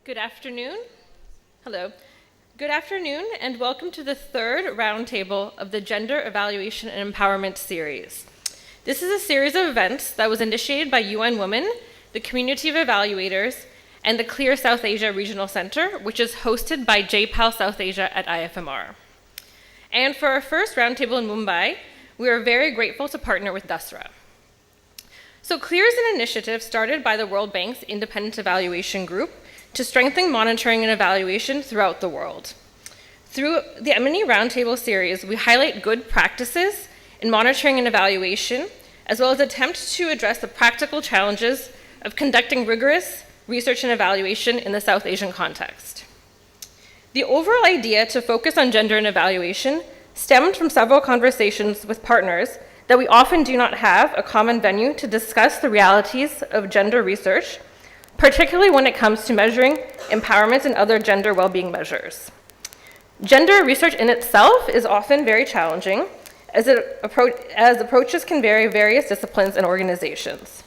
Good afternoon. Hello. Good afternoon, and welcome to the third roundtable of the Gender Evaluation and Empowerment series. This is a series of events that was initiated by UN Women, the Community of Evaluators, and the Clear South Asia Regional Center, which is hosted by JPAL South Asia at IFMR. And for our first roundtable in Mumbai, we are very grateful to partner with DASRA. So CLEAR is an initiative started by the World Bank's Independent Evaluation Group to strengthen monitoring and evaluation throughout the world. Through the M&E Roundtable series, we highlight good practices in monitoring and evaluation, as well as attempt to address the practical challenges of conducting rigorous research and evaluation in the South Asian context. The overall idea to focus on gender and evaluation stemmed from several conversations with partners that we often do not have a common venue to discuss the realities of gender research, particularly when it comes to measuring empowerment and other gender well-being measures. Gender research in itself is often very challenging, as approaches can vary various disciplines and organizations.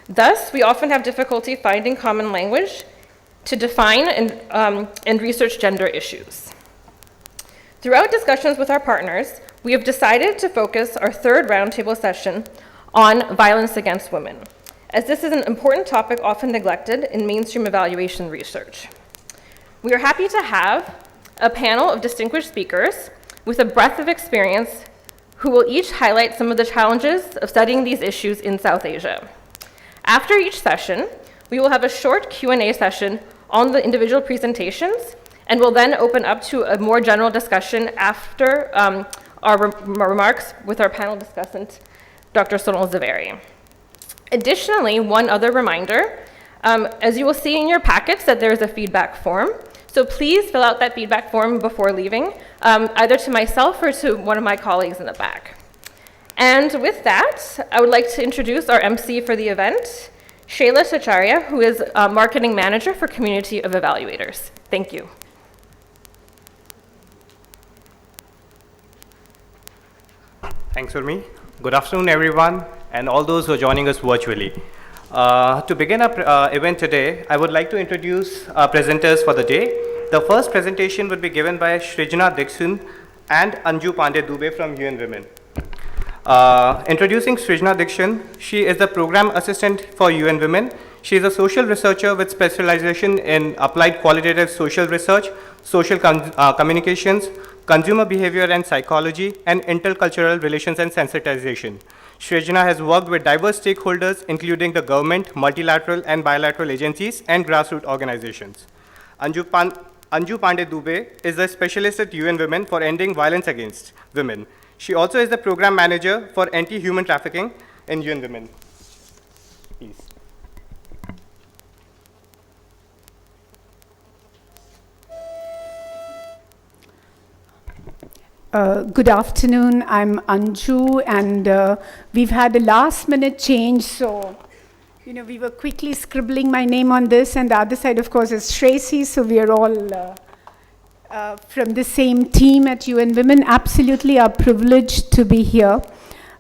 Thus, we often have difficulty finding common language to define and research gender issues. Throughout discussions with our partners, we have decided to focus our third roundtable session on violence against women, as this is an important topic often neglected in mainstream evaluation research. We are happy to have a panel of distinguished speakers with a breadth of experience who will each highlight some of the challenges of studying these issues in South Asia. After each session, we will have a short Q&A session on the individual presentations, and will then open up to a more general discussion after our remarks with our panel discussant, Dr. Sonal Zaveri. Additionally, one other reminder, as you will see in your packets that there is a feedback form, so please fill out that feedback form before leaving, either to myself or to one of my colleagues in the back. And with that, I would like to introduce our MC for the event, Shailesh Acharya, who is Marketing Manager for Community of Evaluators. Thank you. Thanks, Urmy. Good afternoon, everyone, and all those who are joining us virtually. To begin our event today, I would like to introduce our presenters for the day. The first presentation will be given by Shrijna, Dixon, and Anju Pandey from UN Women. Introducing Shrijna Dixon, she is the program assistant for UN Women. She is a social researcher with specialization in applied qualitative social research, social communications, consumer behavior and psychology, and intercultural relations and sensitization. Shrijna has worked with diverse stakeholders, including the government, multilateral and bilateral agencies, and grassroots organizations. Anju Pandey Dubey is a specialist at UN Women for ending violence against women. She also is the program manager for anti-human trafficking in UN Women. Please. Good afternoon, I'm Anju, and we've had a last-minute change, so we were quickly scribbling my name on this, and the other side, of course, is Shreyasi, so we are all from the same team at UN Women. Absolutely are privileged to be here.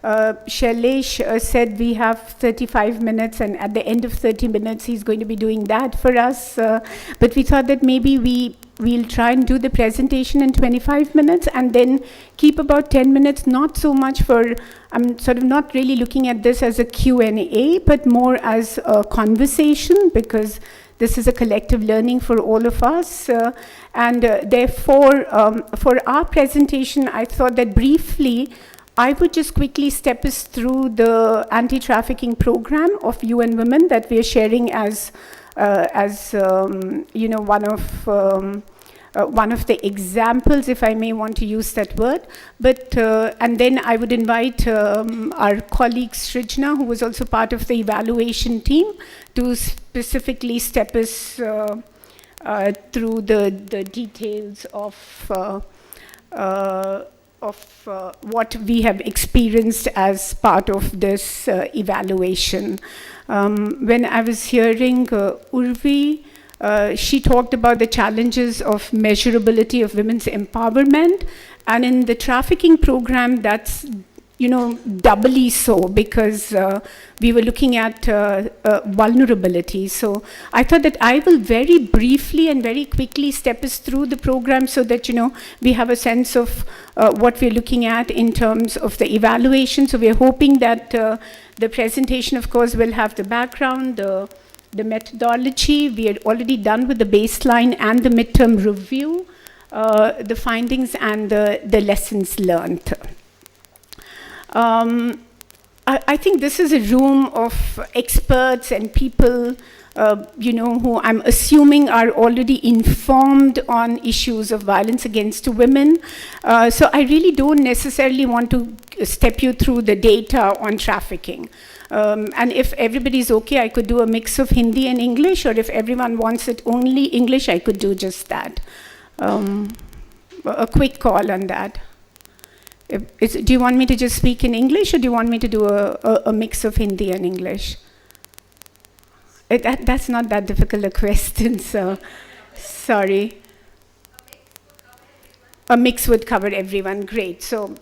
Shailesh said we have 35 minutes, and at the end of 30 minutes, he's going to be doing that for us, but we thought that maybe we'll try and do the presentation in 25 minutes and then keep about 10 minutes, not so much for, I'm sort of not really looking at this as a Q&A, but more as a conversation, because this is a collective learning for all of us. Therefore, for our presentation, I thought that briefly, I would just quickly step us through the anti-trafficking program of UN Women that we are sharing as one of the examples, if I may want to use that word. But and then I would invite our colleague Shrijna, who was also part of the evaluation team, to specifically step us through the details of what we have experienced as part of this evaluation. When I was hearing Urmy, she talked about the challenges of measurability of women's empowerment, and in the trafficking program, that's doubly so because we were looking at vulnerability. So I thought that I will very briefly and very quickly step us through the program so that, we have a sense of what we're looking at in terms of the evaluation. So we're hoping that the presentation, of course, will have the background, the methodology. We are already done with the baseline and the midterm review, the findings and the lessons learned. I think this is a room of experts and people, who I'm assuming are already informed on issues of violence against women. So I really don't necessarily want to step you through the data on trafficking. And if everybody's okay, I could do a mix of Hindi and English, or if everyone wants it only English, I could do just that. A quick call on that. Do you want me to just speak in English, or do you want me to do a mix of Hindi and English? That's not that difficult a question, so sorry. A mix would cover everyone, great. So,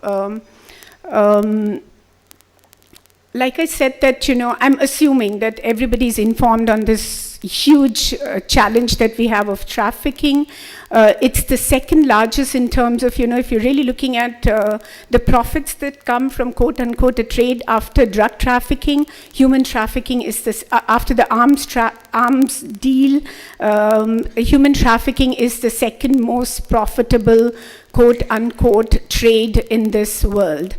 like I said that, I'm assuming that everybody's informed on this huge challenge that we have of trafficking. It's the second largest in terms of, if you're really looking at the profits that come from quote unquote a trade after drug trafficking, human trafficking is this, after the arms deal, human trafficking is the second most profitable quote unquote trade in this world.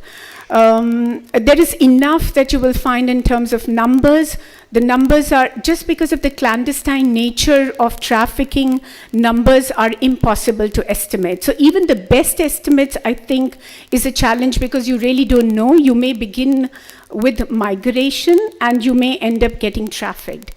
There is enough that you will find in terms of numbers. The numbers are, just because of the clandestine nature of trafficking, numbers are impossible to estimate. So even the best estimates, I think, is a challenge because you really don't know. You may begin with migration and you may end up getting trafficked.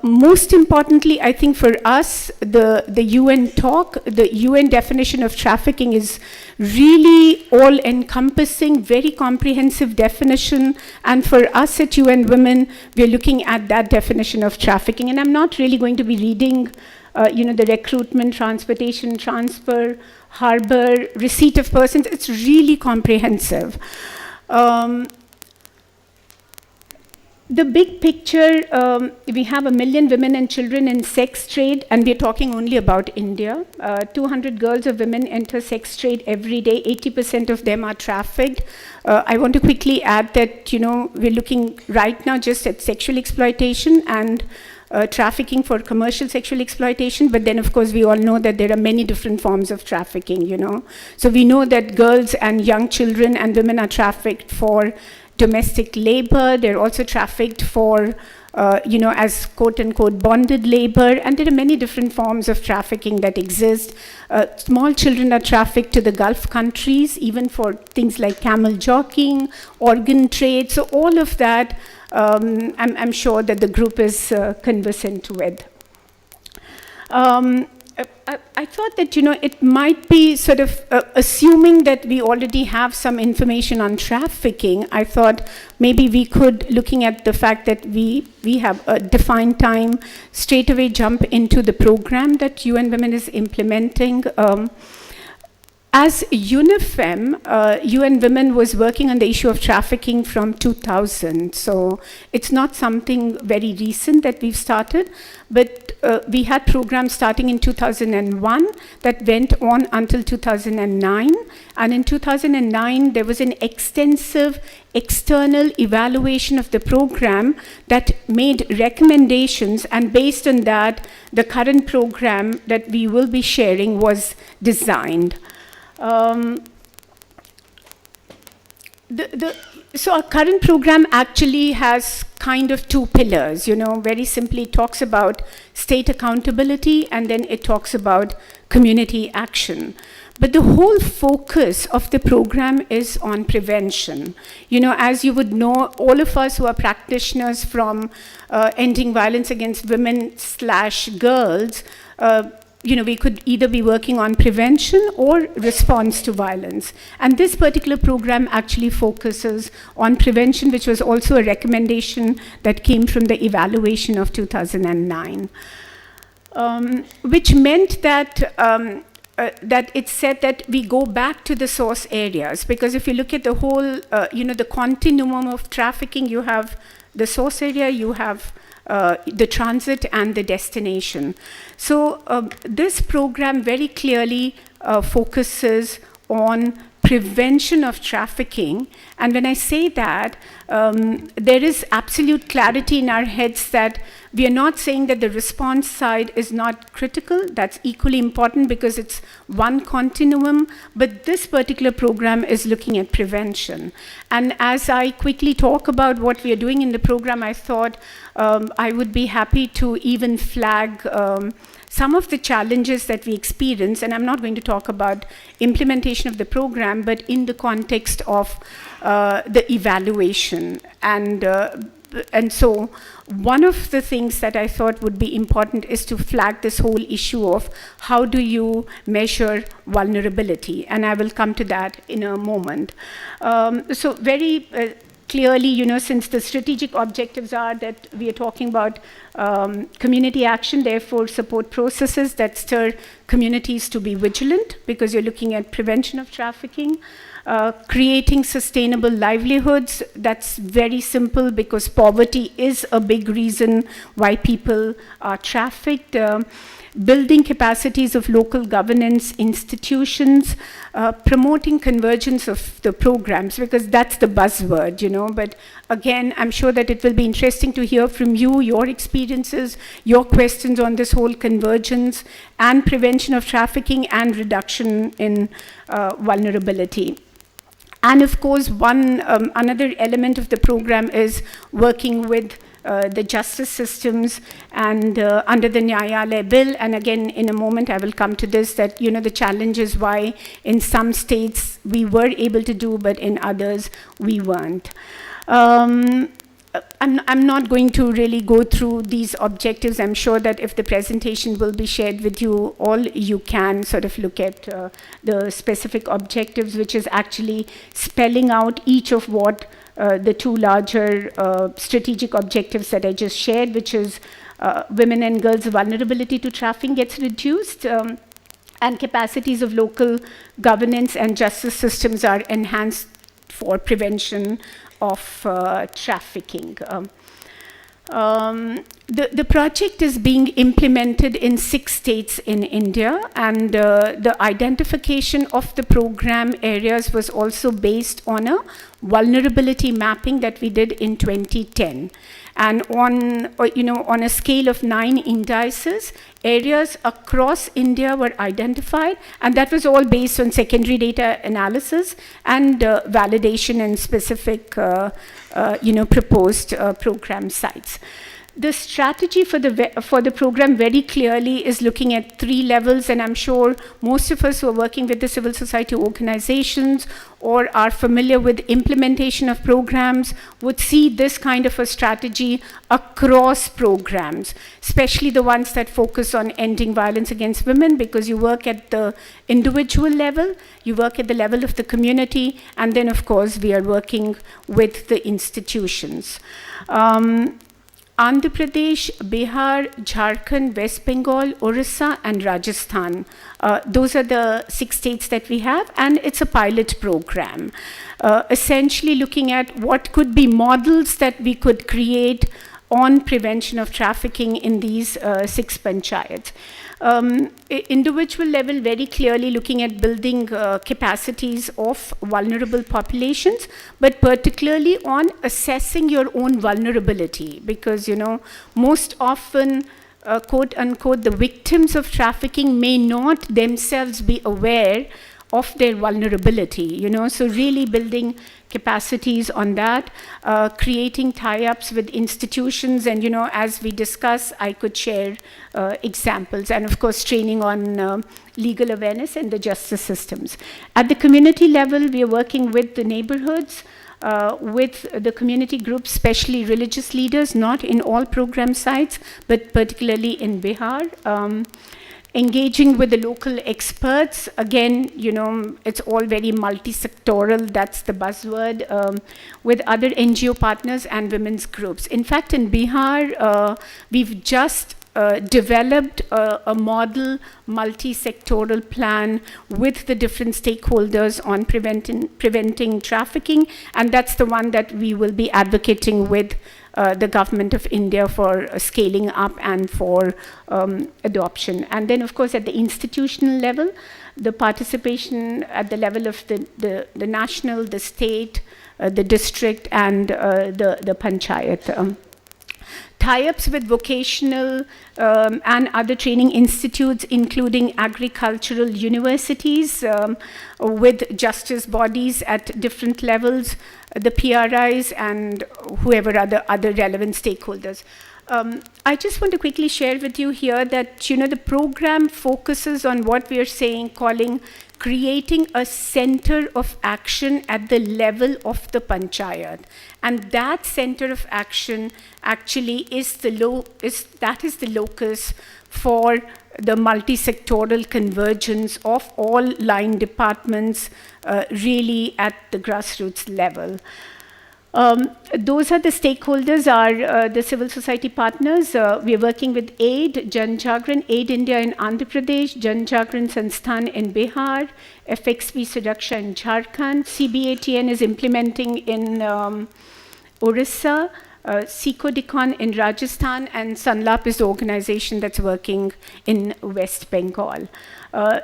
Most importantly, I think for us, the UN the UN definition of trafficking is really all-encompassing, very comprehensive definition. And for us at UN Women, we're looking at that definition of trafficking. And I'm not really going to be reading, the recruitment, transportation, transfer, harbor, receipt of persons. It's really comprehensive. The big picture, we have 1 million women and children in sex trade, and we're talking only about India. 200 girls or women enter sex trade every day. 80% of them are trafficked. I want to quickly add that, we're looking right now just at sexual exploitation and trafficking for commercial sexual exploitation, but then of course we all know that there are many different forms of trafficking, So we know that girls and young children and women are trafficked for domestic labor. They're also trafficked for, as quote-unquote bonded labor, and there are many different forms of trafficking that exist. Small children are trafficked to the Gulf countries, even for things like camel jockeying, organ trade. So all of that, I'm sure that the group is conversant with. I thought that, it might be sort of assuming that we already have some information on trafficking. I thought maybe we could, looking at the fact that we have a defined time, straight away jump into the program that UN Women is implementing. As UNIFEM, UN Women was working on the issue of trafficking from 2000. So it's not something very recent that we've started, but we had programs starting in 2001 that went on until 2009. And in 2009, there was an extensive external evaluation of the program that made recommendations, and based on that, the current program that we will be sharing was designed. So our current program actually has kind of two pillars, very simply it talks about state accountability and then it talks about community action. But the whole focus of the program is on prevention. As you would know, all of us who are practitioners from ending violence against women/girls, we could either be working on prevention or response to violence. And this particular program actually focuses on prevention, which was also a recommendation that came from the evaluation of 2009. Which meant that that it's said that we go back to the source areas, because if you look at the whole, the continuum of trafficking, you have the source area, you have the transit and the destination. So this program very clearly focuses on prevention of trafficking. And when I say that, there is absolute clarity in our heads that we are not saying that the response side is not critical. That's equally important because it's one continuum. But this particular program is looking at prevention. And as I quickly talk about what we are doing in the program, I thought I would be happy to even flag some of the challenges that we experience, and I'm not going to talk about implementation of the program, but in the context of the evaluation. And so one of the things that I thought would be important is to flag this whole issue of how do you measure vulnerability, and I will come to that in a moment. So very clearly, since the strategic objectives are that we are talking about community action, therefore support processes that stir communities to be vigilant, because you're looking at prevention of trafficking, creating sustainable livelihoods. That's very simple because poverty is a big reason why people are trafficked. Building capacities of local governance institutions, promoting convergence of the programs, because that's the buzzword, But again, I'm sure that it will be interesting to hear from you, your experiences, your questions on this whole convergence and prevention of trafficking and reduction in vulnerability. And of course, another element of the program is working with the justice systems and under the Nyayalaya bill. And again, in a moment, I will come to this, that, the challenge is why in some states we were able to do, but in others we weren't. I'm not going to really go through these objectives. I'm sure that if the presentation will be shared with you all, you can sort of look at the specific objectives, which is actually spelling out each of what the two larger strategic objectives that I just shared, which is women and girls' vulnerability to trafficking gets reduced, and capacities of local governance and justice systems are enhanced for prevention of trafficking. The project is being implemented in 6 states in India, and the identification of the program areas was also based on a vulnerability mapping that we did in 2010. And on a scale of 9 indices, areas across India were identified, and that was all based on secondary data analysis and validation in specific, proposed program sites. The strategy for the program very clearly is looking at 3 levels, and I'm sure most of us who are working with the civil society organizations or are familiar with implementation of programs would see this kind of a strategy across programs, especially the ones that focus on ending violence against women, because you work at the individual level, you work at the level of the community, and then of course we are working with the institutions. Andhra Pradesh, Bihar, Jharkhand, West Bengal, Orissa, and Rajasthan. Those are the 6 states that we have, and it's a pilot program. Essentially looking at what could be models that we could create on prevention of trafficking in these 6 panchayats. Individual level, very clearly looking at building capacities of vulnerable populations, but particularly on assessing your own vulnerability, because most often quote unquote the victims of trafficking may not themselves be aware of their vulnerability, so really building capacities on that, creating tie-ups with institutions, and as we discuss, I could share examples, and of course training on legal awareness and the justice systems. At the community level, we are working with the neighborhoods, with the community groups, especially religious leaders, not in all program sites, but particularly in Bihar. Engaging with the local experts, again, it's all very multi-sectoral, that's the buzzword, with other NGO partners and women's groups. In fact, in Bihar, we've just developed a model multi-sectoral plan with the different stakeholders on preventing trafficking, and that's the one that we will be advocating with the government of India for scaling up and for adoption. And then, of course, at the institutional level, the participation at the level of the national, the state, the district, and the panchayat. Tie-ups with vocational and other training institutes, including agricultural universities, with justice bodies at different levels, the PRIs, and whoever other relevant stakeholders. I just want to quickly share with you here that the program focuses on what we are calling creating a center of action at the level of the panchayat, and that center of action actually is the locus for the multi-sectoral convergence of all line departments, really at the grassroots level. Those are the stakeholders, are the civil society partners. We are working with AID, Jan Jagran, AID India in Andhra Pradesh, Jan Jagran Sansthan in Bihar, FXP Suraksha in Jharkhand, CBATN is implementing in Orissa, Seco-Decon in Rajasthan, and Sanlap is the organization that's working in West Bengal.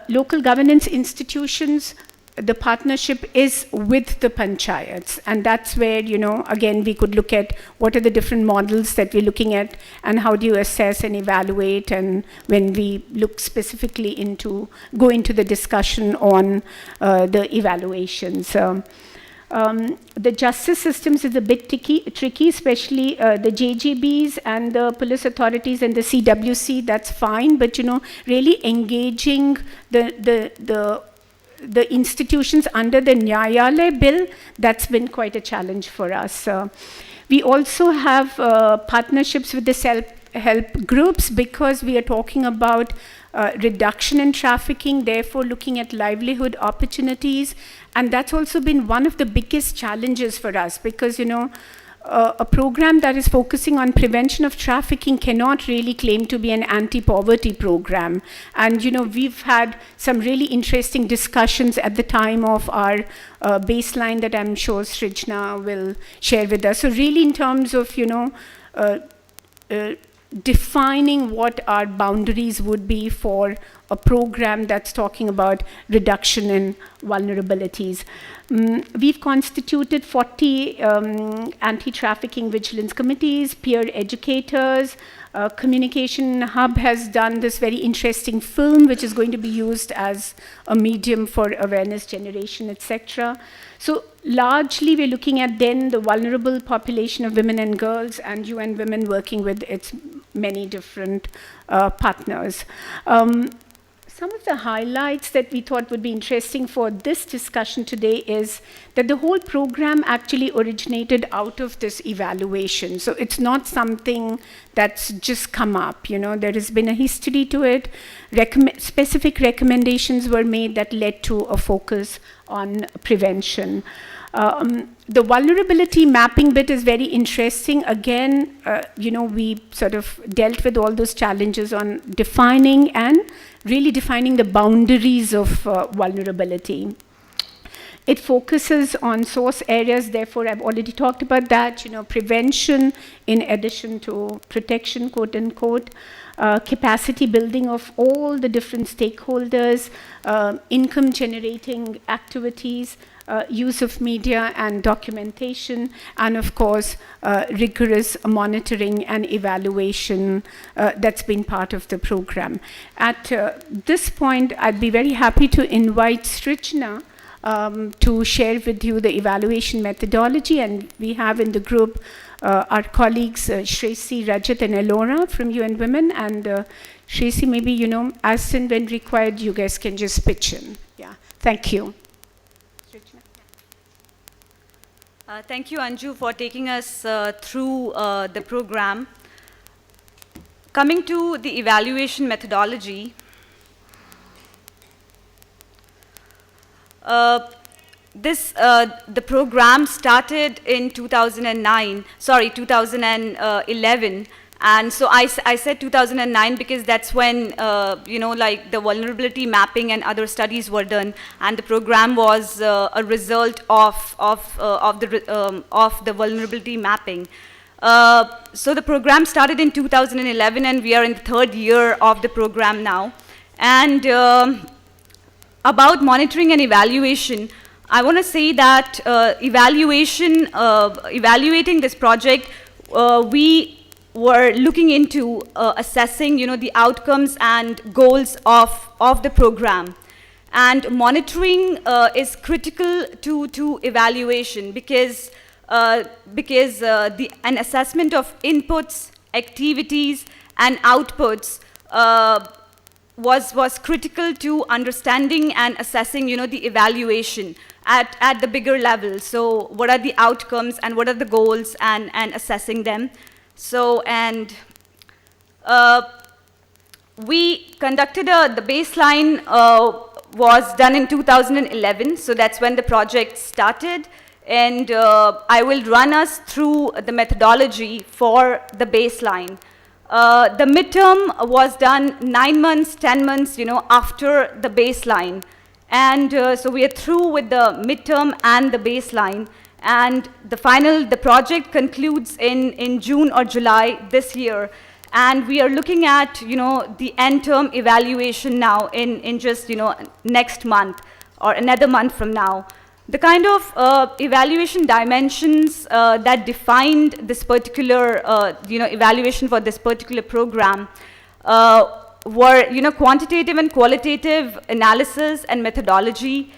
Local governance institutions, the partnership is with the panchayats, and that's where, again, we could look at what are the different models that we're looking at and how do you assess and evaluate, and when we look specifically go into the discussion on the evaluations. The justice systems is a bit tricky, especially the JGBs and the police authorities and the CWC, that's fine, but really engaging the institutions under the Nyayalaya bill, that's been quite a challenge for us. We also have partnerships with the self-help groups, because we are talking about reduction in trafficking, therefore looking at livelihood opportunities, and that's also been one of the biggest challenges for us, because a program that is focusing on prevention of trafficking cannot really claim to be an anti-poverty program. And we've had some really interesting discussions at the time of our baseline that I'm sure Shrijna will share with us. So really in terms of defining what our boundaries would be for a program that's talking about reduction in vulnerabilities. We've constituted 40 anti-trafficking vigilance committees, peer educators. Communication Hub has done this very interesting film, which is going to be used as a medium for awareness generation, etc. So largely, we're looking at then the vulnerable population of women and girls, and UN Women working with its many different partners. Some of the highlights that we thought would be interesting for this discussion today is that the whole program actually originated out of this evaluation. So it's not something that's just come up. There has been a history to it. Specific recommendations were made that led to a focus on prevention. The vulnerability mapping bit is very interesting. Again, we sort of dealt with all those challenges on defining and really defining the boundaries of vulnerability. It focuses on source areas, therefore I've already talked about that, prevention in addition to protection, quote unquote, capacity building of all the different stakeholders, income generating activities, use of media and documentation, and of course, rigorous monitoring and evaluation that's been part of the program. At this point, I'd be very happy to invite Shrijna to share with you the evaluation methodology, and we have in the group our colleagues Shreyasi, Rajat, and Elora from UN Women, and Shreyasi, maybe, as and when required, you guys can just pitch in. Yeah, thank you. Thank you, Anju, for taking us through the program. Coming to the evaluation methodology, the program started in 2011, And so I said 2009 because that's when, like the vulnerability mapping and other studies were done, and the program was a result of the vulnerability mapping. So the program started in 2011, and we are in the 3rd year of the program now. And about monitoring and evaluation, I want to say that evaluating this project, we were looking into assessing, the outcomes and goals of the program. And monitoring is critical to evaluation because an assessment of inputs, activities, and outputs was critical to understanding and assessing, the evaluation at the bigger level. So what are the outcomes and what are the goals, and assessing them. So, and we conducted the baseline was done in 2011, so that's when the project started. And I will run us through the methodology for the baseline. The midterm was done 9 months, 10 months, after the baseline. And so we are through with the midterm and the baseline. And the project concludes in June or July this year. And we are looking at, the end term evaluation now in just, next month or another month from now. The kind of evaluation dimensions that defined this particular, evaluation for this particular program were, quantitative and qualitative analysis and methodology.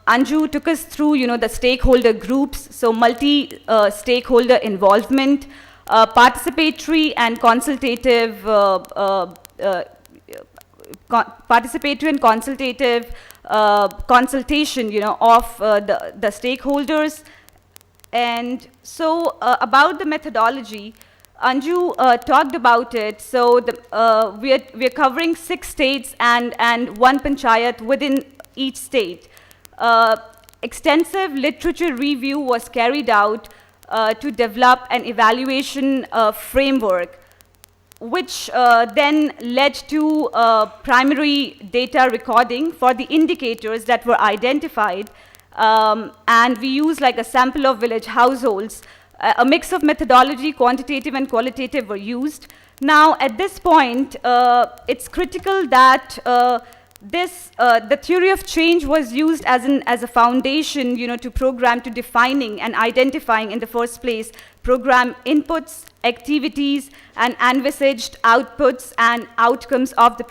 Anju took us through, the stakeholder groups, so multi-stakeholder involvement, participatory and consultative, consultation, of the stakeholders. And so about the methodology, Anju talked about it. So we are covering 6 states and 1 panchayat within each state. Extensive literature review was carried out to develop an evaluation framework, which then led to primary data recording for the indicators that were identified. And we used like a sample of village households. A mix of methodology, quantitative and qualitative, were used. Now, at this point, it's critical that the theory of change was used as a foundation, to program, to defining and identifying in the first place program inputs, activities, and envisaged outputs and outcomes of the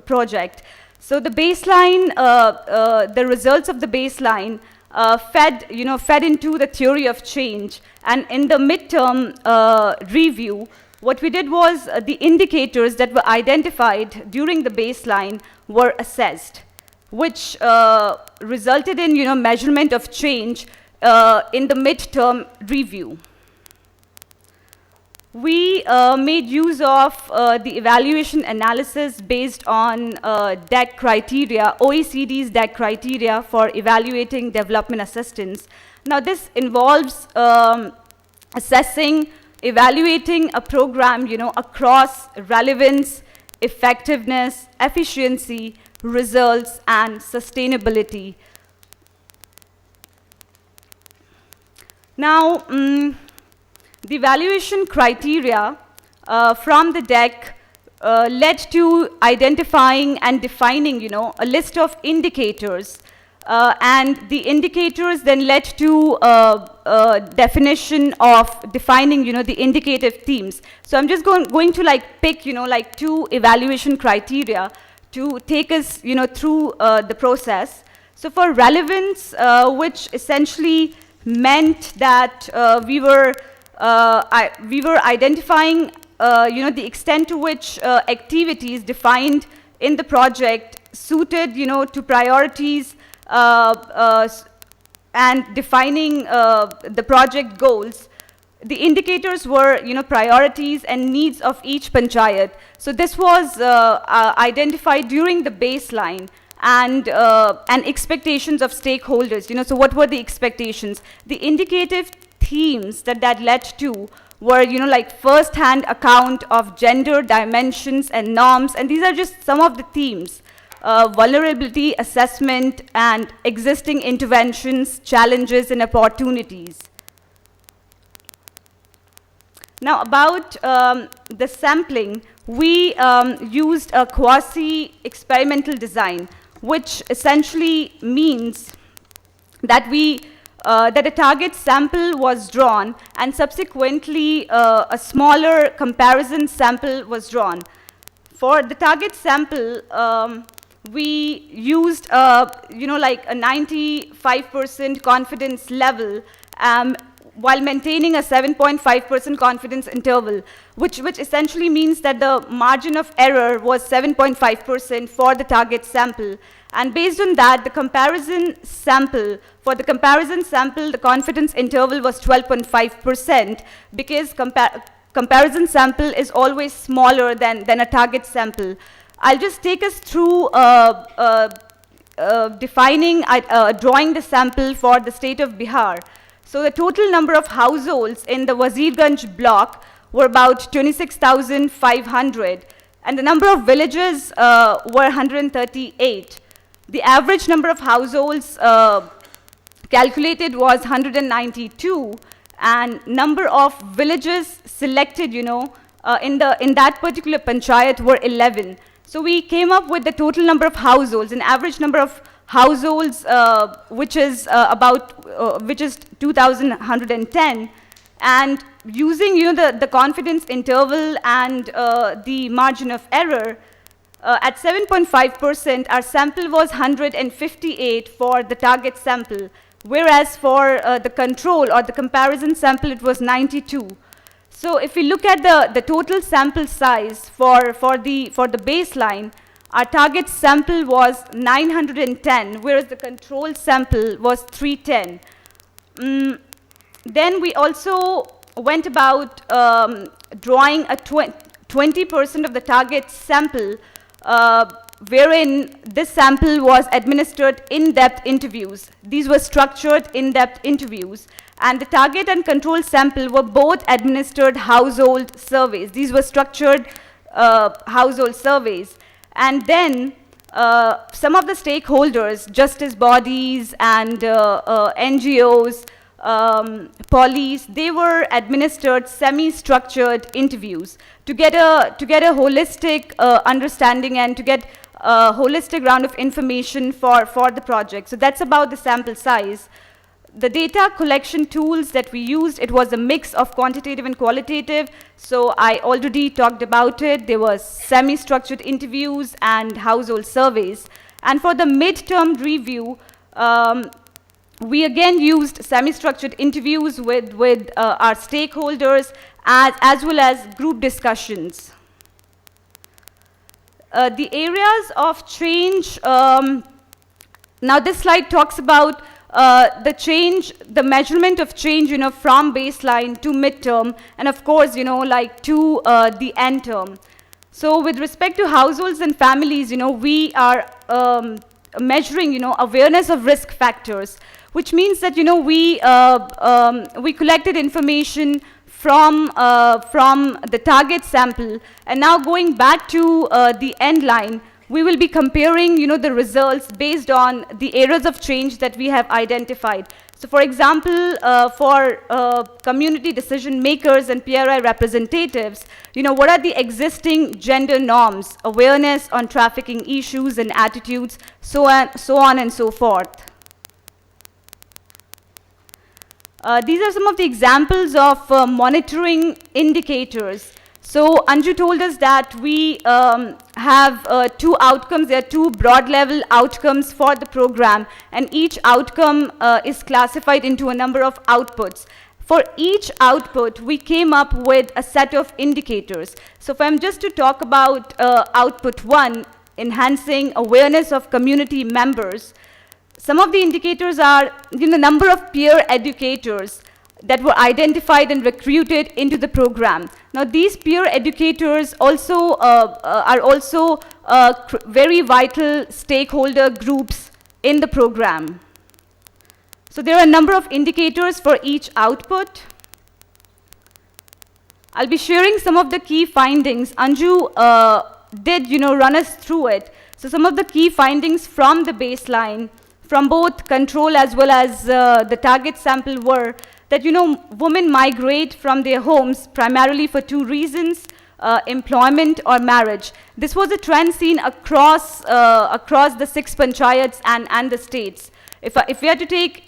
project. So the baseline, the results of the baseline fed into the theory of change. And in the midterm review, what we did was the indicators that were identified during the baseline were assessed, which resulted in measurement of change in the midterm review. We made use of the evaluation analysis based on DAC criteria, OECD's DAC criteria for evaluating development assistance. Now this involves evaluating a program, across relevance, effectiveness, efficiency, results, and sustainability. Now, the evaluation criteria from the DEC led to identifying and defining, a list of indicators. And the indicators then led to definition of defining, the indicative themes. So I'm just going to pick, 2 evaluation criteria to take us, through the process. So for relevance, which essentially meant that we were identifying, the extent to which activities defined in the project suited, to priorities and defining the project goals. The indicators were, priorities and needs of each panchayat. So this was identified during the baseline, and expectations of stakeholders. So what were the expectations? The indicative themes that led to were, like first-hand account of gender dimensions and norms, and these are just some of the themes. Vulnerability assessment and existing interventions, challenges and opportunities. Now about the sampling, we used a quasi-experimental design, which essentially means that that a target sample was drawn and subsequently a smaller comparison sample was drawn. For the target sample, we used like a 95% confidence level while maintaining a 7.5% confidence interval, which essentially means that the margin of error was 7.5% for the target sample. And based on that, the comparison sample, the confidence interval was 12.5% because comparison sample is always smaller than a target sample. I'll just take us through drawing the sample for the state of Bihar. So the total number of households in the Wazirganj block were about 26,500, and the number of villages were 138. The average number of households calculated was 192, and number of villages selected, in that particular panchayat were 11. So we came up with the total number of households, an average number of households, which is 2,110, and using the confidence interval and the margin of error, at 7.5%, our sample was 158 for the target sample, whereas for the control or the comparison sample, it was 92. So if we look at the total sample size for the baseline, our target sample was 910, whereas the control sample was 310. Then we also went about drawing a 20% of the target sample, wherein this sample was administered in-depth interviews. These were structured in-depth interviews. And the target and control sample were both administered household surveys. These were structured household surveys. And then some of the stakeholders, justice bodies and NGOs, police, they were administered semi-structured interviews to get a holistic understanding and to get a holistic round of information for the project. So that's about the sample size. The data collection tools that we used, it was a mix of quantitative and qualitative. So I already talked about it. There was semi-structured interviews and household surveys. And for the midterm review, we again used semi-structured interviews with our stakeholders as well as group discussions. The areas of change, now this slide talks about the measurement of change, from baseline to midterm, and of course, to the end term. So with respect to households and families, we are measuring, awareness of risk factors, which means that, we collected information from the target sample, and now going back to the end line, we will be comparing, the results based on the areas of change that we have identified. So for example, for community decision makers and PRI representatives, what are the existing gender norms, awareness on trafficking issues and attitudes, so on and so forth. These are some of the examples of monitoring indicators. So Anju told us that we have two outcomes. There are two broad level outcomes for the program, and each outcome is classified into a number of outputs. For each output, we came up with a set of indicators. So if I'm just to talk about output 1, enhancing awareness of community members, some of the indicators are the number of peer educators that were identified and recruited into the program. Now these peer educators also are also very vital stakeholder groups in the program. So there are a number of indicators for each output. I'll be sharing some of the key findings. Anju did, run us through it. So some of the key findings from the baseline, from both control as well as the target sample were that, women migrate from their homes primarily for two reasons, employment or marriage. This was a trend seen across the 6 panchayats and the states. If we had to take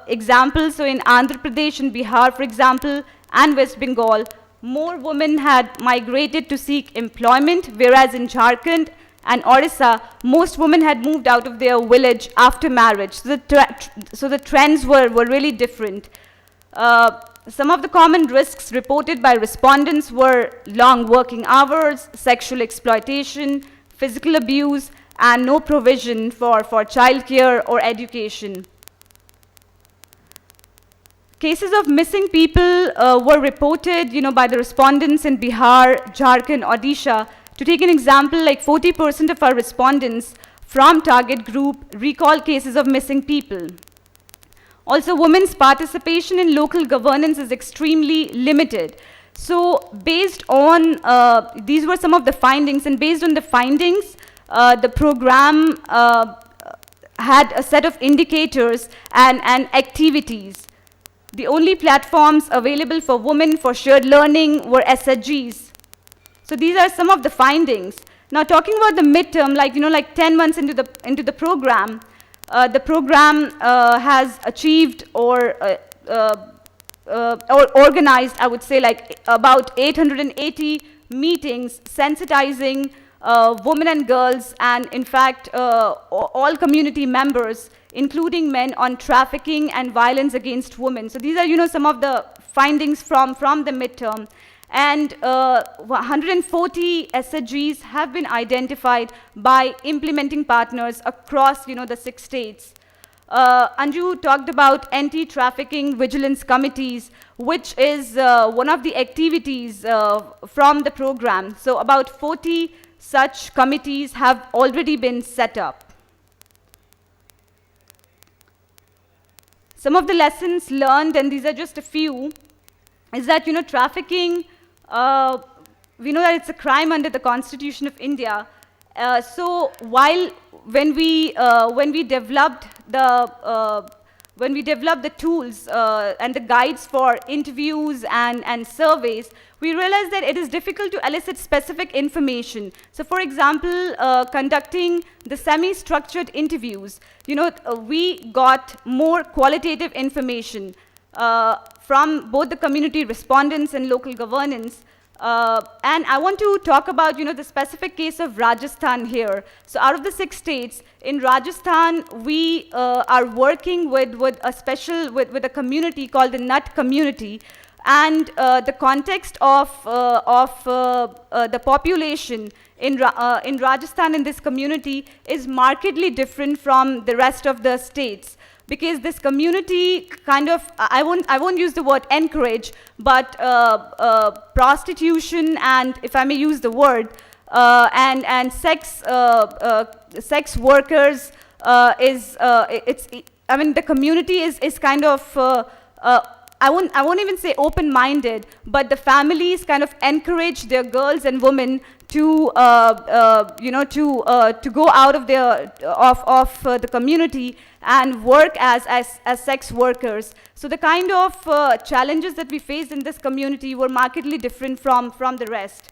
examples, so in Andhra Pradesh and Bihar, for example, and West Bengal, more women had migrated to seek employment, whereas in Jharkhand and Orissa, most women had moved out of their village after marriage. So the trends were really different. Some of the common risks reported by respondents were long working hours, sexual exploitation, physical abuse, and no provision for childcare or education. Cases of missing people were reported, by the respondents in Bihar, Jharkhand, Odisha. To take an example, like 40% of our respondents from target group recall cases of missing people. Also, women's participation in local governance is extremely limited. So based on, these were some of the findings, and based on the findings, the program had a set of indicators and activities. The only platforms available for women for shared learning were SHGs. So these are some of the findings. Now talking about the midterm, like 10 months into the program has achieved or organized, I would say, like about 880 meetings sensitizing women and girls, and in fact all community members, including men, on trafficking and violence against women. So these are, some of the findings from the midterm. And 140 SHGs have been identified by implementing partners across, the 6 states. Anju talked about anti-trafficking vigilance committees, which is one of the activities from the program. So about 40 such committees have already been set up. Some of the lessons learned, and these are just a few, is that, trafficking, we know that it's a crime under the Constitution of India. So when we developed the tools and the guides for interviews and surveys, we realized that it is difficult to elicit specific information. So for example, conducting the semi-structured interviews, we got more qualitative information from both the community respondents and local governance. And I want to talk about, the specific case of Rajasthan here. So out of the 6 states, in Rajasthan, we are working with a community called the Nut community. And the context of the population in Rajasthan, in this community, is markedly different from the rest of the states. Because this community kind of, I won't use the word encourage, but prostitution, and if I may use the word, and sex workers the community is kind of, I won't even say open-minded, but the families kind of encourage their girls and women to go out of the community and work as sex workers. So the kind of challenges that we faced in this community were markedly different from the rest.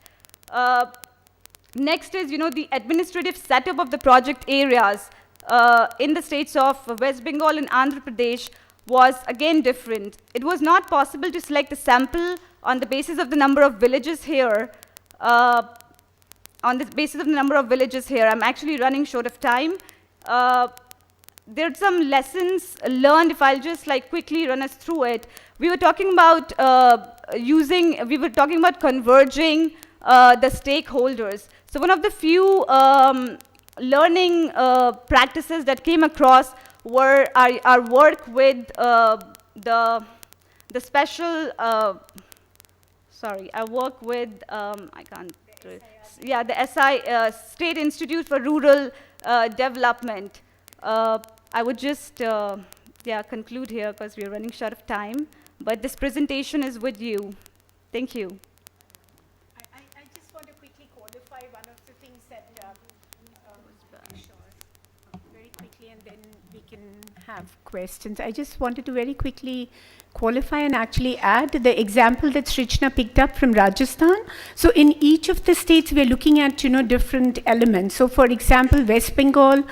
Next is, the administrative setup of the project areas in the states of West Bengal and Andhra Pradesh was again different. It was not possible to select a sample on the basis of the number of villages here. I'm actually running short of time. There are some lessons learned, if I'll just quickly run us through it. We were talking about converging the stakeholders. So one of the few learning practices that came across were our work with the special, I work with, I can't do it. Yeah, the State Institute for Rural Development. I would just conclude here because we're running short of time, but this presentation is with you. Thank you. can have questions. I just wanted to very quickly qualify and actually add the example that Shrijna picked up from Rajasthan. So in each of the states, we're looking at, different elements. So for example, West Bengal,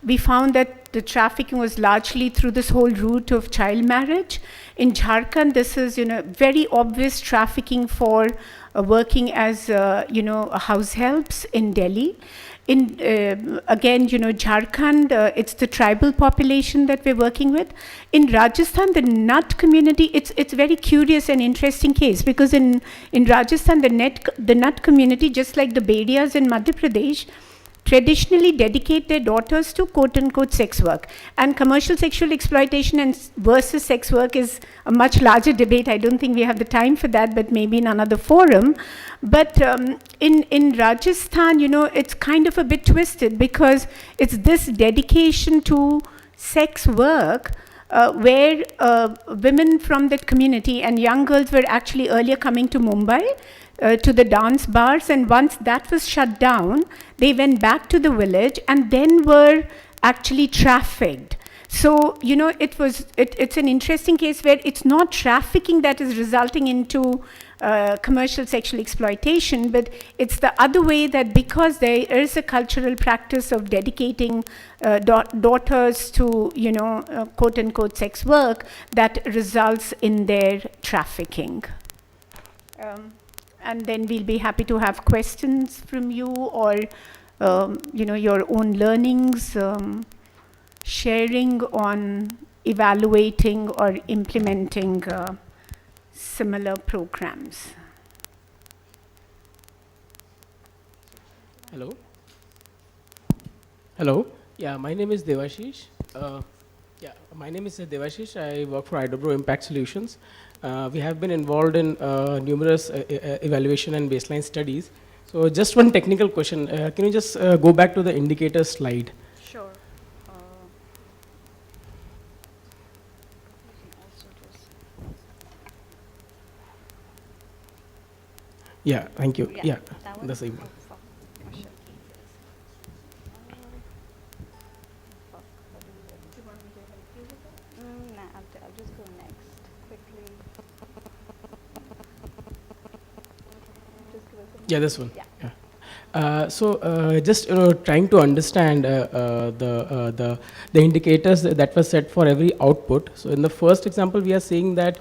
we found that the trafficking was largely through this whole route of child marriage. In Jharkhand, this is, very obvious trafficking for working as, house helps in Delhi. In, again, Jharkhand, it's the tribal population that we're working with. In Rajasthan, the Nut community, it's very curious and interesting case, because in Rajasthan, the Nut community, just like the Bediyas in Madhya Pradesh, traditionally dedicate their daughters to quote-unquote sex work. And commercial sexual exploitation versus sex work is a much larger debate. I don't think we have the time for that, but maybe in another forum. But in Rajasthan, it's kind of a bit twisted, because it's this dedication to sex work where women from that community and young girls were actually earlier coming to Mumbai to the dance bars, and once that was shut down, they went back to the village and then were actually trafficked. So, it's an interesting case where it's not trafficking that is resulting into commercial sexual exploitation, but it's the other way, that because there is a cultural practice of dedicating daughters to, quote-unquote sex work, that results in their trafficking. And then we'll be happy to have questions from you, or your own learnings, sharing on evaluating or implementing similar programs. Hello. Hello. Yeah, my name is Devashish. I work for IWPRO Impact Solutions. We have been involved in numerous evaluation and baseline studies. So just one technical question. Can you just go back to the indicator slide? Sure. Yeah, thank you. Yeah, Yeah, that one? the same. I'll just go next quickly. Yeah, this one. Yeah. Just trying to understand the indicators that were set for every output. So in the first example, we are saying that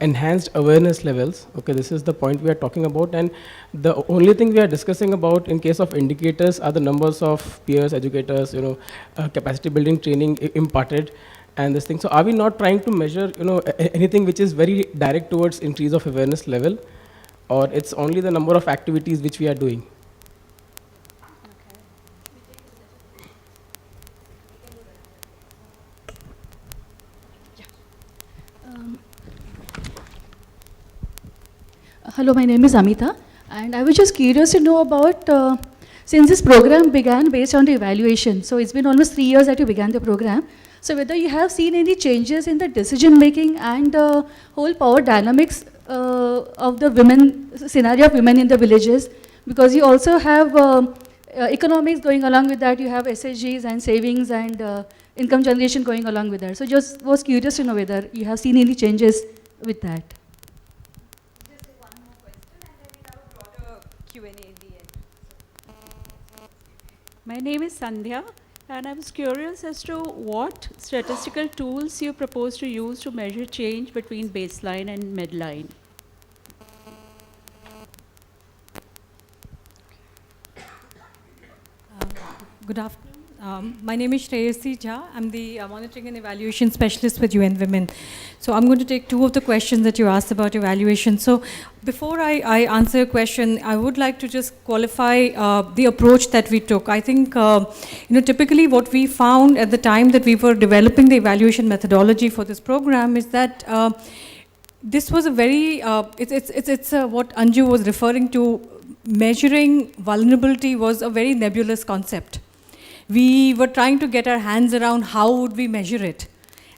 enhanced awareness levels. Okay, this is the point we are talking about, and the only thing we are discussing about in case of indicators are the numbers of peers, educators, capacity building training imparted, and this thing. So are we not trying to measure anything which is very direct towards increase of awareness level? Or it's only the number of activities which we are doing? Hello, my name is Amita, and I was just curious to know about, since this program began based on the evaluation, so it's been almost 3 years that you began the program, so whether you have seen any changes in the decision making and whole power dynamics of the women, scenario of women in the villages, because you also have economics going along with that, you have SHGs and savings and income generation going along with that. So just was curious to know whether you have seen any changes with that. Just one more question, and then we'll have a broader Q&A in the end. My name is Sandhya, and I was curious as to what statistical tools you propose to use to measure change between baseline and midline. Good afternoon. My name is Shreyasi. I'm the Monitoring and Evaluation Specialist with UN Women. So I'm going to take two of the questions that you asked about evaluation. So before I answer your question, I would like to just qualify the approach that we took. I think, typically what we found at the time that we were developing the evaluation methodology for this program is that this was a very, it's what Anju was referring to, measuring vulnerability was a very nebulous concept. We were trying to get our hands around how would we measure it.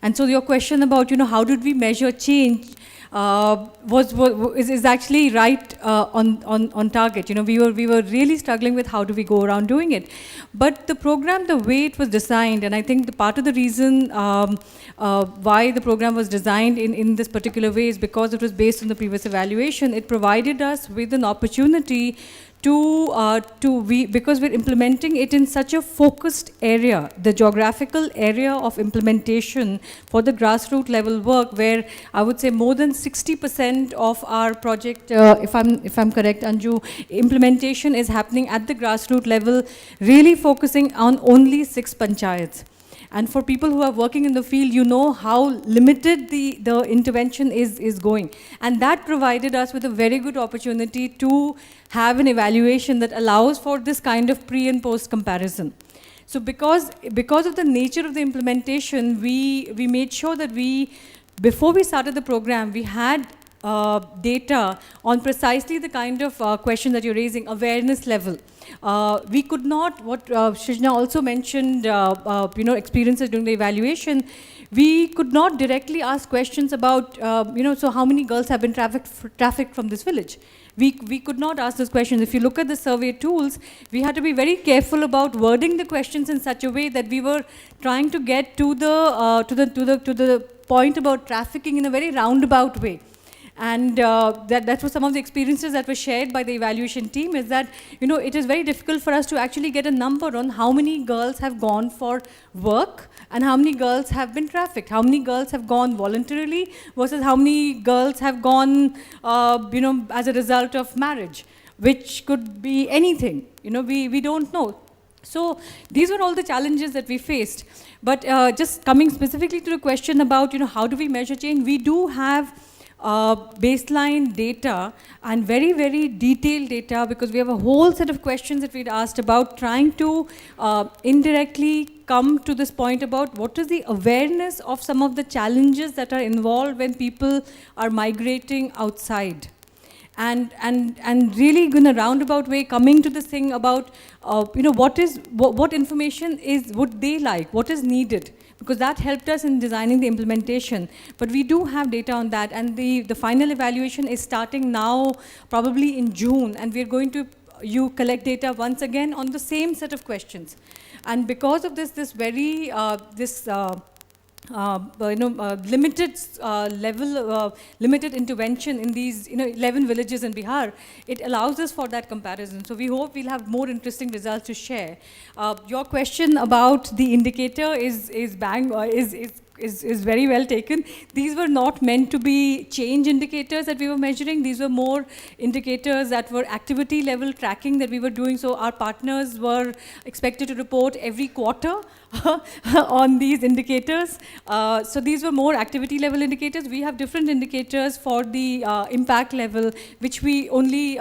And so your question about, how did we measure change, is actually right on target. You know, we were really struggling with how do we go around doing it. But the program, the way it was designed, and I think the part of the reason why the program was designed in this particular way is because it was based on the previous evaluation. It provided us with an opportunity because we're implementing it in such a focused area, the geographical area of implementation for the grassroots level work, where I would say more than 60% of our project, if I'm correct, Anju, implementation is happening at the grassroots level, really focusing on only 6 panchayats. And for people who are working in the field, you know how limited the intervention is going. And that provided us with a very good opportunity to have an evaluation that allows for this kind of pre and post comparison. So because of the nature of the implementation, we made sure that before we started the program, we had data on precisely the kind of question that you're raising, awareness level. We could not, what Shrijna also mentioned, experiences during the evaluation, we could not directly ask questions about, so how many girls have been trafficked from this village? We could not ask those questions. If you look at the survey tools, we had to be very careful about wording the questions in such a way that we were trying to get to the point about trafficking in a very roundabout way. And that was some of the experiences that were shared by the evaluation team, is that, it is very difficult for us to actually get a number on how many girls have gone for work and how many girls have been trafficked, how many girls have gone voluntarily versus how many girls have gone, as a result of marriage, which could be anything. We don't know. So these were all the challenges that we faced. But just coming specifically to the question about, how do we measure change, we do have baseline data and very, very detailed data, because we have a whole set of questions that we'd asked about trying to indirectly come to this point about what is the awareness of some of the challenges that are involved when people are migrating outside. And really in a roundabout way coming to this thing about, what information would they like, what is needed, because that helped us in designing the implementation. But we do have data on that, and the final evaluation is starting now, probably in June, and we're going to collect data once again on the same set of questions. And because of this very limited limited intervention in these 11 villages in Bihar, it allows us for that comparison. So we hope we'll have more interesting results to share. Your question about the indicator is very well taken. These were not meant to be change indicators that we were measuring. These were more indicators that were activity level tracking that we were doing. So our partners were expected to report every quarter on these indicators. So these were more activity level indicators. We have different indicators for the impact level, which we're only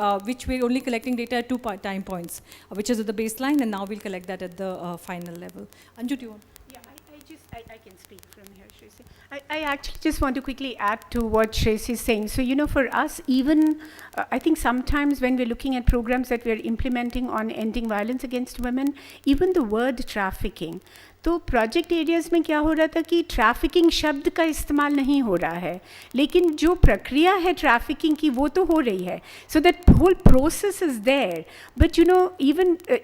collecting data at 2 time points, which is at the baseline, and now we'll collect that at the final level. Anju, do you want? I can speak from here, Shreyasi. I actually just want to quickly add to what Shreyasi is saying. So, for us, even, I think sometimes when we're looking at programs that we're implementing on ending violence against women, even the word trafficking, तो project areas में क्या हो रहा था कि trafficking शब्द का इस्तेमाल नहीं हो रहा है, लेकिन जो प्रक्रिया है ट्रैफिकिंग की वो तो हो रही है. So that whole process is there, but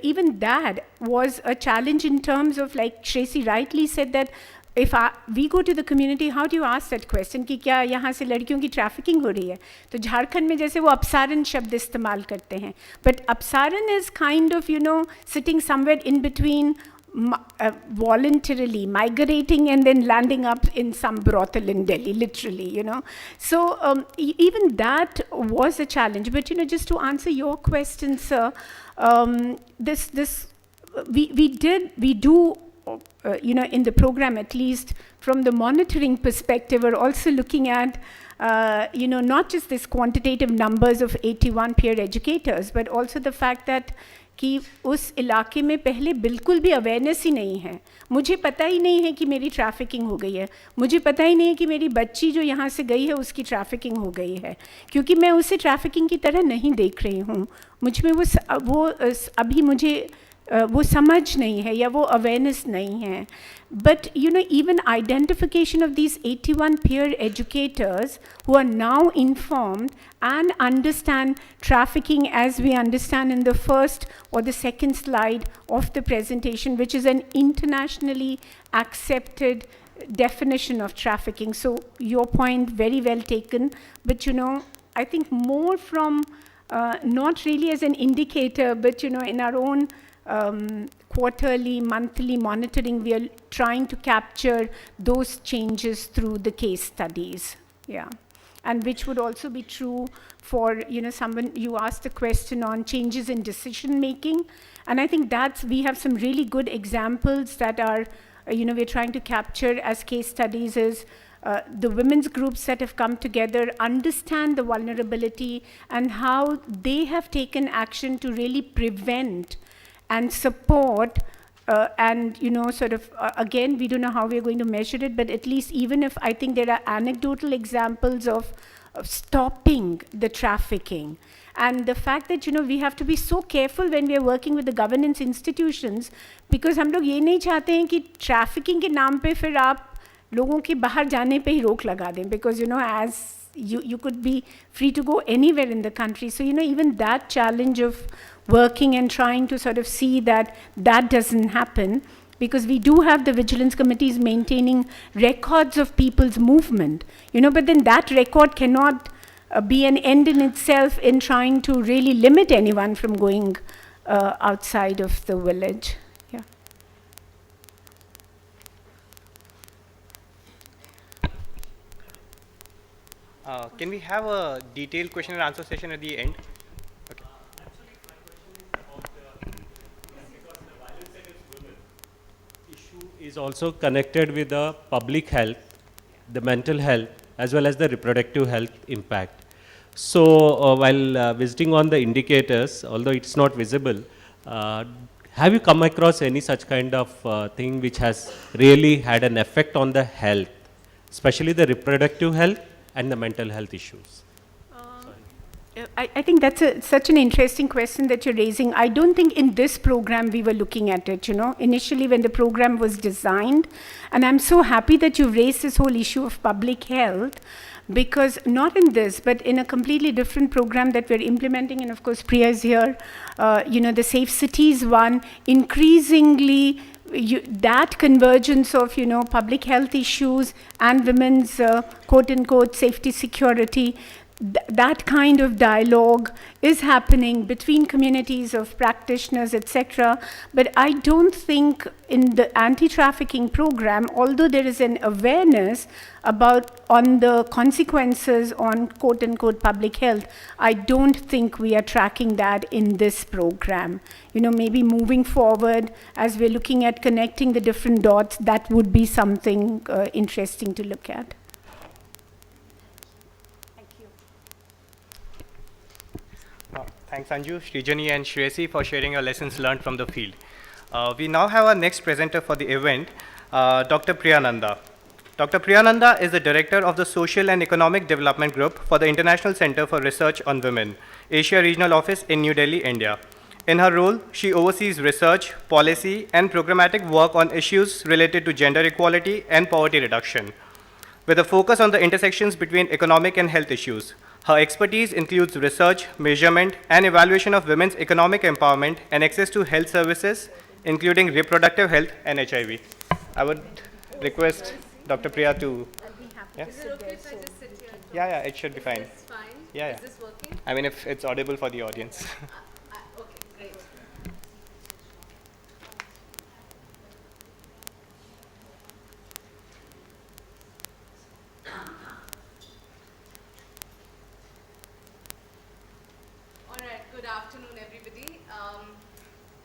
even that was a challenge in terms of, like Shreyasi rightly said, that if we go to the community, how do you ask that question कि क्या यहाँ से लड़कियों की trafficking हो रही है? तो झारखंड में जैसे वो अपसारण शब्द इस्तेमाल करते हैं, but अपसारण is kind of sitting somewhere in between voluntarily migrating and then landing up in some brothel in Delhi, literally, So even that was a challenge. But, just to answer your question, sir, we do, in the program, at least from the monitoring perspective, we're also looking at, not just this quantitative numbers of 81 peer educators, but also the fact that कि उस इलाके में पहले बिल्कुल भी awareness ही नहीं है. मुझे पता ही नहीं है कि मेरी ट्रैफिकिंग हो गई है, मुझे पता ही नहीं है कि मेरी बच्ची जो यहाँ से गई है उसकी ट्रैफिकिंग हो गई है, क्योंकि मैं उसे ट्रैफिकिंग की तरह नहीं देख रही हूँ. मुझ में वो अभी मुझे वो समझ नहीं है या वो awareness नहीं है. But even identification of these 81 peer educators who are now informed and understand trafficking as we understand in the first or the second slide of the presentation, which is an internationally accepted definition of trafficking. So your point, very well taken. But I think more from not really as an indicator, but in our own quarterly, monthly monitoring, we are trying to capture those changes through the case studies. Yeah. And which would also be true for, someone, you asked a question on changes in decision making. And I think we have some really good examples that are, we're trying to capture as case studies is the women's groups that have come together, understand the vulnerability and how they have taken action to really prevent and support and again, we don't know how we're going to measure it, but at least even if I think there are anecdotal examples of stopping the trafficking. And the fact that we have to be so careful when we are working with the governance institutions, because हम लोग ये नहीं चाहते हैं कि trafficking के नाम पे फिर आप लोगों के बाहर जाने पे ही रोक लगा दें, because as you could be free to go anywhere in the country. So even that challenge of working and trying to sort of see that doesn't happen, because we do have the vigilance committees maintaining records of people's movement, but then that record cannot be an end in itself in trying to really limit anyone from going outside of the village. Yeah. Can we have a detailed question and answer session at the end? Is also connected with the public health, the mental health, as well as the reproductive health impact. So while visiting on the indicators, although it's not visible, have you come across any such kind of thing which has really had an effect on the health, especially the reproductive health and the mental health issues? I think that's such an interesting question that you're raising. I don't think in this program we were looking at it, initially when the program was designed. And I'm so happy that you raised this whole issue of public health, because not in this, but in a completely different program that we're implementing, and of course Priya is here, the Safe Cities one, increasingly that convergence of, public health issues and women's quote-unquote safety security, that kind of dialogue is happening between communities of practitioners, etc. But I don't think in the anti-trafficking program, although there is an awareness on the consequences on quote-unquote public health, I don't think we are tracking that in this program. Maybe moving forward, as we're looking at connecting the different dots, that would be something interesting to look at. Thanks Anju, Shrijna and Shreyasi for sharing your lessons learned from the field. We now have our next presenter for the event, Dr. Priyanda. Dr. Priyanda is the Director of the Social and Economic Development Group for the International Center for Research on Women, Asia Regional Office in New Delhi, India. In her role, she oversees research, policy, and programmatic work on issues related to gender equality and poverty reduction, with a focus on the intersections between economic and health issues. Her expertise includes research, measurement, and evaluation of women's economic empowerment and access to health services, including reproductive health and HIV. I would request Dr. Priya to... Yeah? Is it okay if I just sit here? Yeah, it should be fine. Is this fine? Yeah. Is this working? I mean, if it's audible for the audience. Okay, great. All right, good afternoon, everybody.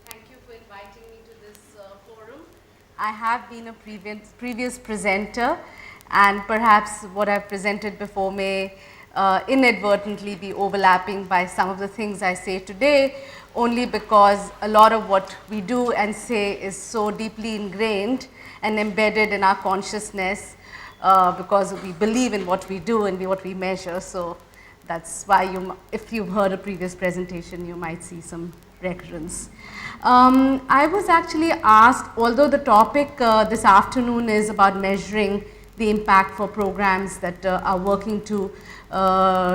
Thank you for inviting me to this forum. I have been a previous presenter, and perhaps what I've presented before may inadvertently be overlapping by some of the things I say today, only because a lot of what we do and say is so deeply ingrained and embedded in our consciousness because we believe in what we do and what we measure. So that's why if you've heard a previous presentation, you might see some recurrence. I was actually asked, although the topic this afternoon is about measuring the impact for programs that are working to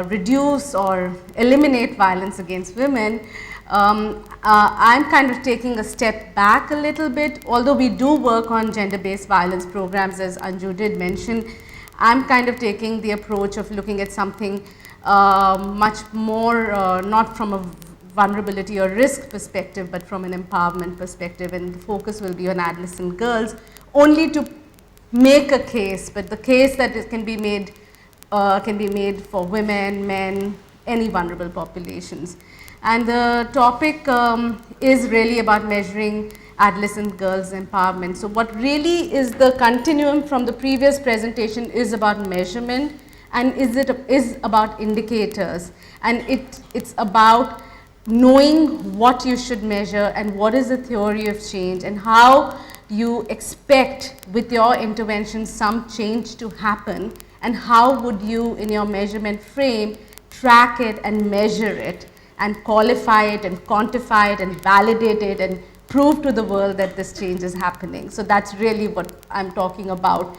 reduce or eliminate violence against women, I'm kind of taking a step back a little bit. Although we do work on gender-based violence programs, as Anju did mention, I'm kind of taking the approach of looking at something much more, not from a vulnerability or risk perspective, but from an empowerment perspective, and the focus will be on adolescent girls, only to make a case, but the case that it can be made for women, men, any vulnerable populations. And the topic is really about measuring adolescent girls' empowerment. So what really is the continuum from the previous presentation is about measurement, and is about indicators, and it's about knowing what you should measure and what is the theory of change and how you expect with your intervention some change to happen, and how would you in your measurement frame track it and measure it and qualify it and quantify it and validate it and prove to the world that this change is happening. So that's really what I'm talking about.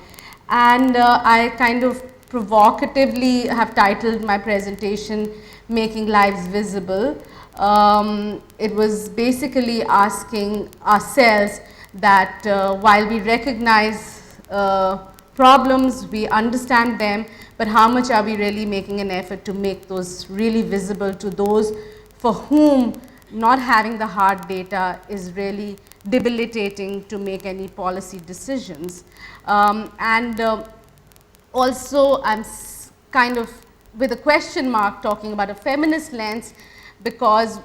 And I kind of provocatively have titled my presentation Making Lives Visible. It was basically asking ourselves that while we recognize problems, we understand them, but how much are we really making an effort to make those really visible to those for whom not having the hard data is really debilitating to make any policy decisions. Also, I'm kind of with a question mark talking about a feminist lens, because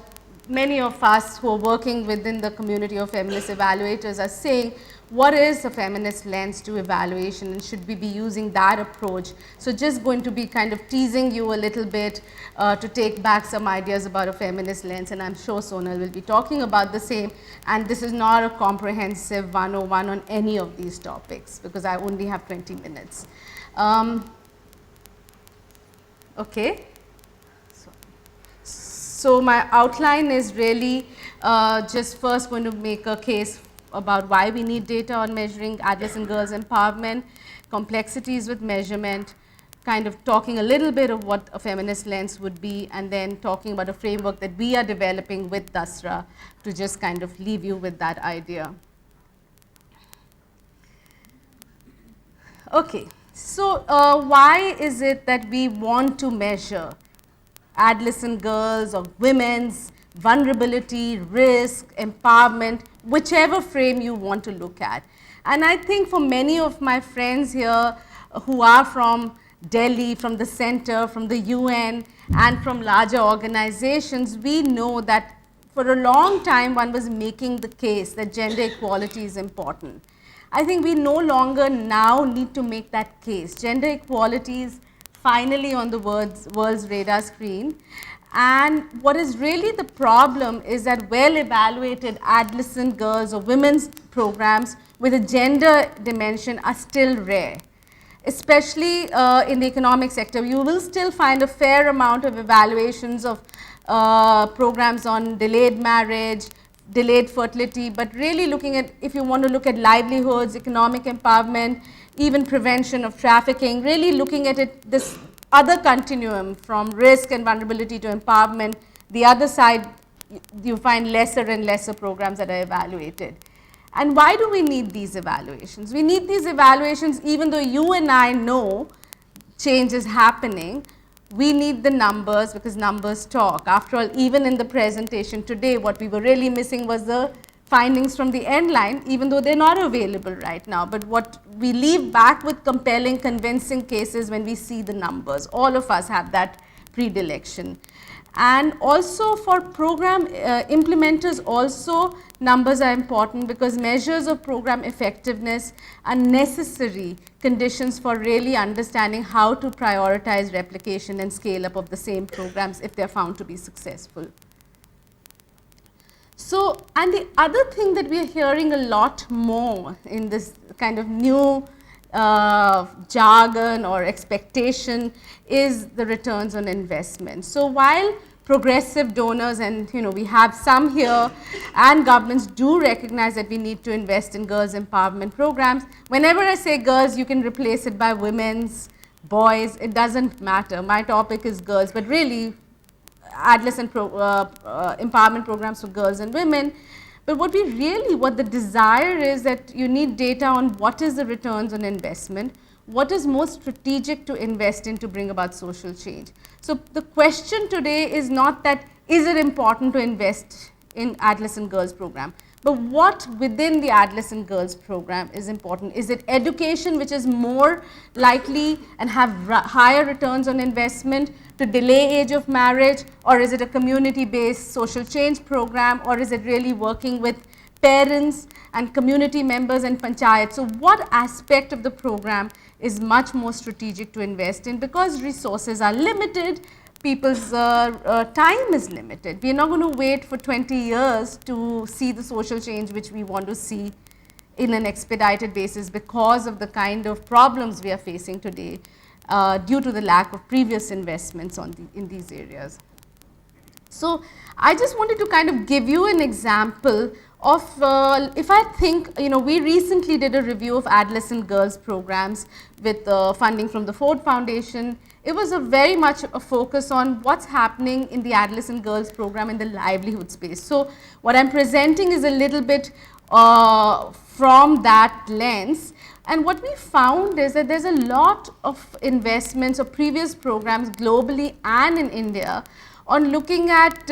many of us who are working within the community of feminist evaluators are saying, what is a feminist lens to evaluation, and should we be using that approach? So just going to be kind of teasing you a little bit to take back some ideas about a feminist lens, and I'm sure Sonal will be talking about the same. And this is not a comprehensive 101 on any of these topics, because I only have 20 minutes. Okay. So my outline is really just first going to make a case about why we need data on measuring adolescent girls' empowerment, complexities with measurement, kind of talking a little bit of what a feminist lens would be, and then talking about a framework that we are developing with DASRA to just kind of leave you with that idea. Okay, so why is it that we want to measure adolescent girls or women's vulnerability, risk, empowerment, whichever frame you want to look at? And I think for many of my friends here who are from Delhi, from the center, from the UN, and from larger organizations, we know that for a long time one was making the case that gender equality is important. I think we no longer now need to make that case. Gender equality is finally on the world's radar screen. And what is really the problem is that well-evaluated adolescent girls or women's programs with a gender dimension are still rare. Especially in the economic sector, you will still find a fair amount of evaluations of programs on delayed marriage, delayed fertility, but really looking at, if you want to look at livelihoods, economic empowerment, even prevention of trafficking, really looking at it, this other continuum from risk and vulnerability to empowerment, the other side, you find lesser and lesser programs that are evaluated. And why do we need these evaluations? We need these evaluations even though you and I know change is happening. We need the numbers because numbers talk. After all, even in the presentation today, what we were really missing was the findings from the end line, even though they're not available right now. But what we leave back with compelling, convincing cases when we see the numbers. All of us have that predilection. And also for program implementers also, numbers are important because measures of program effectiveness are necessary conditions for really understanding how to prioritize replication and scale up of the same programs if they're found to be successful. So, and the other thing that we are hearing a lot more in this kind of new jargon or expectation is the returns on investment. So while progressive donors, and we have some here, and governments do recognize that we need to invest in girls empowerment programs. Whenever I say girls, you can replace it by women's, boys, it doesn't matter. My topic is girls, but really adolescent empowerment programs for girls and women. But what the desire is that you need data on what is the returns on investment, what is most strategic to invest in to bring about social change. So the question today is not that is it important to invest in adolescent girls program, but what within the adolescent girls program is important. Is it education, which is more likely and have higher returns on investment to delay age of marriage, or is it a community based social change program, or is it really working with parents and community members and panchayat? So what aspect of the program is much more strategic to invest in? Because resources are limited, people's time is limited. We are not going to wait for 20 years to see the social change which we want to see in an expedited basis because of the kind of problems we are facing today due to the lack of previous investments in these areas. So I just wanted to kind of give you an example of, if I think, we recently did a review of adolescent girls programs with funding from the Ford Foundation. It was very much a focus on what's happening in the adolescent girls program in the livelihood space. So what I'm presenting is a little bit from that lens. And what we found is that there's a lot of investments of previous programs globally and in India on looking at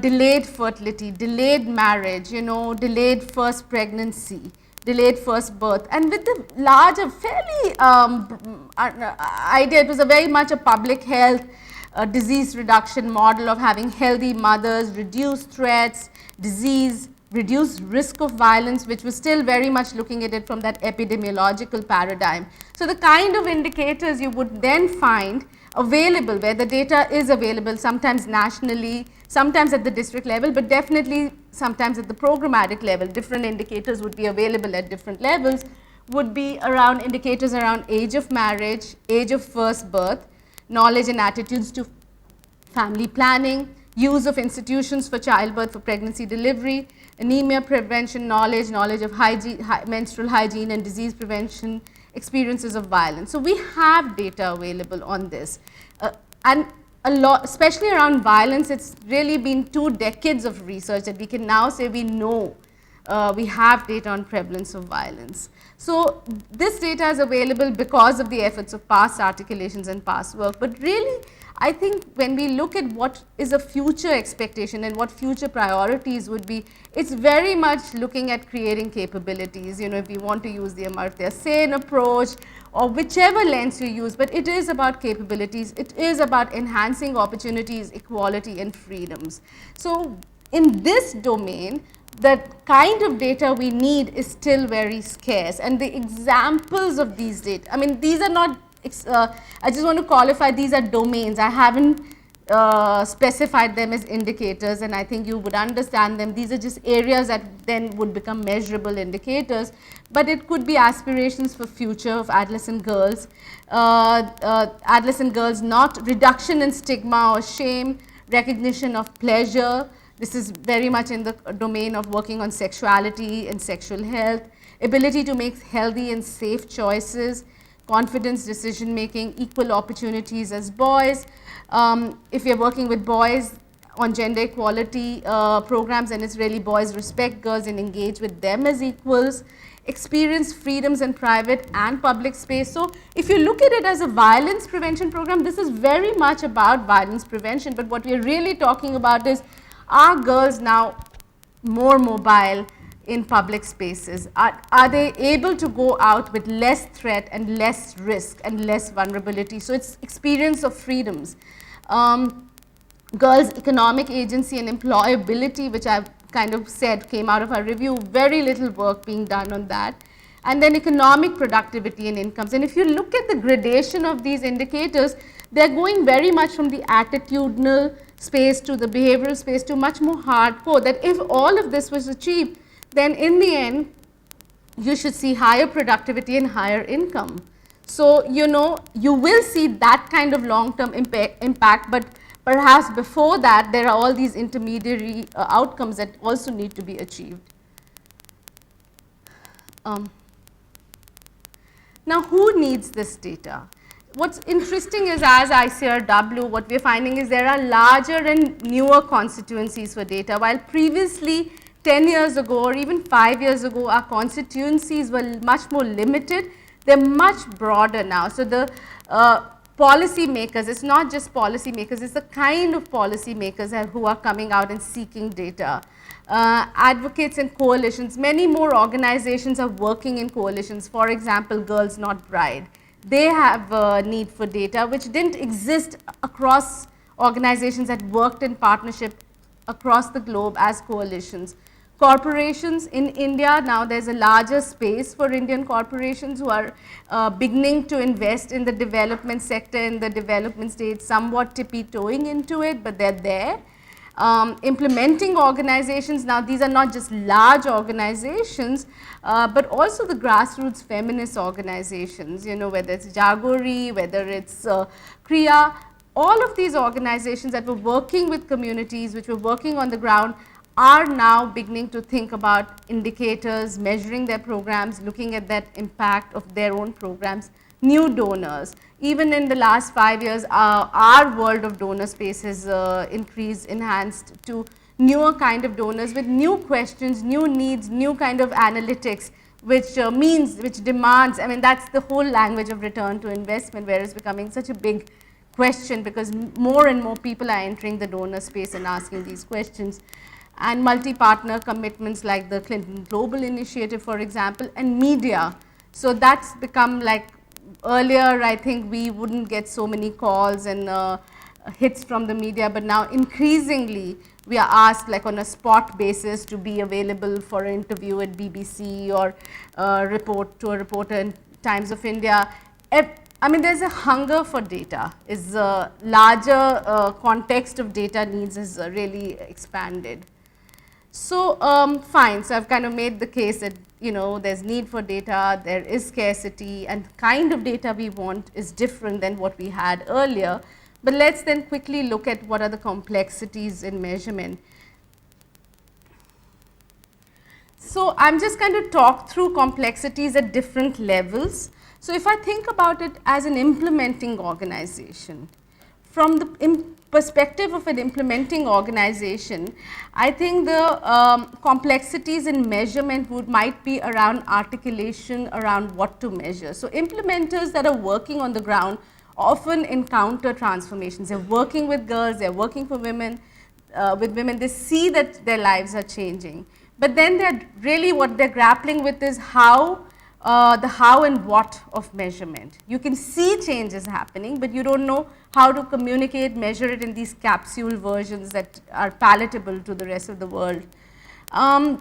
delayed fertility, delayed marriage, delayed first pregnancy, delayed first birth, and with the larger fairly idea, it was a very much a public health disease reduction model of having healthy mothers, reduced threats, disease, reduced risk of violence, which was still very much looking at it from that epidemiological paradigm. So the kind of indicators you would then find available, where the data is available, sometimes nationally, sometimes at the district level, but definitely sometimes at the programmatic level, different indicators would be available at different levels, would be around indicators around age of marriage, age of first birth, knowledge and attitudes to family planning, use of institutions for childbirth, for pregnancy, delivery, anemia prevention, knowledge of hygiene, menstrual hygiene and disease prevention, experiences of violence. So we have data available on this. And a lot, especially around violence, it's really been 2 decades of research that we can now say we know we have data on prevalence of violence. So this data is available because of the efforts of past articulations and past work, but really I think when we look at what is a future expectation and what future priorities would be, it's very much looking at creating capabilities, if we want to use the Amartya Sen approach or whichever lens you use, but it is about capabilities, it is about enhancing opportunities, equality and freedoms. So in this domain, the kind of data we need is still very scarce, and the examples of these data, I mean, these are not, I just want to qualify, these are domains. I haven't specified them as indicators, and I think you would understand them. These are just areas that then would become measurable indicators, but it could be aspirations for future of adolescent girls, not reduction in stigma or shame, recognition of pleasure. This is very much in the domain of working on sexuality and sexual health, ability to make healthy and safe choices, confidence, decision making, equal opportunities as boys. If you're working with boys on gender equality programs, and it's really boys respect girls and engage with them as equals, experience freedoms in private and public space. So if you look at it as a violence prevention program, this is very much about violence prevention, but what we're really talking about is, are girls now more mobile in public spaces? Are they able to go out with less threat and less risk and less vulnerability? So it's experience of freedoms. Girls' economic agency and employability, which I've kind of said came out of our review, very little work being done on that. And then economic productivity and incomes. And if you look at the gradation of these indicators, they're going very much from the attitudinal space to the behavioral space to much more hardcore, that if all of this was achieved, then in the end, you should see higher productivity and higher income. So, you will see that kind of long-term impact, but perhaps before that, there are all these intermediary outcomes that also need to be achieved. Now, who needs this data? What's interesting is, as ICRW, what we're finding is there are larger and newer constituencies for data. While previously, 10 years ago or even 5 years ago, our constituencies were much more limited, they're much broader now. So the policy makers, it's not just policy makers, it's the kind of policy makers who are coming out and seeking data. Advocates and coalitions, many more organizations are working in coalitions. For example, Girls Not Bride. They have a need for data which didn't exist across organizations that worked in partnership across the globe as coalitions. Corporations in India, now there's a larger space for Indian corporations who are beginning to invest in the development sector in the development stage, somewhat tippy-toeing into it, but they're there. Implementing organizations, now these are not just large organizations, but also the grassroots feminist organizations, you know, whether it's Jagori, whether it's Priya, all of these organizations that were working with communities, which were working on the ground, are now beginning to think about indicators, measuring their programs, looking at that impact of their own programs. New donors. Even in the last 5 years, our world of donor space has increased, enhanced to newer kind of donors with new questions, new needs, new kind of analytics, which which demands, I mean, that's the whole language of return to investment, where it's becoming such a big question because more and more people are entering the donor space and asking these questions. And multi-partner commitments like the Clinton Global Initiative, for example, and media. So that's become like, earlier I think we wouldn't get so many calls and hits from the media, but now increasingly we are asked like on a spot basis to be available for an interview at BBC or report to a reporter in Times of India. I mean, there's a hunger for data, is a larger context of data needs is really expanded. So fine, so I've kind of made the case that, you know, there's need for data, there is scarcity, and the kind of data we want is different than what we had earlier. But let's then quickly look at what are the complexities in measurement. So I'm just going to talk through complexities at different levels. So if I think about it as an implementing organization, from the perspective of an implementing organization, I think the complexities in measurement might be around articulation, around what to measure. So implementers that are working on the ground often encounter transformations. They're working with girls, they're working for women, they see that their lives are changing. But then they're really what they're grappling with is how, the how and what of measurement. You can see changes happening, but you don't know how to communicate, measure it in these capsule versions that are palatable to the rest of the world. On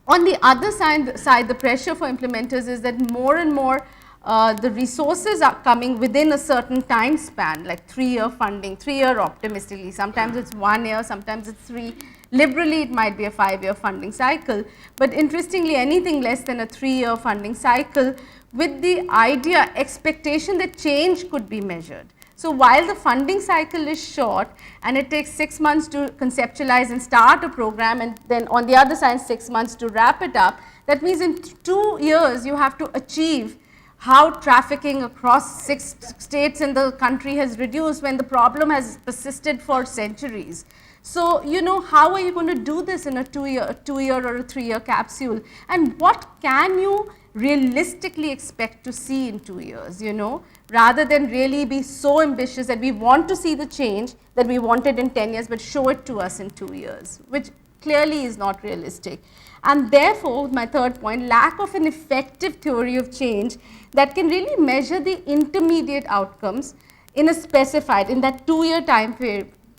the other side, the pressure for implementers is that more and more the resources are coming within a certain time span, like 3-year funding, 3-year optimistically, sometimes it's 1 year, sometimes it's 3. Liberally, it might be a 5-year funding cycle, but interestingly, anything less than a 3-year funding cycle with the idea, expectation that change could be measured. So while the funding cycle is short and it takes 6 months to conceptualize and start a program, and then on the other side 6 months to wrap it up, that means in 2 years you have to achieve how trafficking across 6 states in the country has reduced when the problem has persisted for centuries. So, you know, how are you going to do this in a 2-year or a 3-year capsule? And what can you realistically expect to see in 2 years, you know, rather than really be so ambitious that we want to see the change that we wanted in 10 years, but show it to us in 2 years, which clearly is not realistic. And therefore, my third point, lack of an effective theory of change that can really measure the intermediate outcomes in a specified, in that 2-year time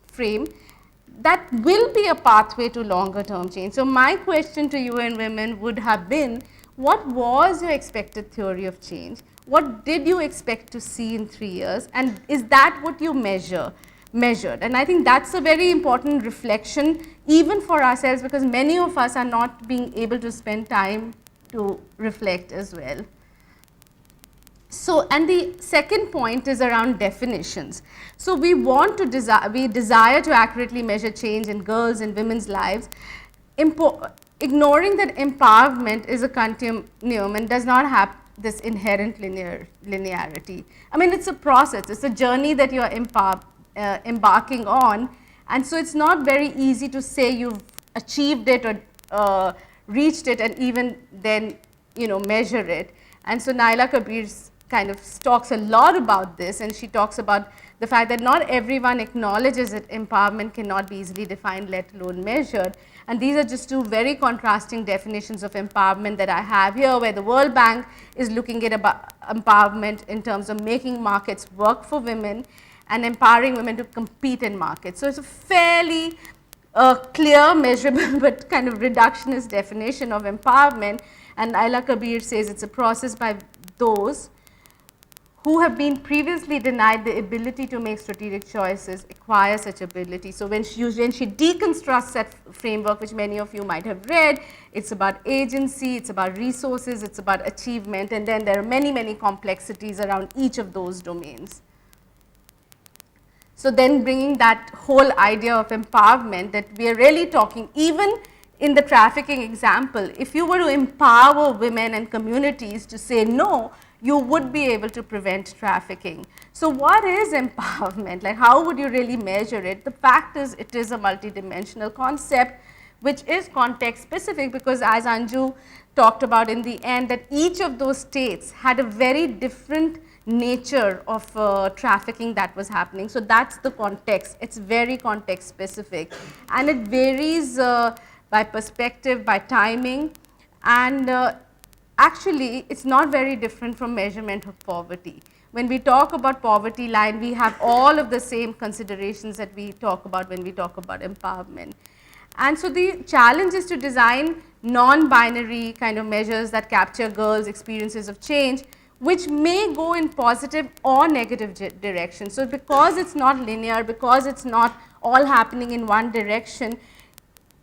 frame, that will be a pathway to longer term change. So my question to you and women would have been, what was your expected theory of change? What did you expect to see in 3 years? And is that what you measured? And I think that's a very important reflection even for ourselves, because many of us are not being able to spend time to reflect as well. So, and the second point is around definitions. So, we want to we desire to accurately measure change in girls' and women's lives, ignoring that empowerment is a continuum and does not have this inherent linearity. I mean, it's a process, it's a journey that you are embarking on, and so it's not very easy to say you've achieved it or reached it and even then, you know, measure it. And so Naila Kabir's kind of talks a lot about this, and she talks about the fact that not everyone acknowledges that empowerment cannot be easily defined, let alone measured. And these are just two very contrasting definitions of empowerment that I have here, where the World Bank is looking at empowerment in terms of making markets work for women and empowering women to compete in markets. So it's a fairly clear, measurable, but kind of reductionist definition of empowerment. And Naila Kabir says it's a process by those who have been previously denied the ability to make strategic choices acquire such ability. So when she deconstructs that framework, which many of you might have read, it's about agency, it's about resources, it's about achievement, and then there are many, many complexities around each of those domains. So then bringing that whole idea of empowerment, that we are really talking, even in the trafficking example, if you were to empower women and communities to say no, you would be able to prevent trafficking. So what is empowerment? Like, how would you really measure it? The fact is, it is a multidimensional concept which is context specific, because as Anju talked about in the end, that each of those states had a very different nature of trafficking that was happening. So that's the context. It's very context specific, and it varies by perspective, by timing, and actually, it's not very different from measurement of poverty. When we talk about poverty line, we have all of the same considerations that we talk about when we talk about empowerment. And so the challenge is to design non-binary kind of measures that capture girls' experiences of change, which may go in positive or negative direction. So because it's not linear, because it's not all happening in one direction,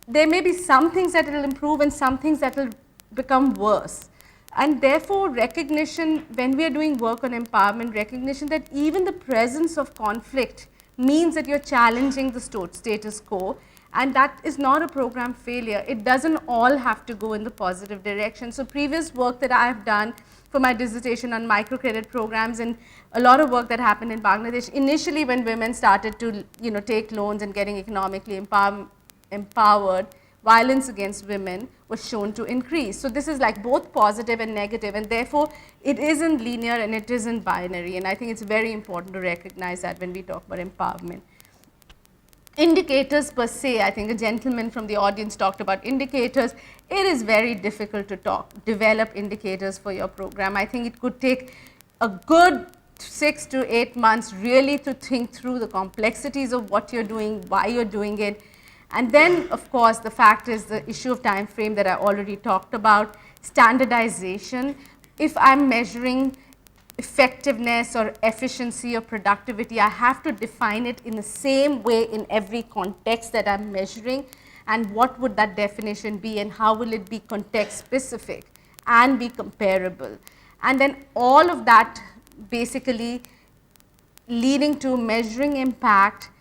there may be some things that will improve and some things that will become worse. And therefore, recognition, when we are doing work on empowerment, recognition that even the presence of conflict means that you're challenging the status quo, and that is not a program failure. It doesn't all have to go in the positive direction. So previous work that I have done for my dissertation on microcredit programs and a lot of work that happened in Bangladesh, initially when women started to, you know, take loans and getting economically empowered, violence against women was shown to increase. So this is like both positive and negative, and therefore it isn't linear and it isn't binary, and I think it's very important to recognize that when we talk about empowerment. Indicators per se, I think a gentleman from the audience talked about indicators. It is very difficult to develop indicators for your program. I think it could take a good 6 to 8 months really to think through the complexities of what you're doing, why you're doing it. And then, of course, the fact is the issue of time frame that I already talked about, standardization. If I'm measuring effectiveness or efficiency or productivity, I have to define it in the same way in every context that I'm measuring, and what would that definition be and how will it be context specific and be comparable. And then all of that basically leading to measuring impact,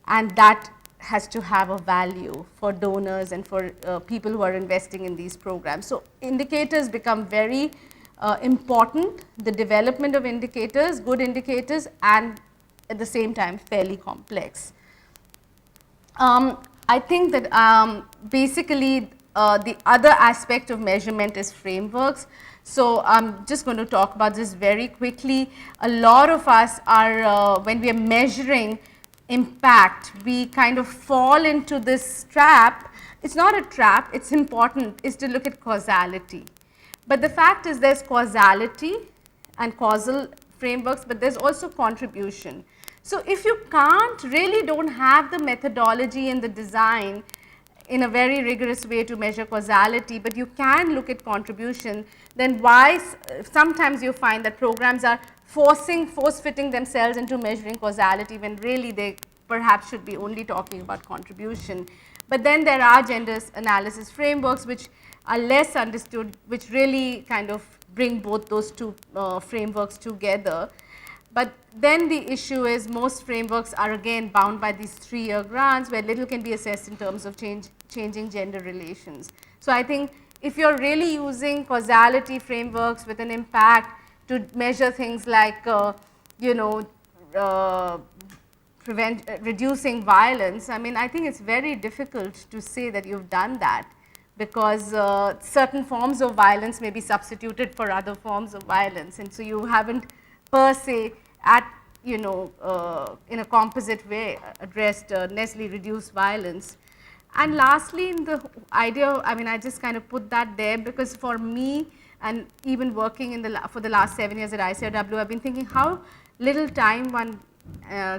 and that has to have a value for donors and for people who are investing in these programs. So indicators become very important, the development of indicators, good indicators, and at the same time fairly complex. I think that basically the other aspect of measurement is frameworks. So I'm just going to talk about this very quickly. A lot of us are, when we are measuring impact, we kind of fall into this trap. It's not a trap, it's important, is to look at causality. But the fact is there's causality and causal frameworks, but there's also contribution. So if you don't have the methodology and the design in a very rigorous way to measure causality, but you can look at contribution, then sometimes you find that programs are force-fitting themselves into measuring causality when really they perhaps should be only talking about contribution. But then there are gender analysis frameworks which are less understood, which really kind of bring both those two frameworks together. But then the issue is most frameworks are again bound by these 3-year grants where little can be assessed in terms of changing gender relations. So I think if you're really using causality frameworks with an impact to measure things like, reducing violence, I mean, I think it's very difficult to say that you've done that, because certain forms of violence may be substituted for other forms of violence, and so you haven't per se in a composite way addressed necessarily reduced violence. And lastly, in the idea, I mean, I just kind of put that there because for me, and even working for the last 7 years at ICRW, I've been thinking how little time one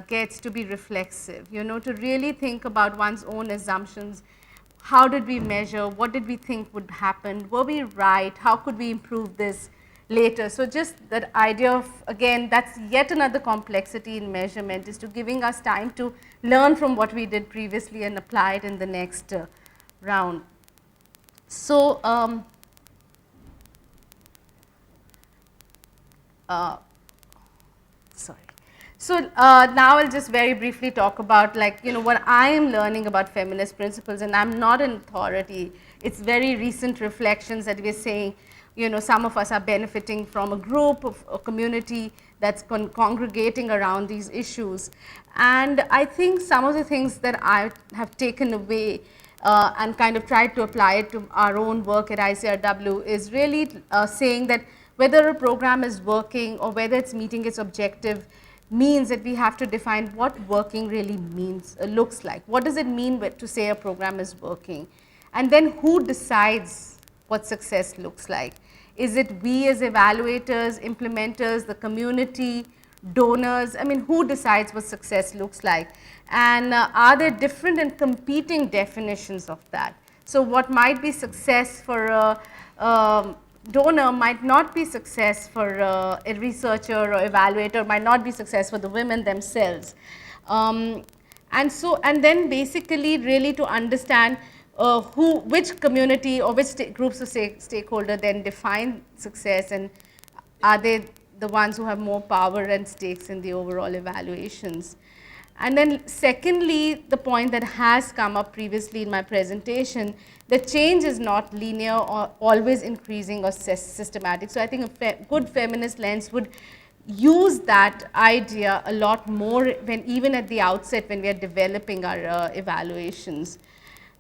gets to be reflexive, to really think about one's own assumptions. How did we measure? What did we think would happen? Were we right? How could we improve this later? So just that idea of, again, that's yet another complexity in measurement, is to giving us time to learn from what we did previously and apply it in the next round. So, sorry. So now I'll just very briefly talk about what I am learning about feminist principles, and I'm not an authority. It's very recent reflections that we're saying, some of us are benefiting from a group of a community that's congregating around these issues. And I think some of the things that I have taken away and kind of tried to apply it to our own work at ICRW is really saying that whether a program is working or whether it's meeting its objective means that we have to define what working really means, looks like. What does it mean to say a program is working? And then who decides what success looks like? Is it we as evaluators, implementers, the community, donors? I mean, who decides what success looks like? And are there different and competing definitions of that? So what might be success for a donor might not be success for a researcher or evaluator, might not be success for the women themselves. And then basically really to understand which community or which groups of stakeholder then define success, and are they the ones who have more power and stakes in the overall evaluations. And then secondly, the point that has come up previously in my presentation, that change is not linear or always increasing or systematic. So I think a good feminist lens would use that idea a lot more even at the outset when we are developing our evaluations.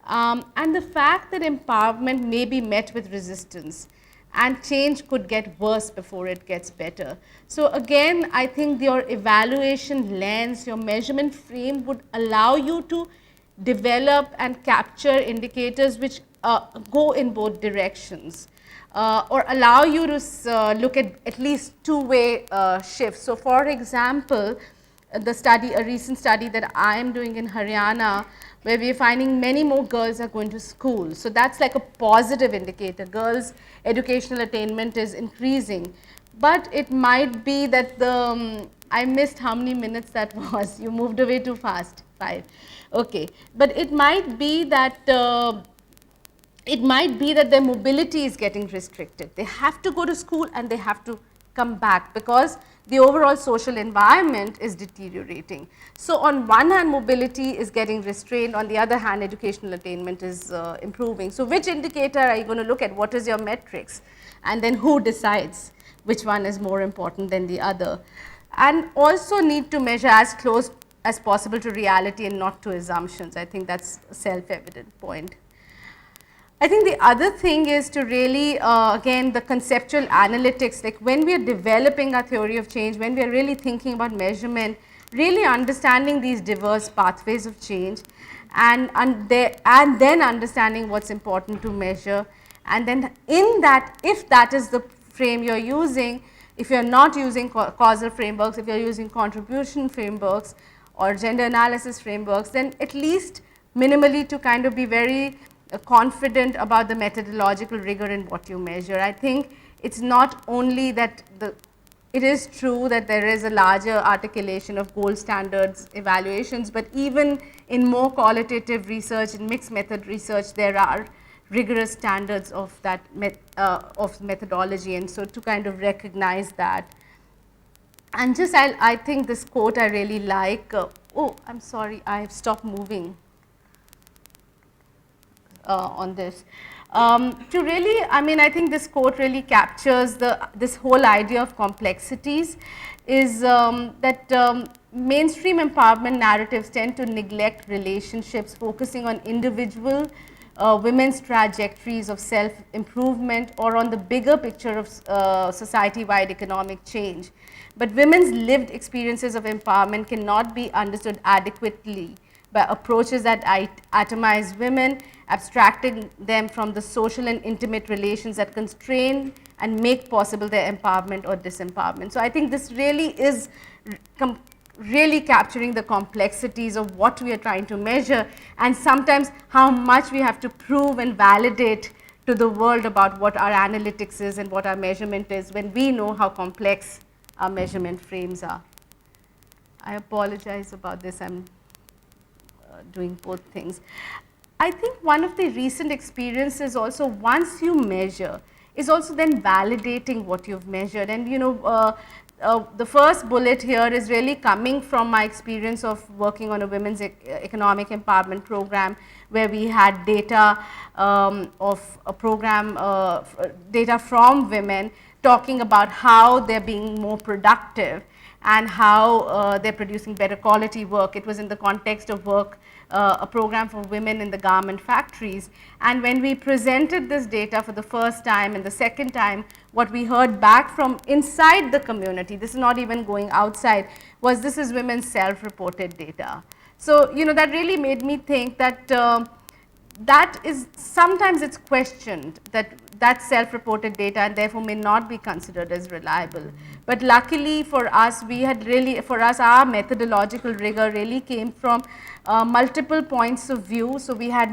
And the fact that empowerment may be met with resistance and change could get worse before it gets better. So again, I think your evaluation lens, your measurement frame would allow you to develop and capture indicators which go in both directions, or allow you to look at least two-way shifts. So for example, a recent study that I am doing in Haryana, where we are finding many more girls are going to school. So that's like a positive indicator. Girls' educational attainment is increasing. But it might be that I missed how many minutes that was. You moved away too fast. 5. Okay. But it might be that their mobility is getting restricted. They have to go to school and they have to come back because the overall social environment is deteriorating. So on one hand, mobility is getting restrained. On the other hand, educational attainment is improving. So which indicator are you going to look at? What is your metrics? And then who decides which one is more important than the other? And also need to measure as close as possible to reality and not to assumptions. I think that's a self-evident point. I think the other thing is to really, again, the conceptual analytics, like when we are developing our theory of change, when we are really thinking about measurement, really understanding these diverse pathways of change, and then understanding what's important to measure. And then in that, if that is the frame you're using, if you're not using causal frameworks, if you're using contribution frameworks or gender analysis frameworks, then at least minimally to kind of be very confident about the methodological rigor in what you measure. I think it's not only that it is true that there is a larger articulation of gold standards evaluations, but even in more qualitative research, in mixed method research, there are rigorous standards of that of methodology, and so to kind of recognize that. And just I think this quote I really like. Oh, I'm sorry, I have stopped moving on this. To really, I mean, I think this quote really captures this whole idea of complexities, is that mainstream empowerment narratives tend to neglect relationships, focusing on individual women's trajectories of self-improvement or on the bigger picture of society-wide economic change. But women's lived experiences of empowerment cannot be understood adequately by approaches that atomize women, abstracting them from the social and intimate relations that constrain and make possible their empowerment or disempowerment. So I think this really is really capturing the complexities of what we are trying to measure, and sometimes how much we have to prove and validate to the world about what our analytics is and what our measurement is, when we know how complex our measurement frames are. I apologize about this, I'm doing both things. I think one of the recent experiences also, once you measure, is also then validating what you've measured. And you know, the first bullet here is really coming from my experience of working on a women's economic empowerment program, where we had data of a program, data from women talking about how they're being more productive and how they're producing better quality work. It was in the context of work, a program for women in the garment factories. And when we presented this data for the first time and the second time, what we heard back from inside the community, this is not even going outside, was this is women's self-reported data. So, you know, that really made me think that that is, sometimes it's questioned, that self-reported data and therefore may not be considered as reliable. But luckily for us, we had really, for us, our methodological rigor really came from multiple points of view. So we had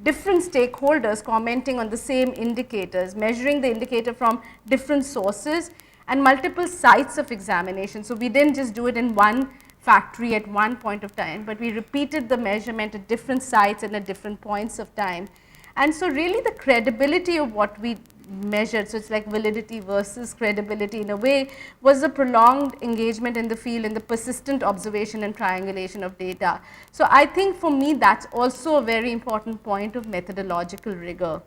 different stakeholders commenting on the same indicators, measuring the indicator from different sources and multiple sites of examination. So we didn't just do it in one factory at one point of time, but we repeated the measurement at different sites and at different points of time. And so really the credibility of what we measured, so it's like validity versus credibility in a way, was a prolonged engagement in the field and the persistent observation and triangulation of data. So I think for me that's also a very important point of methodological rigor.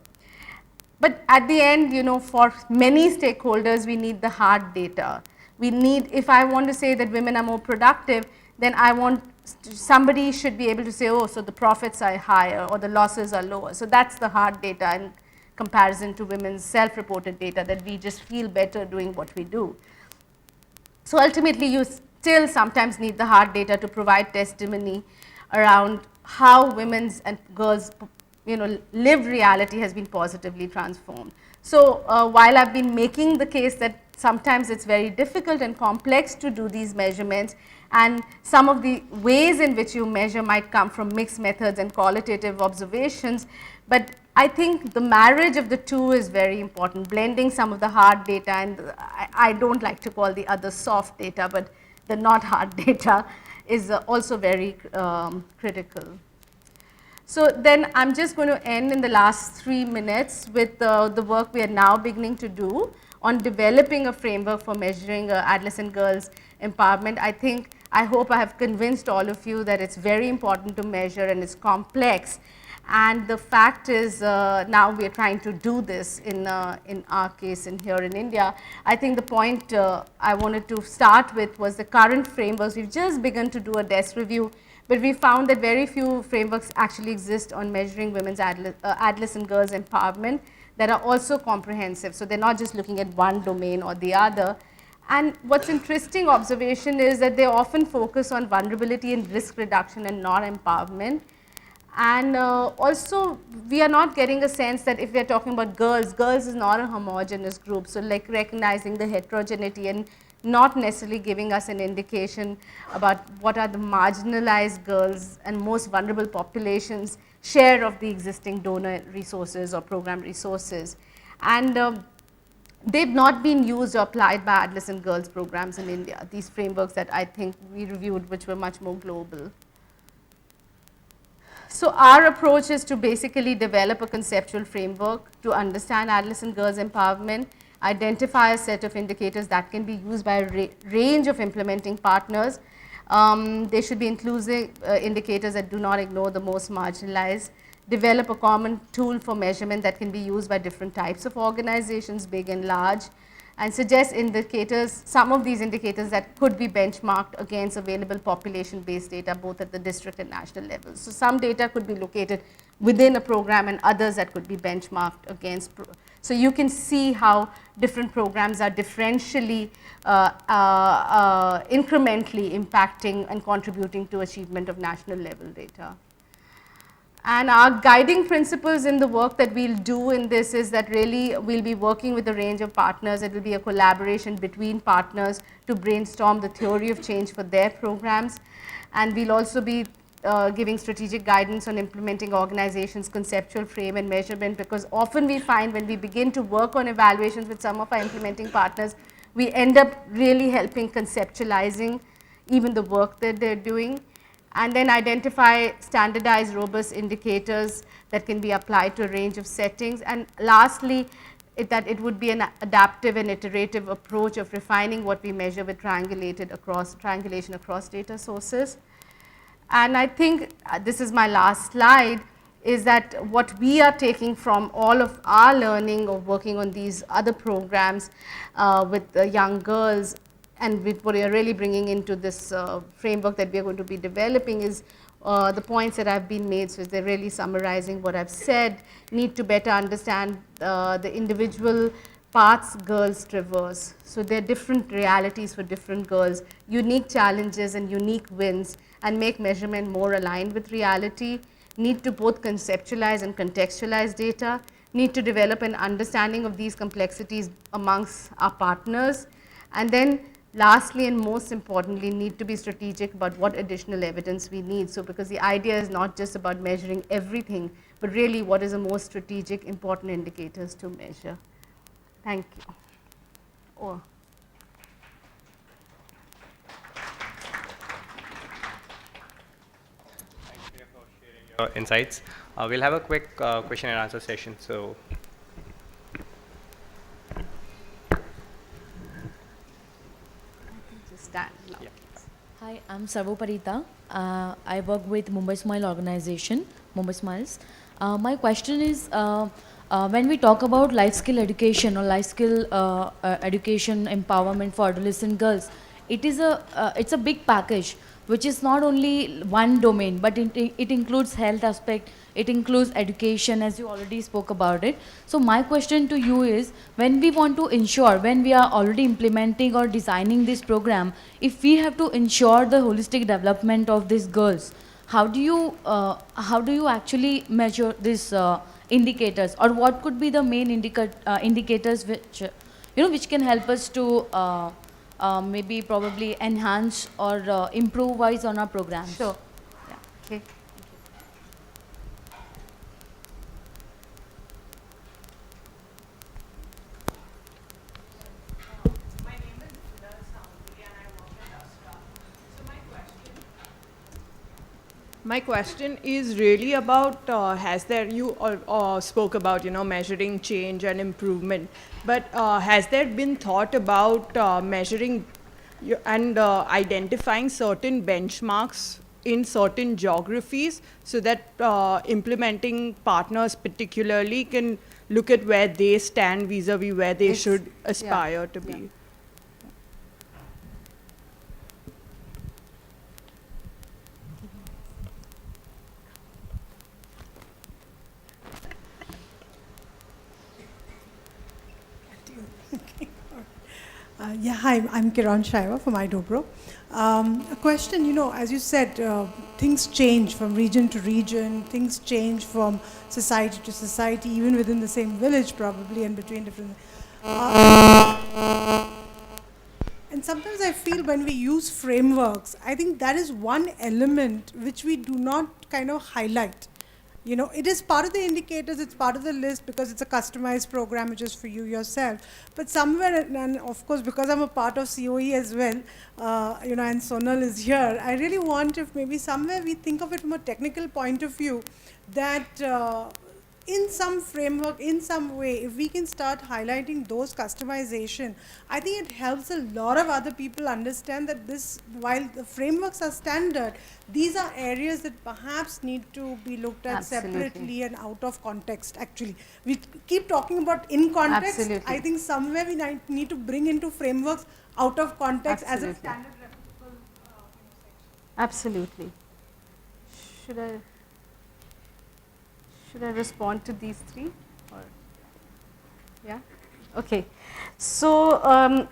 But at the end, you know, for many stakeholders, we need the hard data. We need, if I want to say that women are more productive, then I want, somebody should be able to say, oh, so the profits are higher or the losses are lower. So that's the hard data in comparison to women's self-reported data, that we just feel better doing what we do. So ultimately, you still sometimes need the hard data to provide testimony around how women's and girls, you know, lived reality has been positively transformed. So while I've been making the case that sometimes it's very difficult and complex to do these measurements, and some of the ways in which you measure might come from mixed methods and qualitative observations, but I think the marriage of the two is very important, blending some of the hard data, and I don't like to call the other soft data, but the not hard data is also very critical. So then I'm just going to end in the last 3 minutes with the work we are now beginning to do on developing a framework for measuring adolescent girls' empowerment. I hope I have convinced all of you that it's very important to measure and it's complex. And the fact is, now we are trying to do this in our case in here in India. I think the point I wanted to start with was the current frameworks. We've just begun to do a desk review, but we found that very few frameworks actually exist on measuring women's adolescent girls' empowerment that are also comprehensive. So they're not just looking at one domain or the other. And what's interesting observation is that they often focus on vulnerability and risk reduction and not empowerment. And also, we are not getting a sense that if we are talking about girls, girls is not a homogeneous group. So like recognizing the heterogeneity and not necessarily giving us an indication about what are the marginalized girls and most vulnerable populations share of the existing donor resources or program resources. And they've not been used or applied by adolescent girls programs in India, these frameworks that I think we reviewed, which were much more global. So our approach is to basically develop a conceptual framework to understand adolescent girls' empowerment, identify a set of indicators that can be used by a range of implementing partners. They should be inclusive indicators that do not ignore the most marginalized, develop a common tool for measurement that can be used by different types of organizations, big and large, and suggest indicators, some of these indicators that could be benchmarked against available population-based data, both at the district and national levels. So some data could be located within a program and others that could be benchmarked against. So you can see how different programs are differentially, incrementally impacting and contributing to achievement of national level data. And our guiding principles in the work that we'll do in this is that really we'll be working with a range of partners. It will be a collaboration between partners to brainstorm the theory of change for their programs. And we'll also be giving strategic guidance on implementing organizations' conceptual frame and measurement, because often we find when we begin to work on evaluations with some of our implementing partners, we end up really helping conceptualizing even the work that they're doing. And then identify standardized, robust indicators that can be applied to a range of settings. And lastly, that it would be an adaptive and iterative approach of refining what we measure with triangulation across data sources. And I think this is my last slide, is that what we are taking from all of our learning of working on these other programs with young girls, and with what we are really bringing into this framework that we are going to be developing, is the points that have been made. So they're really summarizing what I've said. Need to better understand the individual paths girls traverse. So there are different realities for different girls, unique challenges and unique wins, and make measurement more aligned with reality. Need to both conceptualize and contextualize data. Need to develop an understanding of these complexities amongst our partners. And then lastly and most importantly, need to be strategic about what additional evidence we need. So because the idea is not just about measuring everything, but really what is the most strategic important indicators to measure. Thank you. Oh. Thanks, Priya, for sharing your insights. We'll have a quick question and answer session. So Yeah. Hi, I'm Sarvoparita. I work with Mumbai Smile organization, Mumbai Smiles. My question is, when we talk about life skill education or life skill education empowerment for adolescent girls, it's a big package, which is not only one domain, but it includes health aspect, it includes education, as you already spoke about it. So my question to you is, when we want to ensure, when we are already implementing or designing this program, if we have to ensure the holistic development of these girls, how do you actually measure these indicators, or what could be the main indicators which can help us to maybe probably enhance or improvise on our program? Sure. Yeah. Okay. My question is really about, you spoke about, measuring change and improvement, but has there been thought about measuring and identifying certain benchmarks in certain geographies so that implementing partners particularly can look at where they stand vis-a-vis where they should aspire to be? Yeah. Hi, I'm Kiran Shaiva from iDobro. A question, as you said, things change from region to region, things change from society to society, even within the same village probably, and between different... and sometimes I feel when we use frameworks, I think that is one element which we do not kind of highlight. You know, it is part of the indicators, it's part of the list because it's a customized program which is for you yourself. But somewhere, and of course, because I'm a part of COE as well, you know, and Sonal is here, I really want if maybe somewhere we think of it from a technical point of view, that in some framework, in some way, if we can start highlighting those customization, I think it helps a lot of other people understand that this, while the frameworks are standard, these are areas that perhaps need to be looked at separately and out of context. Actually, we keep talking about in context. Absolutely. I think somewhere we need to bring into frameworks out of context as a standard reputable section. Absolutely. Should I respond to these three? Or yeah? Okay. So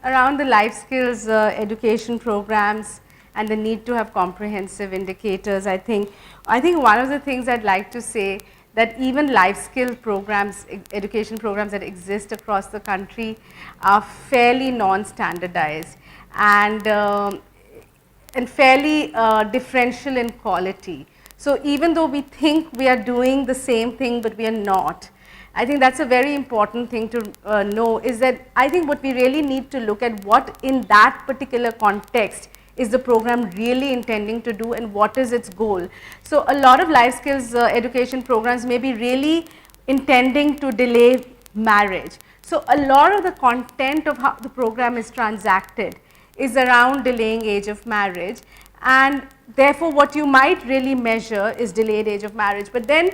around the life skills education programs and the need to have comprehensive indicators, I think one of the things I'd like to say that even life skill programs, education programs that exist across the country are fairly non-standardized and fairly differential in quality. So even though we think we are doing the same thing, but we are not, I think that's a very important thing to know, is that I think what we really need to look at, what in that particular context is the program really intending to do and what is its goal. So a lot of life skills education programs may be really intending to delay marriage. So a lot of the content of how the program is transacted is around delaying age of marriage, and therefore what you might really measure is delayed age of marriage. But then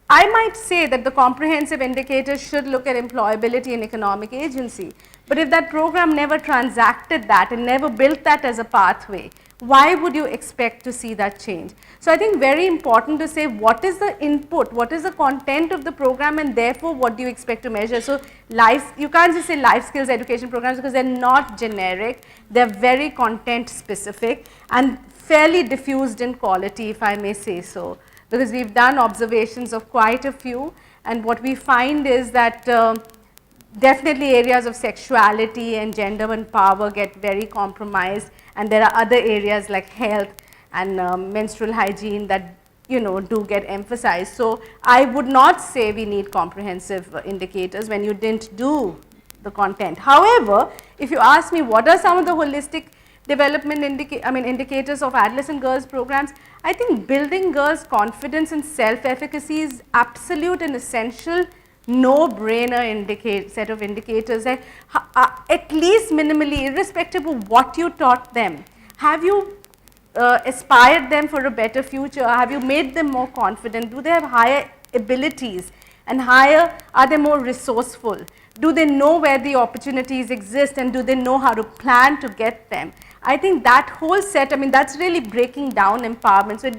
I might say that the comprehensive indicators should look at employability and economic agency. But if that program never transacted that and never built that as a pathway, why would you expect to see that change? So I think very important to say what is the input, what is the content of the program, and therefore what do you expect to measure. So you can't just say life skills education programs because they're not generic, they're very content specific and fairly diffused in quality, if I may say so. Because we've done observations of quite a few, and what we find is that definitely areas of sexuality and gender and power get very compromised, and there are other areas like health and menstrual hygiene that do get emphasized. So I would not say we need comprehensive indicators when you didn't do the content. However, if you ask me what are some of the holistic development indicators of adolescent girls programs, I think building girls' confidence and self-efficacy is absolute and essential, no-brainer set of indicators that at least minimally, irrespective of what you taught them, have you aspired them for a better future? Have you made them more confident? Do they have higher abilities and are they more resourceful? Do they know where the opportunities exist and do they know how to plan to get them? I think that whole set, that's really breaking down empowerment. So it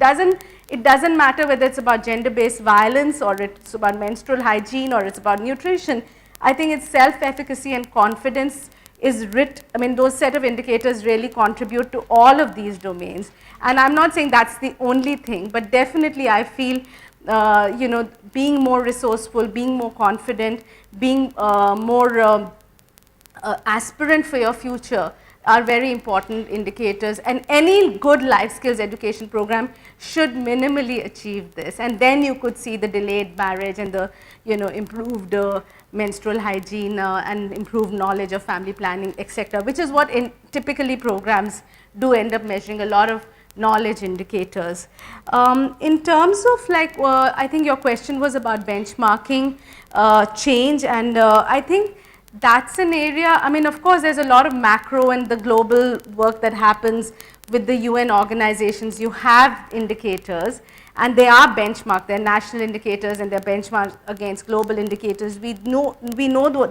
doesn't matter whether it's about gender-based violence or it's about menstrual hygiene or it's about nutrition. I think it's self-efficacy and confidence is those set of indicators really contribute to all of these domains. And I'm not saying that's the only thing, but definitely I feel being more resourceful, being more confident, being more aspirant for your future are very important indicators, and any good life skills education program should minimally achieve this, and then you could see the delayed marriage and the improved menstrual hygiene and improved knowledge of family planning, etc., which is what typically programs do end up measuring, a lot of knowledge indicators. In terms of I think your question was about benchmarking change, and I think that's an area, of course there's a lot of macro and the global work that happens with the UN organizations. You have indicators and they are benchmarked, they're national indicators and they're benchmarked against global indicators. We know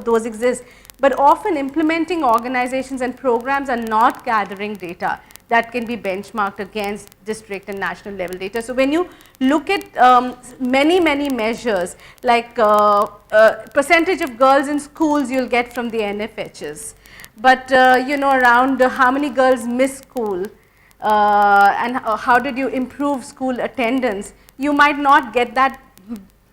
those exist, but often implementing organizations and programs are not gathering data that can be benchmarked against district and national level data. So when you look at many measures like percentage of girls in schools, you'll get from the NFHs. But around how many girls miss school and how did you improve school attendance, you might not get that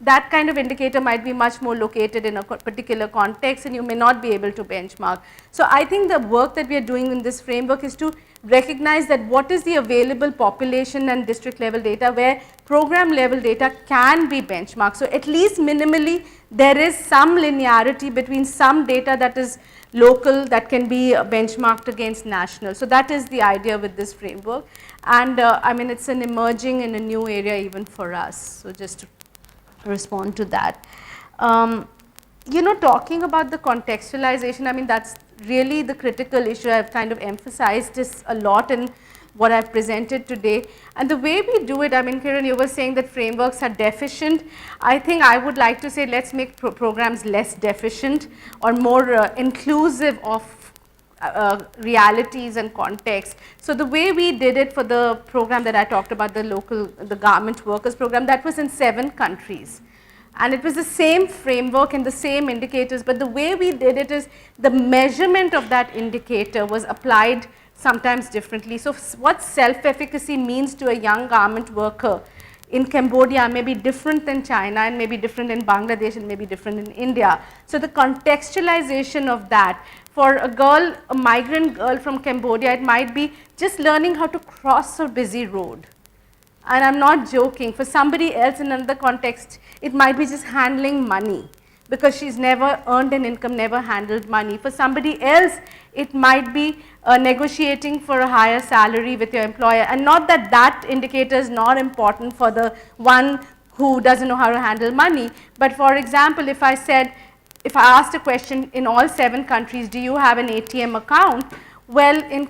that kind of indicator might be much more located in a particular context and you may not be able to benchmark. So I think the work that we are doing in this framework is to recognize that what is the available population and district level data where program level data can be benchmarked. So at least minimally there is some linearity between some data that is local that can be benchmarked against national. So that is the idea with this framework, and I mean it's an emerging and a new area even for us. So just to respond to that. You know, talking about the contextualization, I mean that's really the critical issue. I've kind of emphasized this a lot in what I've presented today. And the way we do it, I mean Kiran, you were saying that frameworks are deficient. I think I would like to say let's make programs less deficient or more inclusive of realities and context. So the way we did it for the program that I talked about, the garment workers program, that was in 7 countries. And it was the same framework and the same indicators, but the way we did it is the measurement of that indicator was applied sometimes differently. So what self-efficacy means to a young garment worker in Cambodia may be different than China and may be different in Bangladesh and may be different in India. So the contextualization of that, for a girl, a migrant girl from Cambodia, it might be just learning how to cross a busy road. And I'm not joking, for somebody else in another context, it might be just handling money because she's never earned an income, never handled money. For somebody else, it might be negotiating for a higher salary with your employer. And not that that indicator is not important for the one who doesn't know how to handle money. But for example, if I asked a question in all 7 countries, do you have an ATM account? Well, in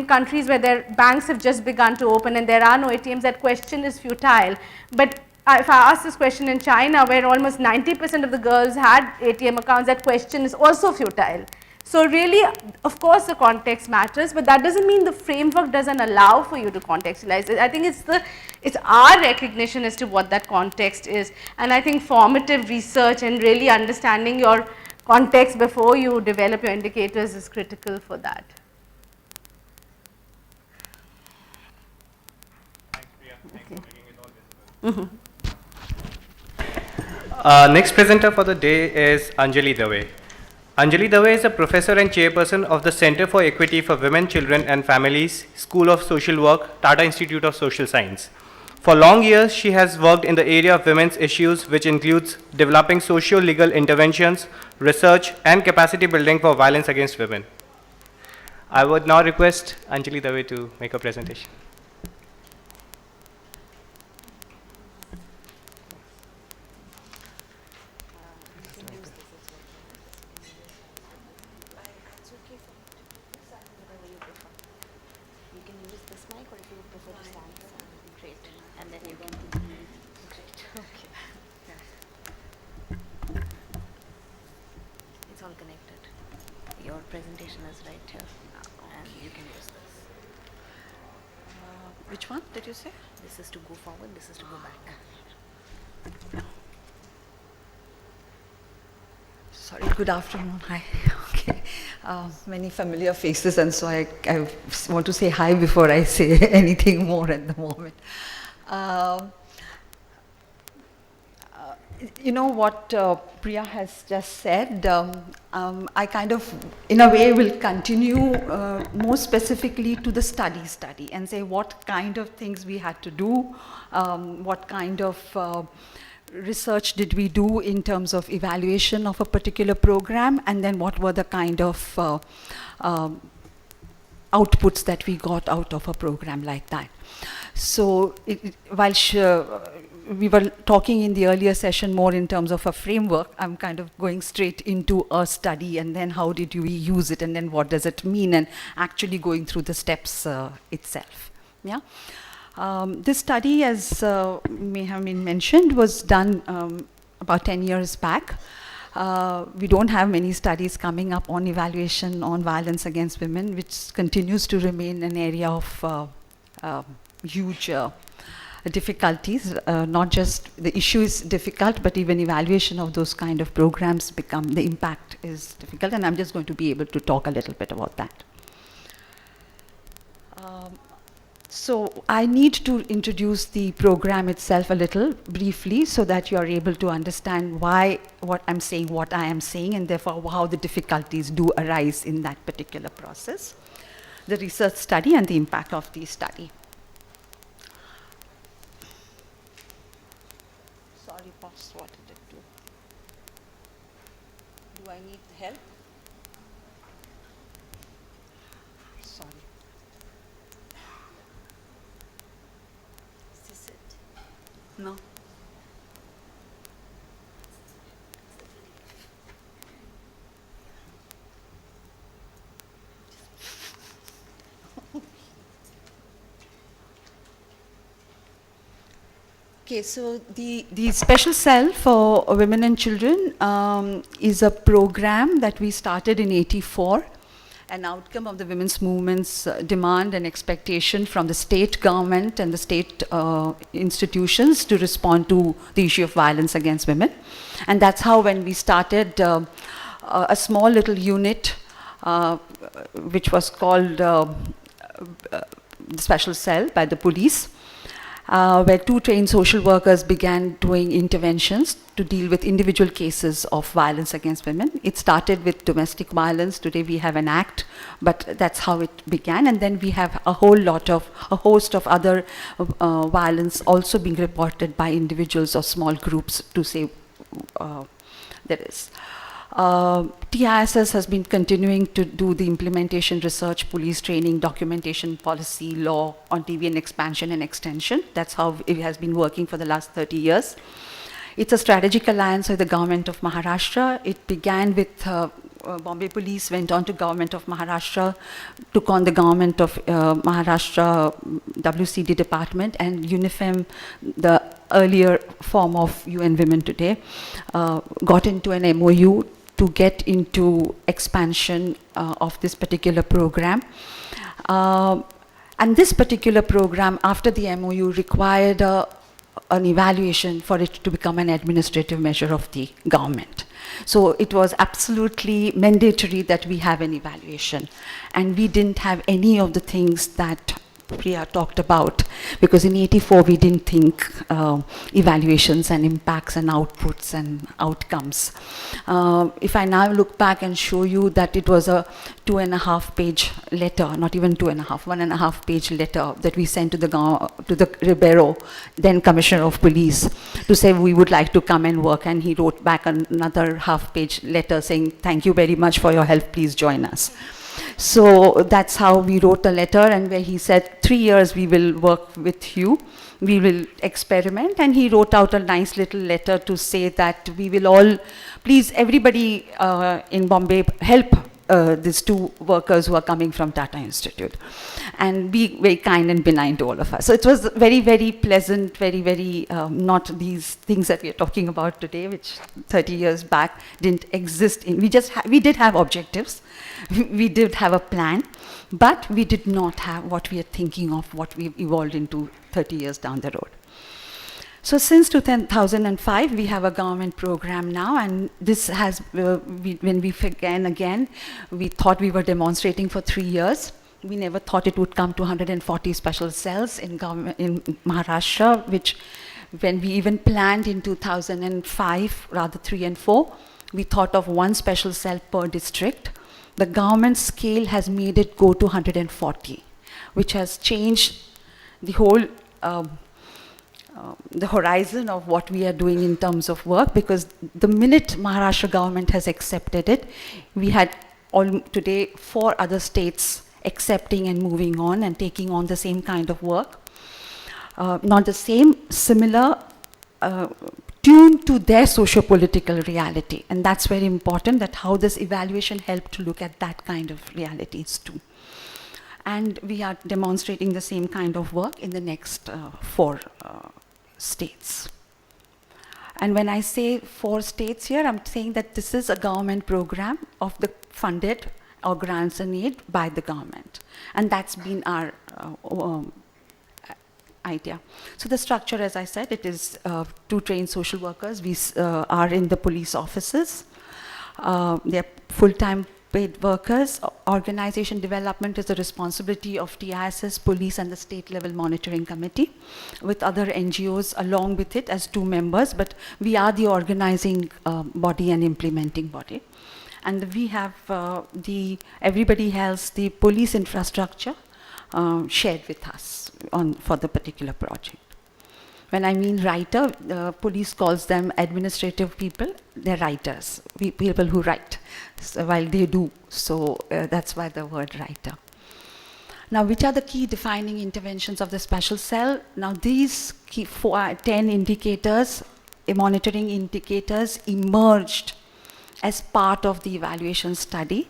countries where their banks have just begun to open and there are no ATMs, that question is futile. But if I ask this question in China, where almost 90% of the girls had ATM accounts, that question is also futile. So really, of course, the context matters, but that doesn't mean the framework doesn't allow for you to contextualize it. I think it's our recognition as to what that context is, and I think formative research and really understanding your context before you develop your indicators is critical for that. Next presenter for the day is Anjali Dave. Anjali Dave is a professor and chairperson of the Center for Equity for Women, Children and Families, School of Social Work, Tata Institute of Social Science. For long years, she has worked in the area of women's issues, which includes developing socio-legal interventions, research, and capacity building for violence against women. I would now request Anjali Dave to make a presentation. Presentation is right here, and you can use this. Which one did you say? This is to go forward, this is to go back. Sorry, good afternoon, hi. Okay, many familiar faces, and so I want to say hi before I say anything more at the moment. You know what Priya has just said, I kind of, in a way, will continue more specifically to the study and say what kind of things we had to do, what kind of research did we do in terms of evaluation of a particular program, and then what were the kind of outputs that we got out of a program like that. So while we were talking in the earlier session more in terms of a framework, I'm kind of going straight into a study and then how did we use it and then what does it mean, and actually going through the steps itself. Yeah. This study, as may have been mentioned, was done about 10 years back. We don't have many studies coming up on evaluation on violence against women, which continues to remain an area of huge difficulties. Not just the issue is difficult, but even evaluation of those kind of programs the impact is difficult, and I'm just going to be able to talk a little bit about that. So I need to introduce the program itself a little briefly so that you are able to understand why what I am saying, and therefore how the difficulties do arise in that particular process, the research study and the impact of the study. Sorry, boss, what did it do? Do I need help? Sorry. No. Okay, so the Special Cell for Women and Children is a program that we started in '84, an outcome of the women's movement's demand and expectation from the state government and the state institutions to respond to the issue of violence against women. And that's how, when we started a small little unit which was called the Special Cell by the police, where 2 trained social workers began doing interventions to deal with individual cases of violence against women. It started with domestic violence. Today we have an act, but that's how it began. And then we have a host of other violence also being reported by individuals or small groups to say there is. TISS has been continuing to do the implementation, research, police training, documentation, policy, law on deviant expansion and extension. That's how it has been working for the last 30 years. It's a strategic alliance with the government of Maharashtra. It began with Bombay Police, went on to government of Maharashtra, took on the government of Maharashtra WCD department, and UNIFEM, the earlier form of UN Women today, got into an MOU to get into expansion of this particular program. And this particular program, after the MOU, required an evaluation for it to become an administrative measure of the government. So it was absolutely mandatory that we have an evaluation. And we didn't have any of the things that Priya talked about, because in '84 we didn't think evaluations and impacts and outputs and outcomes. If I now look back and show you that it was a 2.5-page letter, not even 2.5, 1.5-page letter that we sent to the Ribeiro, then Commissioner of Police, to say we would like to come and work, and he wrote back another half-page letter saying, "Thank you very much for your help, please join us." So that's how we wrote a letter, and where he said, 3 years we will work with you, we will experiment, and he wrote out a nice little letter to say that we will all, please everybody in Bombay help these 2 workers who are coming from Tata Institute, and be very kind and benign to all of us. So it was very, very pleasant, very, very, not these things that we are talking about today, which 30 years back didn't exist. We did have objectives, we did have a plan, but we did not have what we are thinking of, what we've evolved into 30 years down the road. So since 2005, we have a government program now, and this has, when we began again, we thought we were demonstrating for 3 years. We never thought it would come to 140 special cells in Maharashtra, which when we even planned in 2005, rather 3 and 4, we thought of 1 special cell per district. The government scale has made it go to 140, which has changed the whole the horizon of what we are doing in terms of work, because the minute Maharashtra government has accepted it, we had today 4 other states accepting and moving on and taking on the same kind of work. Not the same, similar, tuned to their socio-political reality. And that's very important, that how this evaluation helped to look at that kind of realities too. And we are demonstrating the same kind of work in the next 4 states. And when I say 4 states here, I'm saying that this is a government program of the funded or grants and aid by the government. And that's been our idea. So the structure, as I said, it is 2 trained social workers. We are in the police offices. They're full-time paid workers. Organization development is the responsibility of TISS, police, and the state level monitoring committee, with other NGOs along with it as 2 members, but we are the organizing body and implementing body. And we have everybody has the police infrastructure shared with us for the particular project. When I mean writer, police calls them administrative people. They're writers, people who write, so while they do. So that's why the word writer. Now, which are the key defining interventions of the special cell? Now, these 10 indicators, monitoring indicators, emerged as part of the evaluation study.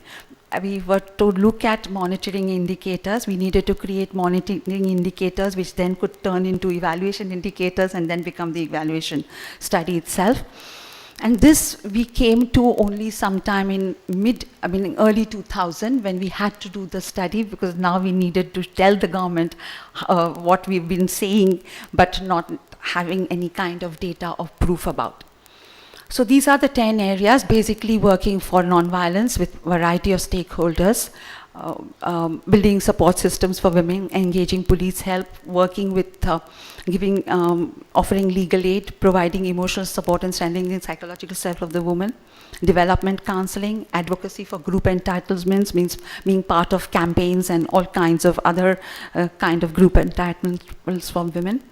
We were to look at monitoring indicators. We needed to create monitoring indicators, which then could turn into evaluation indicators and then become the evaluation study itself. And this we came to only sometime in early 2000, when we had to do the study, because now we needed to tell the government what we've been saying, but not having any kind of data or proof about. So these are the 10 areas, basically working for non-violence with variety of stakeholders, building support systems for women, engaging police help, working with offering legal aid, providing emotional support and strengthening the psychological self of the woman, development counseling, advocacy for group entitlements, means being part of campaigns and all kinds of other kind of group entitlements for women.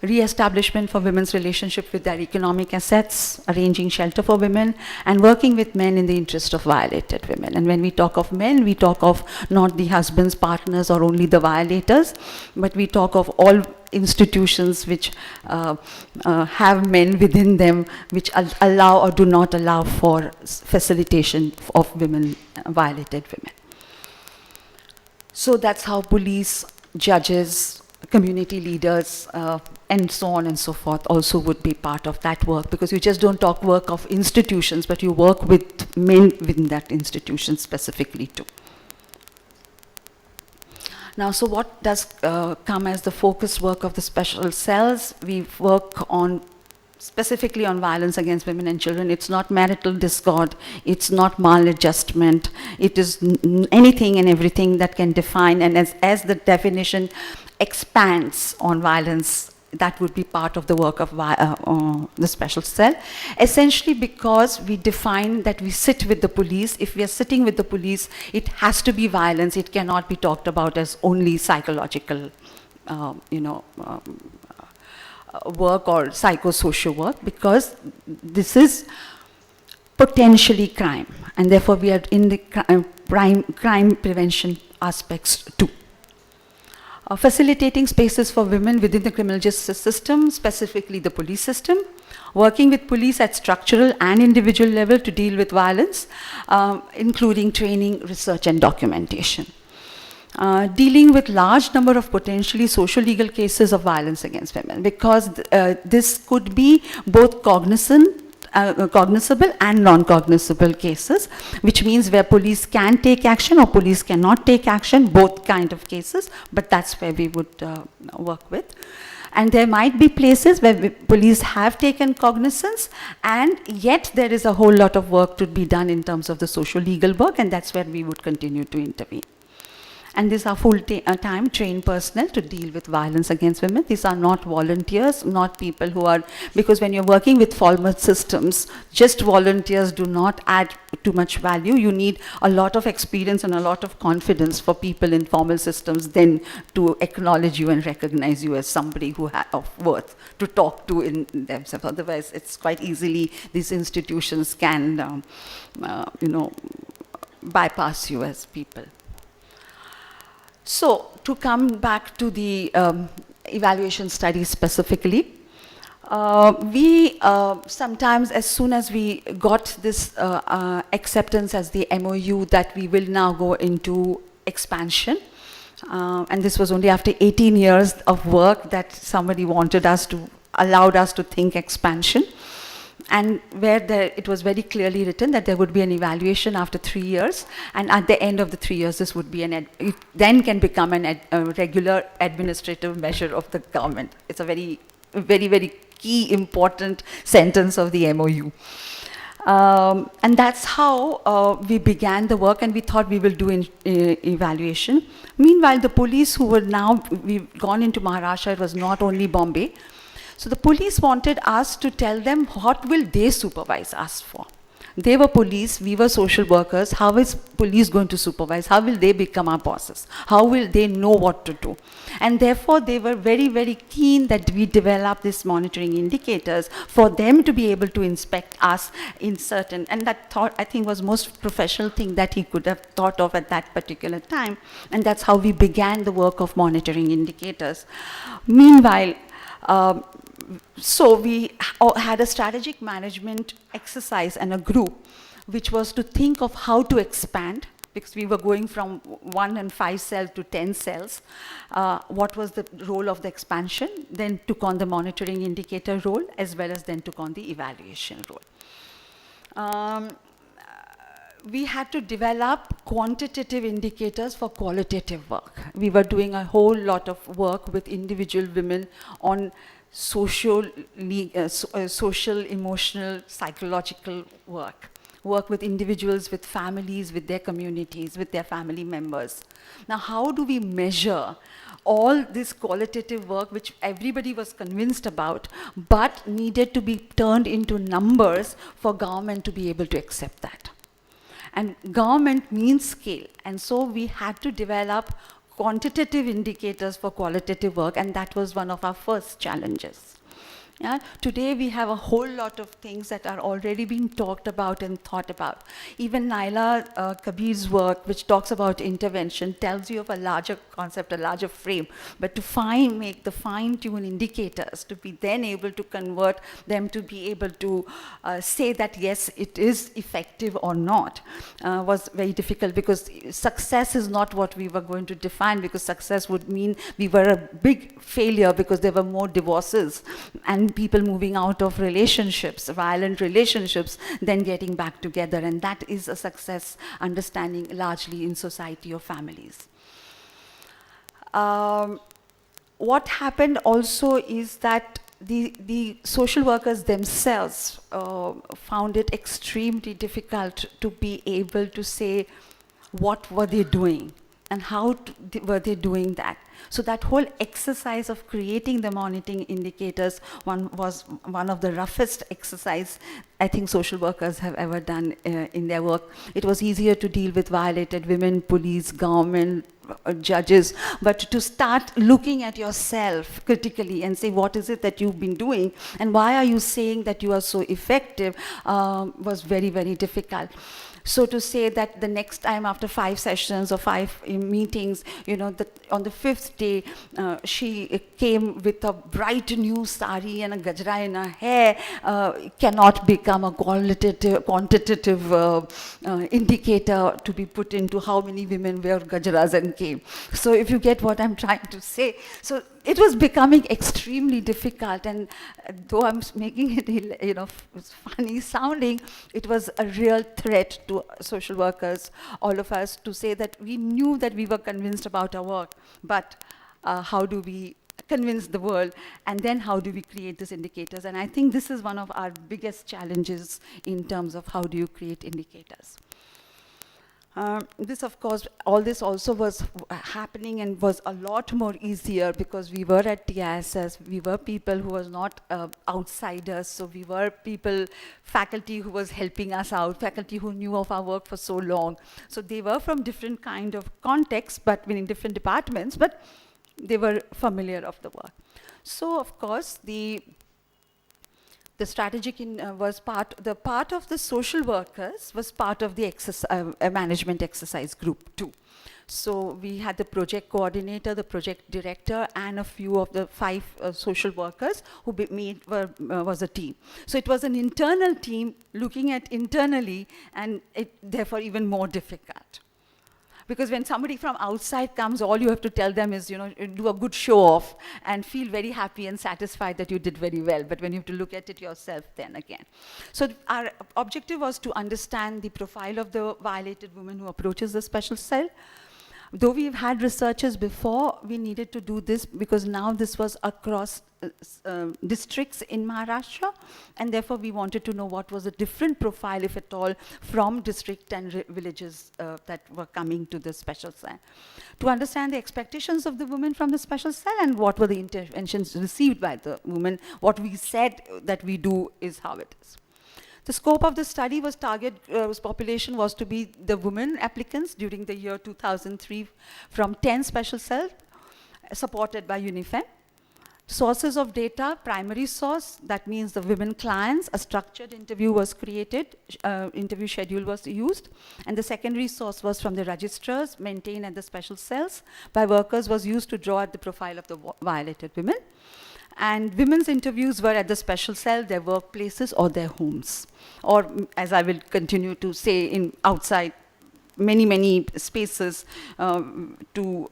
Re-establishment for women's relationship with their economic assets, arranging shelter for women, and working with men in the interest of violated women. And when we talk of men, we talk of not the husbands, partners, or only the violators, but we talk of all institutions which have men within them, which allow or do not allow for facilitation of women, violated women. So that's how police, judges, community leaders, and so on and so forth also would be part of that work, because you just don't talk work of institutions, but you work with men within that institution specifically too. Now, so what does come as the focused work of the special cells? We work on specifically on violence against women and children. It's not marital discord, it's not maladjustment, it is anything and everything that can define, and as the definition expands on violence, that would be part of the work of the special cell. Essentially because we define that we sit with the police. If we are sitting with the police, it has to be violence. It cannot be talked about as only psychological, work or psychosocial work, because this is potentially crime, and therefore we are in the crime prevention aspects too. Facilitating spaces for women within the criminal justice system, specifically the police system, working with police at structural and individual level to deal with violence, including training, research, and documentation. Dealing with large number of potentially social legal cases of violence against women, because this could be both cognizable and non-cognizable cases, which means where police can take action or police cannot take action, both kind of cases, but that's where we would work with. And there might be places where police have taken cognizance, and yet there is a whole lot of work to be done in terms of the social legal work, and that's where we would continue to intervene. And these are full-time trained personnel to deal with violence against women. These are not volunteers, not people who are, because when you're working with formal systems, just volunteers do not add too much value. You need a lot of experience and a lot of confidence for people in formal systems then to acknowledge you and recognize you as somebody who of worth to talk to in themselves. Otherwise, it's quite easily these institutions can, bypass you as people. So, to come back to the evaluation study specifically, we sometimes, as soon as we got this acceptance as the MOU that we will now go into expansion, and this was only after 18 years of work that somebody allowed us to think expansion. And where it was very clearly written that there would be an evaluation after 3 years, and at the end of the 3 years, this would be it then can become a regular administrative measure of the government. It's a very, very, very key, important sentence of the MOU. And that's how we began the work, and we thought we will do evaluation. Meanwhile, the police who were now, we've gone into Maharashtra, it was not only Bombay. So the police wanted us to tell them what will they supervise us for. They were police, we were social workers. How is police going to supervise? How will they become our bosses? How will they know what to do? And therefore, they were very, very keen that we develop these monitoring indicators for them to be able to inspect us in certain, and that thought, I think, was most professional thing that he could have thought of at that particular time. And that's how we began the work of monitoring indicators. Meanwhile, so we had a strategic management exercise and a group which was to think of how to expand, because we were going from 1 and 5 cells to 10 cells. What was the role of the expansion? Then took on the monitoring indicator role, as well as then took on the evaluation role. We had to develop quantitative indicators for qualitative work. We were doing a whole lot of work with individual women on social, emotional, psychological work with individuals, with families, with their communities, with their family members. Now, how do we measure all this qualitative work, which everybody was convinced about, but needed to be turned into numbers for government to be able to accept that? And government means scale, and so we had to develop quantitative indicators for qualitative work, and that was one of our first challenges. Yeah? Today we have a whole lot of things that are already being talked about and thought about. Even Naila Kabir's work, which talks about intervention, tells you of a larger concept, a larger frame, but to make the fine-tune indicators, to be then able to convert them to be able to say that yes, it is effective or not, was very difficult, because success is not what we were going to define, because success would mean we were a big failure because there were more divorces and people moving out of relationships, violent relationships, then getting back together. And that is a success understanding largely in society or families. What happened also is that the social workers themselves found it extremely difficult to be able to say what were they doing and how were they doing that. So that whole exercise of creating the monitoring indicators was one of the roughest exercise I think social workers have ever done in their work. It was easier to deal with violated women, police, government, judges, but to start looking at yourself critically and say what is it that you've been doing and why are you saying that you are so effective was very, very difficult. So to say that the next time after 5 sessions or 5 meetings, you know, on the 5th day, she came with a bright new sari and a gajra in her hair, cannot become a quantitative indicator to be put into how many women wear gajras and came. So if you get what I'm trying to say. So it was becoming extremely difficult, and though I'm making it, you know, funny sounding, it was a real threat to social workers, all of us, to say that we knew that we were convinced about our work, but how do we convince the world, and then how do we create these indicators? And I think this is one of our biggest challenges in terms of how do you create indicators. This, of course, all this also was happening and was a lot more easier because we were at TISS, we were people who was not outsiders, so we were people, faculty who was helping us out, faculty who knew of our work for so long. So they were from different kind of contexts, but in different departments, but they were familiar of the work. So, of course, the strategic was part of the social workers was part of the management exercise group too. So we had the project coordinator, the project director, and a few of the 5 social workers who was a team. So it was an internal team looking at internally, and it therefore even more difficult. Because when somebody from outside comes, all you have to tell them is, you know, do a good show off and feel very happy and satisfied that you did very well. But when you have to look at it yourself, then again. So our objective was to understand the profile of the violated woman who approaches the special cell. Though we've had researchers before, we needed to do this because now this was across districts in Maharashtra, and therefore we wanted to know what was a different profile, if at all, from district and villages that were coming to the special cell. To understand the expectations of the women from the special cell and what were the interventions received by the women, what we said that we do is how it is. The scope of the study was population was to be the women applicants during the year 2003 from 10 special cells supported by UNIFEM. Sources of data, primary source, that means the women clients, a structured interview was created, interview schedule was used, and the secondary source was from the registrars maintained at the special cells by workers was used to draw at the profile of the violated women. And women's interviews were at the special cell, their workplaces or their homes. Or as I will continue to say, in outside many spaces to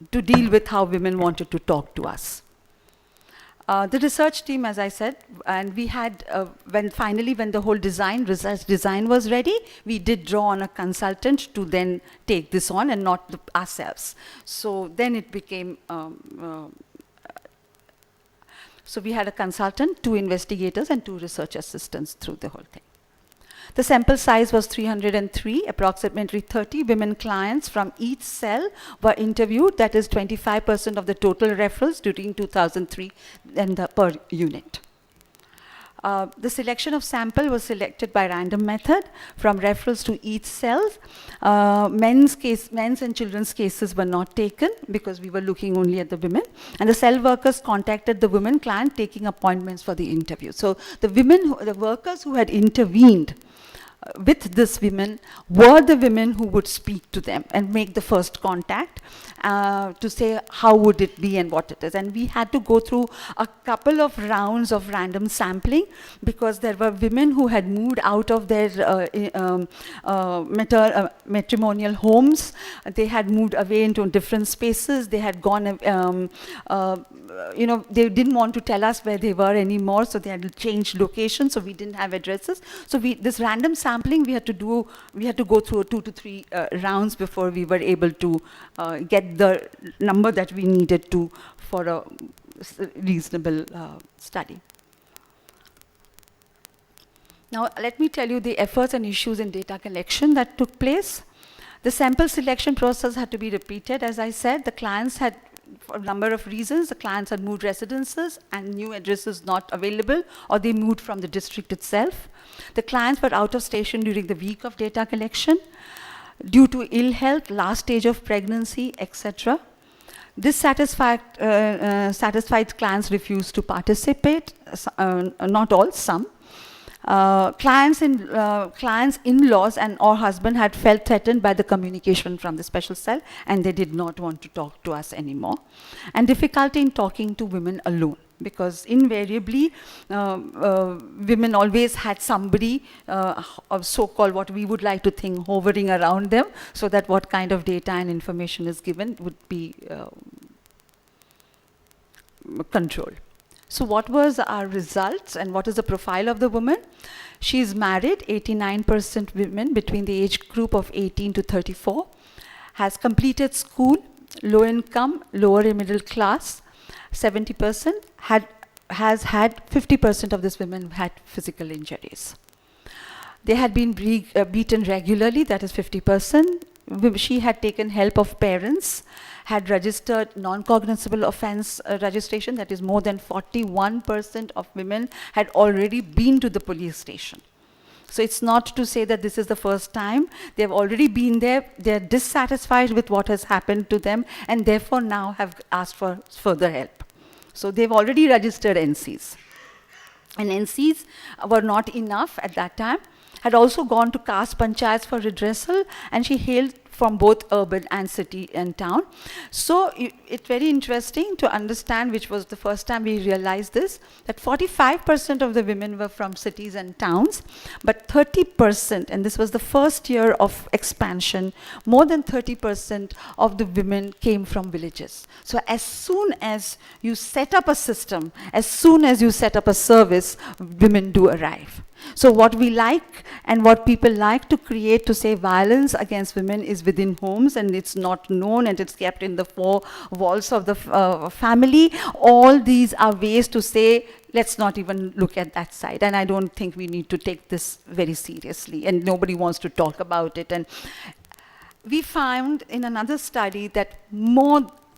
deal with how women wanted to talk to us. The research team, as I said, and we had, when the whole research design was ready, we did draw on a consultant to then take this on and not ourselves. So then it became, so we had a consultant, 2 investigators, and 2 research assistants through the whole thing. The sample size was 303, approximately 30 women clients from each cell were interviewed, that is 25% of the total referrals during 2003 and per unit. The selection of sample was selected by random method from referrals to each cell. Men's and children's cases were not taken because we were looking only at the women. And the cell workers contacted the women client taking appointments for the interview. So the workers who had intervened with this women were the women who would speak to them and make the first contact to say how would it be and what it is. And we had to go through a couple of rounds of random sampling because there were women who had moved out of their matrimonial homes. They had moved away into different spaces. They had gone, they didn't want to tell us where they were anymore, so they had to change locations, so we didn't have addresses. So this random sampling we had to go through 2 to 3 rounds before we were able to get the number that we needed to for a reasonable study. Now let me tell you the efforts and issues in data collection that took place. The sample selection process had to be repeated. As I said, the clients had, for a number of reasons, the clients had moved residences and new addresses not available, or they moved from the district itself. The clients were out of station during the week of data collection due to ill health, last stage of pregnancy, etc. Dissatisfied clients refused to participate, not all, some. Clients' in-laws and or husband had felt threatened by the communication from the special cell, and they did not want to talk to us anymore. And difficulty in talking to women alone, because invariably women always had somebody of so-called what we would like to think hovering around them, so that what kind of data and information is given would be controlled. So what was our results and what is the profile of the woman? She is married, 89% women between the age group of 18 to 34, has completed school, low income, lower middle class, 70%, has had 50% of these women had physical injuries. They had been beaten regularly, that is 50%. She had taken help of parents, had registered non-cognizable offense registration, that is more than 41% of women had already been to the police station. So it's not to say that this is the first time. They've already been there, they're dissatisfied with what has happened to them, and therefore now have asked for further help. So they've already registered NCs. And NCs were not enough at that time, had also gone to caste panchayats for redressal, and she hailed from both urban and city and town. So it's very interesting to understand, which was the first time we realized this, that 45% of the women were from cities and towns, but 30%, and this was the first year of expansion, more than 30% of the women came from villages. So as soon as you set up a system, as soon as you set up a service, women do arrive. So what we like and what people like to create to say violence against women is within homes, and it's not known and it's kept in the four walls of the family. All these are ways to say, let's not even look at that side. And I don't think we need to take this very seriously, and nobody wants to talk about it. And we found in another study that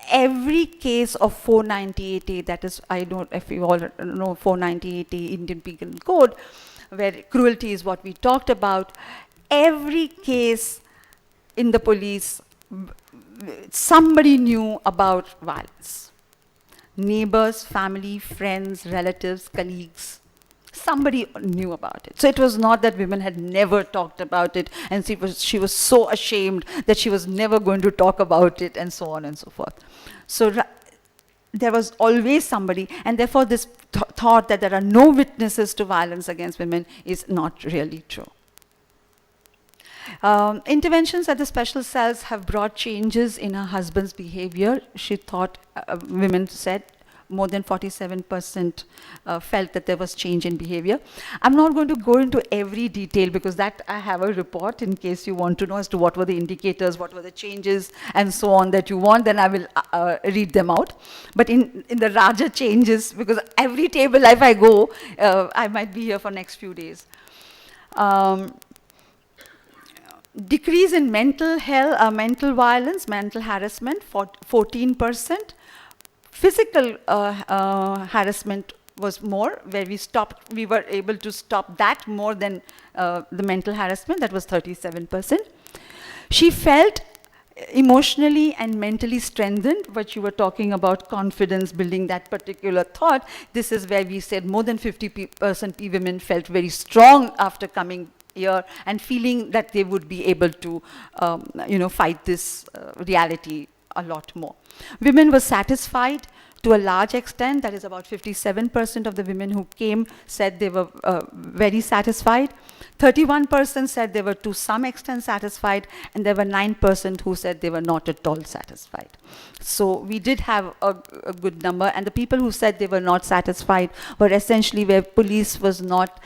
every case of 498A, that is, I don't know if you all know 498A Indian Penal Code, where cruelty is what we talked about, every case in the police, somebody knew about violence. Neighbors, family, friends, relatives, colleagues, somebody knew about it. So it was not that women had never talked about it, and she was so ashamed that she was never going to talk about it, and so on and so forth. So there was always somebody, and therefore this thought that there are no witnesses to violence against women is not really true. Interventions at the special cells have brought changes in her husband's behavior. She thought, women said, more than 47% felt that there was change in behavior. I'm not going to go into every detail because that I have a report in case you want to know as to what were the indicators, what were the changes, and so on that you want, then I will read them out. But in the larger changes, because every table if I go, I might be here for next few days. Decrease in mental health, mental violence, mental harassment, 14%. Physical harassment was more, where we were able to stop that more than the mental harassment, that was 37%. She felt emotionally and mentally strengthened, what you were talking about, confidence, building that particular thought. This is where we said more than 50% women felt very strong after coming here and feeling that they would be able to fight this reality a lot more. Women were satisfied to a large extent. That is about 57% of the women who came said they were very satisfied. 31% said they were to some extent satisfied, and there were 9% who said they were not at all satisfied. So we did have a good number, and the people who said they were not satisfied were essentially where police was not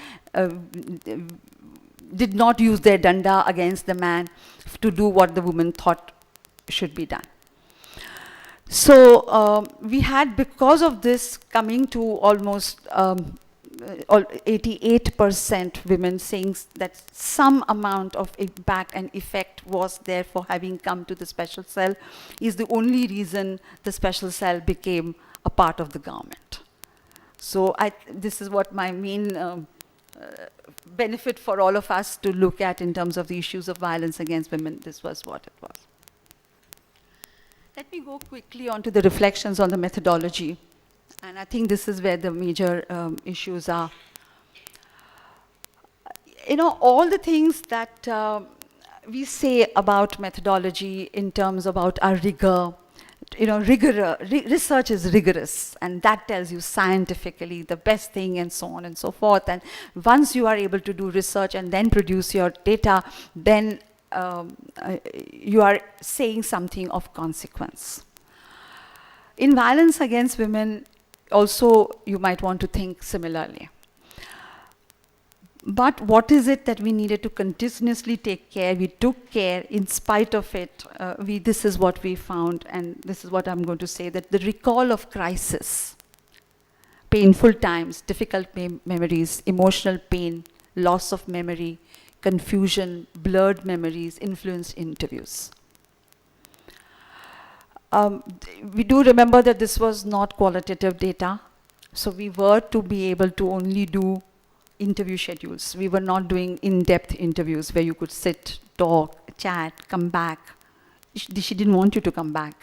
did not use their danda against the man to do what the woman thought should be done. So we had, because of this, coming to almost 88% women saying that some amount of impact and effect was there for having come to the special cell, is the only reason the special cell became a part of the government. So this is what my main benefit for all of us to look at in terms of the issues of violence against women. This was what it was. Let me go quickly on to the reflections on the methodology. And I think this is where the major issues are. All the things that we say about methodology in terms about our rigor, research is rigorous, and that tells you scientifically the best thing, and so on and so forth. And once you are able to do research and then produce your data, then you are saying something of consequence. In violence against women, also you might want to think similarly. But what is it that we needed to continuously take care? We took care in spite of it. This is what we found, and this is what I'm going to say, that the recall of crisis, painful times, difficult memories, emotional pain, loss of memory, confusion, blurred memories, influenced interviews. We do remember that this was not qualitative data, so we were to be able to only do interview schedules. We were not doing in-depth interviews where you could sit, talk, chat, come back. She didn't want you to come back.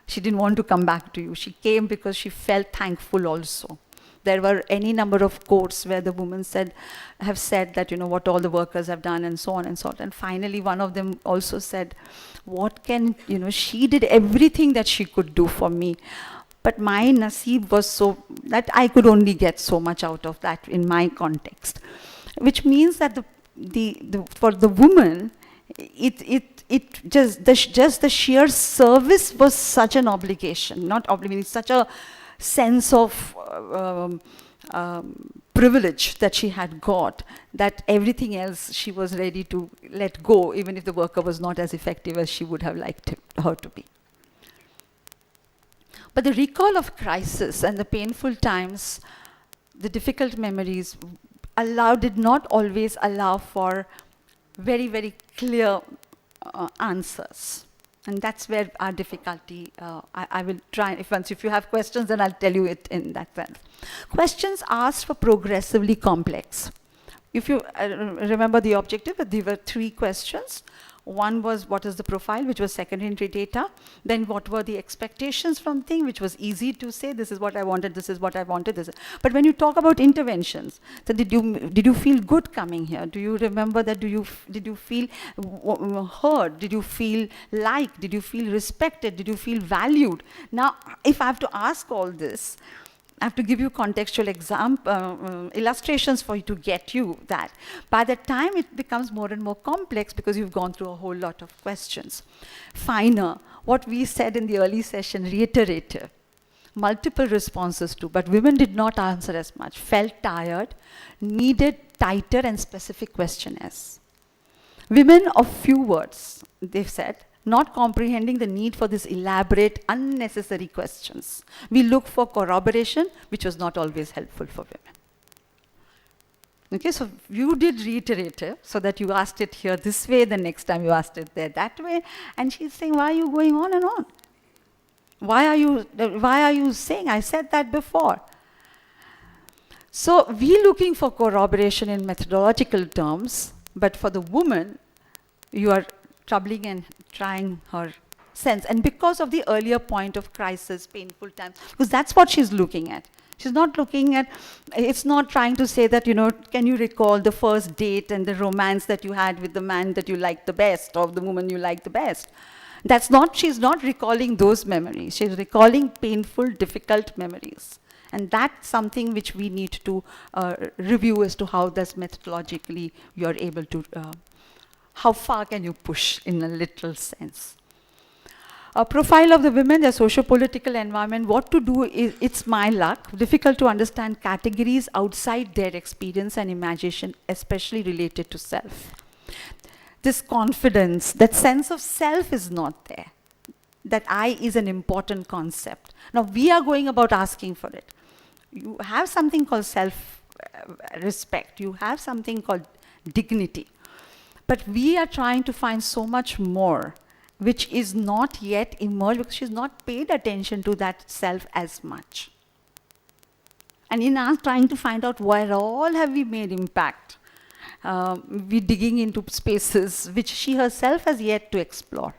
She didn't want to come back to you. She came because she felt thankful also. There were any number of quotes where the women have said that, what all the workers have done, and so on and so on. And finally, one of them also said, she did everything that she could do for me. But my naseeb was so that I could only get so much out of that in my context. Which means that for the woman, just the sheer service was such an obligation, such a sense of privilege that she had got, that everything else she was ready to let go, even if the worker was not as effective as she would have liked her to be. But the recall of crisis and the painful times, the difficult memories, did not always allow for very, very clear answers. And that's where our difficulty, I will try, if you have questions, then I'll tell you it in that sense. Questions asked were progressively complex. If you remember the objective, there were 3 questions. One was, what is the profile, which was secondary data. Then what were the expectations from thing, which was easy to say, this is what I wanted, this is what I wanted. But when you talk about interventions, so did you feel good coming here? Do you remember that? Did you feel heard? Did you feel liked? Did you feel respected? Did you feel valued? Now, if I have to ask all this, I have to give you contextual illustrations for you to get you that. By the time it becomes more and more complex because you've gone through a whole lot of questions. Finer, what we said in the early session, reiterative, multiple responses to, but women did not answer as much, felt tired, needed tighter and specific questionnaires. Women of few words, they've said, not comprehending the need for this elaborate, unnecessary questions. We look for corroboration, which was not always helpful for women. Okay, so you did reiterative, so that you asked it here this way, the next time you asked it there that way, and she's saying, why are you going on and on? Why are you saying, I said that before? So we're looking for corroboration in methodological terms, but for the woman, you are troubling and trying her sense. And because of the earlier point of crisis, painful times, because that's what she's looking at. She's not looking at, it's not trying to say that, can you recall the first date and the romance that you had with the man that you liked the best, or the woman you liked the best. She's not recalling those memories. She's recalling painful, difficult memories. And that's something which we need to review as to how that's methodologically you're able to how far can you push in a literal sense? A profile of the women, their socio-political environment, what to do is, it's my luck, difficult to understand categories outside their experience and imagination, especially related to self. This confidence, that sense of self is not there. That I is an important concept. Now we are going about asking for it. You have something called self-respect, you have something called dignity. But we are trying to find so much more, which is not yet emerged because she's not paid attention to that self as much. And in us trying to find out where all have we made impact, we're digging into spaces which she herself has yet to explore.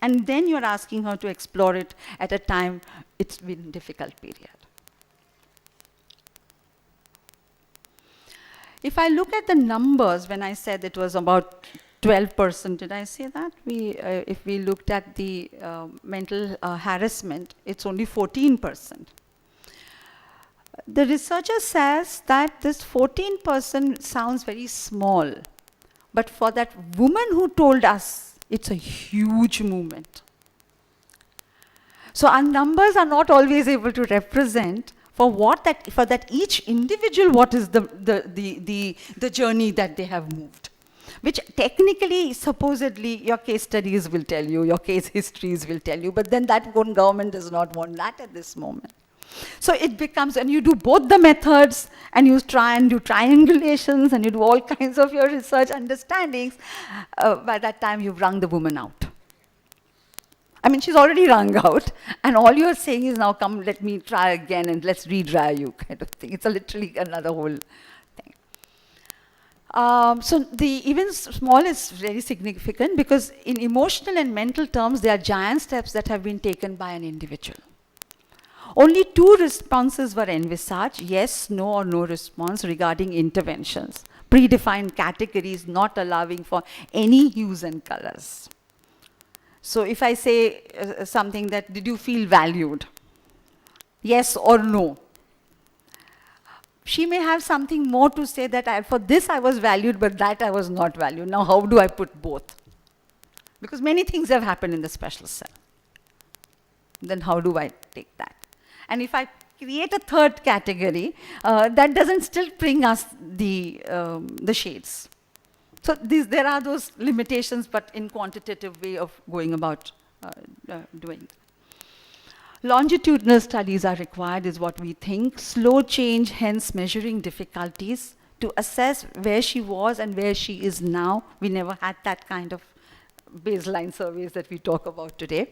And then you're asking her to explore it at a time it's been a difficult period. If I look at the numbers, when I said it was about 12%, did I say that? If we looked at the mental harassment, it's only 14%. The researcher says that this 14% sounds very small, but for that woman who told us, it's a huge movement. So our numbers are not always able to represent for that each individual, what is the journey that they have moved. Which technically, supposedly, your case studies will tell you, your case histories will tell you, but then that one government does not want that at this moment. So it becomes, and you do both the methods, and you try and do triangulations, and you do all kinds of your research understandings. By that time, you've wrung the woman out. I mean, she's already wrung out, and all you're saying is, now come, let me try again, and let's redry you, kind of thing. It's literally another whole thing. So the even small is very significant, because in emotional and mental terms, there are giant steps that have been taken by an individual. Only 2 responses were envisaged, yes, no, or no response regarding interventions. Predefined categories not allowing for any hues and colors. So if I say something that, did you feel valued? Yes or no? She may have something more to say that for this I was valued, but that I was not valued. Now how do I put both? Because many things have happened in the special cell. Then how do I take that? And if I create a third category, that doesn't still bring us the shades. So there are those limitations, but in quantitative way of going about doing it. Longitudinal studies are required is what we think. Slow change, hence measuring difficulties to assess where she was and where she is now. We never had that kind of baseline surveys that we talk about today.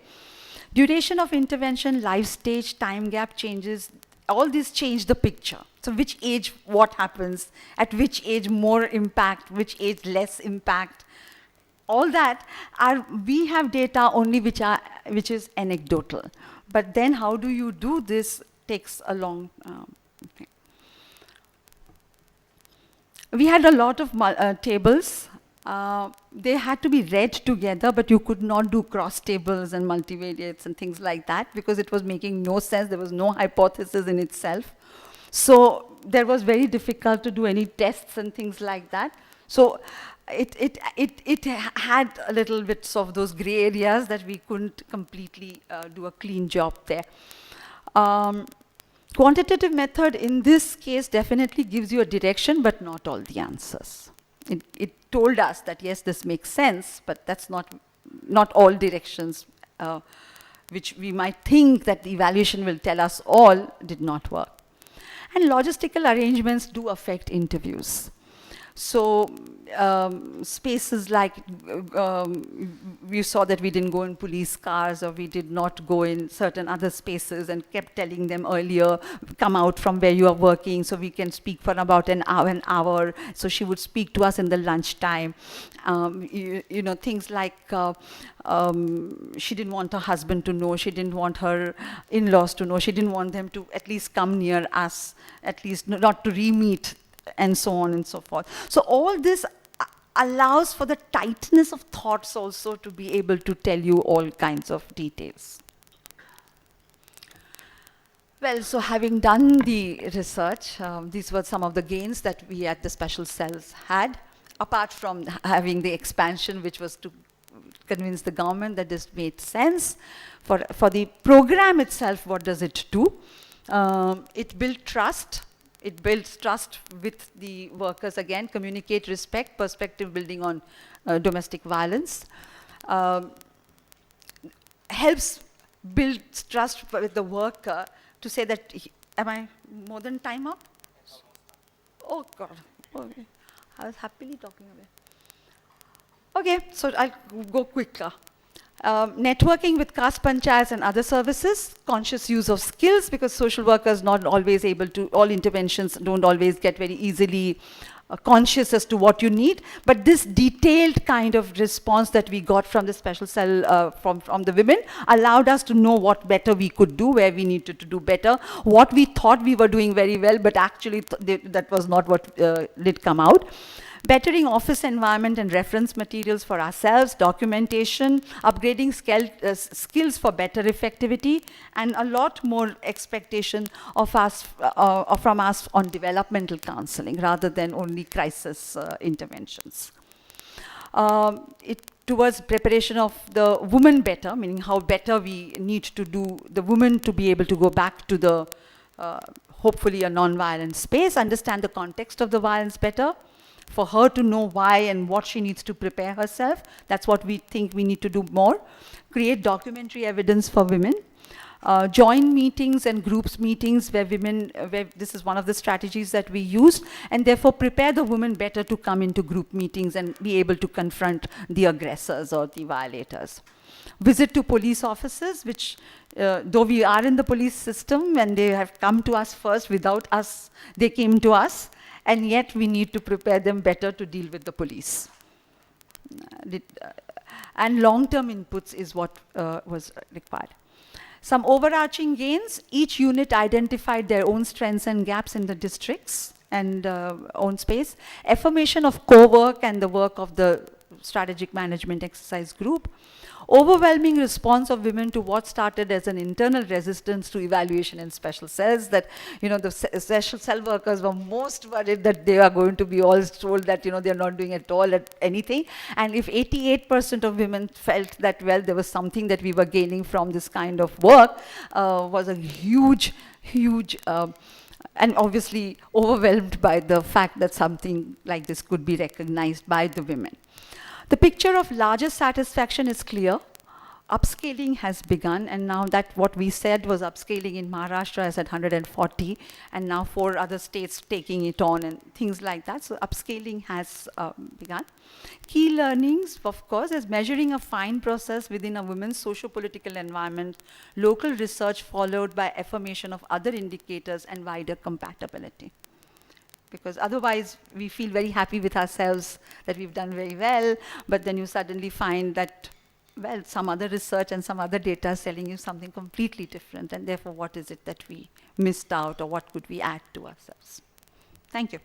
Duration of intervention, life stage, time gap changes, all these change the picture. So which age, what happens, at which age more impact, which age less impact. All that, we have data only which is anecdotal. But then how do you do this takes a long thing. We had a lot of tables. They had to be read together, but you could not do cross tables and multivariates and things like that because it was making no sense. There was no hypothesis in itself. So there was very difficult to do any tests and things like that. So it had a little bits of those gray areas that we couldn't completely do a clean job there. Quantitative method in this case definitely gives you a direction, but not all the answers. It told us that yes, this makes sense, but that's not all directions which we might think that the evaluation will tell us all did not work. And logistical arrangements do affect interviews. So spaces like, we saw that we didn't go in police cars or we did not go in certain other spaces and kept telling them earlier, come out from where you are working so we can speak for about an hour. So she would speak to us in the lunchtime. You know, things like she didn't want her husband to know, she didn't want her in-laws to know, she didn't want them to at least come near us, at least not to re-meet, and so on and so forth. So all this allows for the tightness of thoughts also to be able to tell you all kinds of details. Well, so having done the research, these were some of the gains that we at the special cells had, apart from having the expansion, which was to convince the government that this made sense. For the program itself, what does it do? It built trust. It builds trust with the workers again, communicate respect, perspective building on domestic violence. Helps build trust with the worker to say that, am I more than time up? Oh God, okay. I was happily talking away. Okay, so I'll go quicker. Networking with caste panchayats and other services, conscious use of skills, because social workers not always able to, all interventions don't always get very easily conscious as to what you need, but this detailed kind of response that we got from the special cell, from the women, allowed us to know what better we could do, where we needed to do better, what we thought we were doing very well, but actually that was not what did come out. Bettering office environment and reference materials for ourselves, documentation, upgrading skills for better effectivity, and a lot more expectation of us, from us on developmental counseling rather than only crisis interventions. Towards preparation of the woman better, meaning how better we need to do the woman to be able to go back to the, hopefully a non-violent space, understand the context of the violence better, for her to know why and what she needs to prepare herself. That's what we think we need to do more. Create documentary evidence for women. Join meetings and groups meetings where women, where this is one of the strategies that we use, and therefore prepare the women better to come into group meetings and be able to confront the aggressors or the violators. Visit to police offices, which though we are in the police system and they have come to us first, without us, they came to us. And yet we need to prepare them better to deal with the police. And long-term inputs is what was required. Some overarching gains, each unit identified their own strengths and gaps in the districts and own space. Affirmation of co-work and the work of the strategic management exercise group. overwhelming response of women to what started as an internal resistance to evaluation in special cells, that, you know, the special cell workers were most worried that they are going to be all told that, you know, they're not doing at all at anything. And if 88% of women felt that, well, there was something that we were gaining from this kind of work, was a huge, and obviously overwhelmed by the fact that something like this could be recognized by the women. The picture of larger satisfaction is clear. Upscaling has begun, and now that what we said was upscaling in Maharashtra is at 140, and now 4 other states taking it on and things like that. So upscaling has begun. Key learnings, of course, is measuring a fine process within a women's socio-political environment, local research followed by affirmation of other indicators and wider compatibility. Because otherwise we feel very happy with ourselves that we've done very well, but then you suddenly find that, well, some other research and some other data is telling you something completely different, and therefore what is it that we missed out, or what could we add to ourselves? Thank you.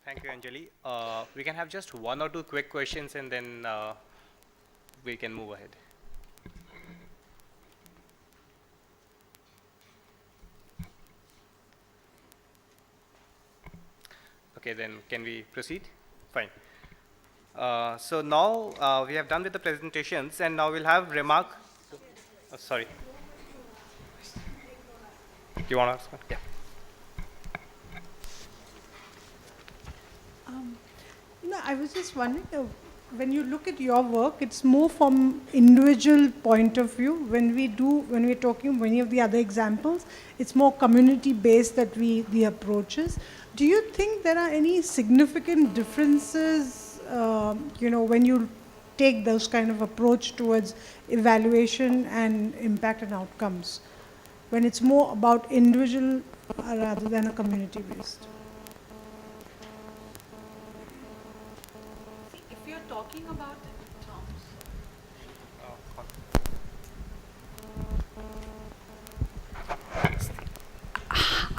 Thank you, Anjali. We can have just 1 or 2 quick questions, and then we can move ahead. Okay, then can we proceed? Fine. So now we have done with the presentations, and now we'll have remark. Oh, sorry. Do you want to ask one? Yeah. No, I was just wondering, when you look at your work, it's more from individual point of view. When we're talking many of the other examples, it's more community-based that the approaches. Do you think there are any significant differences, you know, when you take those kind of approach towards evaluation and impact and outcomes, when it's more about individual rather than a community-based? If you're talking about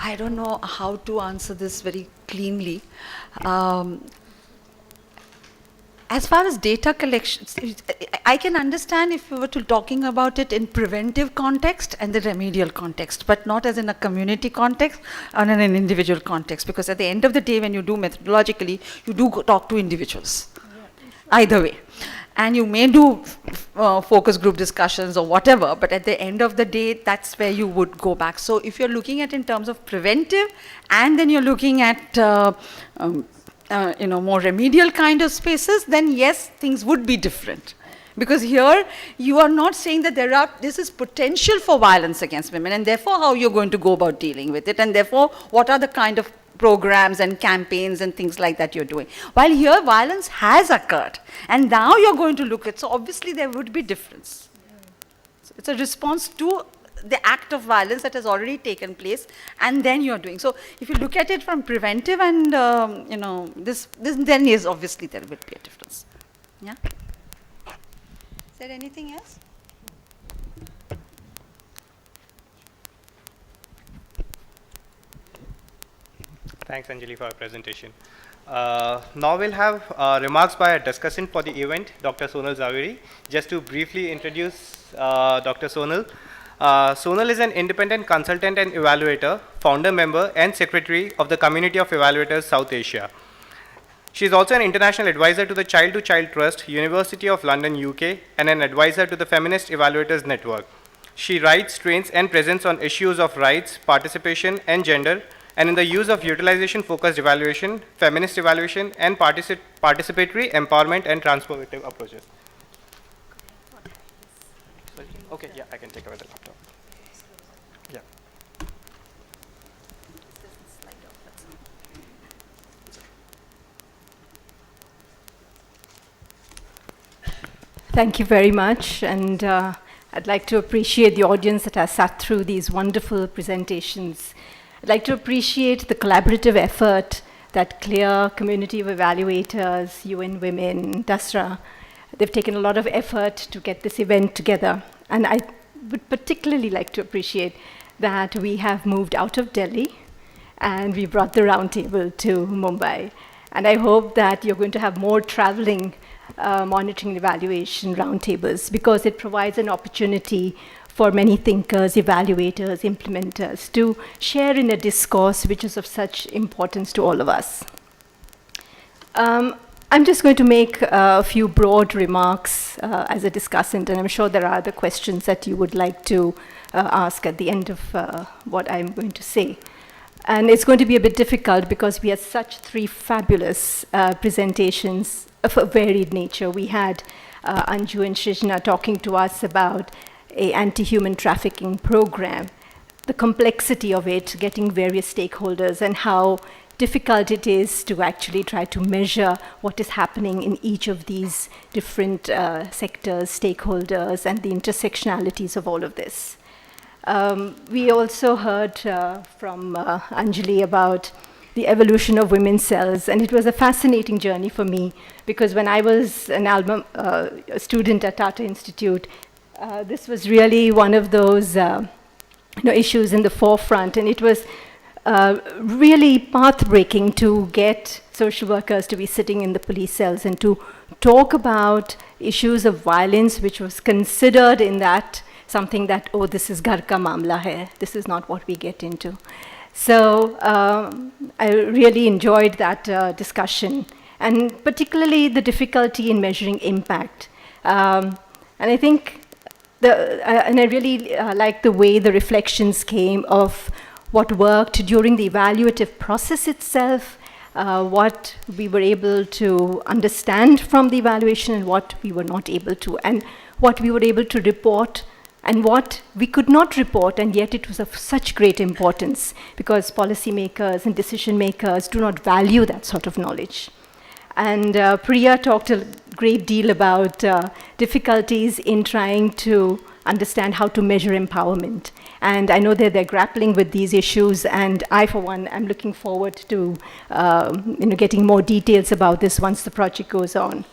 I don't know how to answer this very cleanly. As far as data collection, I can understand if we were to talking about it in preventive context and the remedial context, but not as in a community context or in an individual context, because at the end of the day, when you do methodologically, you do talk to individuals, either way. And you may do focus group discussions or whatever, but at the end of the day, that's where you would go back. So if you're looking at in terms of preventive, and then you're looking at you know, more remedial kind of spaces, then yes, things would be different. Because here, you are not saying that this is potential for violence against women, and therefore how you're going to go about dealing with it, and therefore what are the kind of programs and campaigns and things like that you're doing. While here, violence has occurred, and now you're going to look at, so obviously there would be difference. So it's a response to the act of violence that has already taken place, and then you're doing. So if you look at it from preventive and, you know, this then is obviously there will be a difference. Yeah? Is there anything else? Thanks, Anjali, for our presentation. Now we'll have remarks by a discussant for the event, Dr. Sonal Zaveri. Just to briefly introduce Dr. Sonal. Sonal is an independent consultant and evaluator, founder member and secretary of the Community of Evaluators South Asia. She is also an international advisor to the Child to Child Trust, University of London, UK, and an advisor to the Feminist Evaluators Network. She writes, trains, and presents on issues of rights, participation, and gender, and in the use of utilization-focused evaluation, feminist evaluation, and participatory empowerment and transformative approaches. Okay, yeah, I can take away the laptop. Yeah. Thank you very much, and I'd like to appreciate the audience that has sat through these wonderful presentations. I'd like to appreciate the collaborative effort that CLEAR, Community of Evaluators, UN Women, DASRA, they've taken a lot of effort to get this event together. And I would particularly like to appreciate that we have moved out of Delhi and we brought the roundtable to Mumbai. And I hope that you're going to have more traveling monitoring and evaluation roundtables, because it provides an opportunity for many thinkers, evaluators, implementers to share in a discourse which is of such importance to all of us. I'm just going to make a few broad remarks as a discussant, and I'm sure there are other questions that you would like to ask at the end of what I'm going to say. And it's going to be a bit difficult because we had such three fabulous presentations of a varied nature. We had Anju and Shrijna talking to us about an anti-human trafficking program, the complexity of it, getting various stakeholders, and how difficult it is to actually try to measure what is happening in each of these different sectors, stakeholders, and the intersectionalities of all of this. We also heard from Anjali about the evolution of women's cells, and it was a fascinating journey for me, because when I was a student at Tata Institute, this was really one of those issues in the forefront, and it was really path-breaking to get social workers to be sitting in the police cells and to talk about issues of violence, which was considered in that something that, oh, this is ghar ka mamla hai, this is not what we get into. So I really enjoyed that discussion, and particularly the difficulty in measuring impact. And I think, and I really like the way the reflections came of what worked during the evaluative process itself, what we were able to understand from the evaluation and what we were not able to, and what we were able to report and what we could not report, and yet it was of such great importance because policymakers and decision makers do not value that sort of knowledge. And Priya talked a great deal about difficulties in trying to understand how to measure empowerment. And I know that they're grappling with these issues, and I, for one, am looking forward to getting more details about this once the project goes on.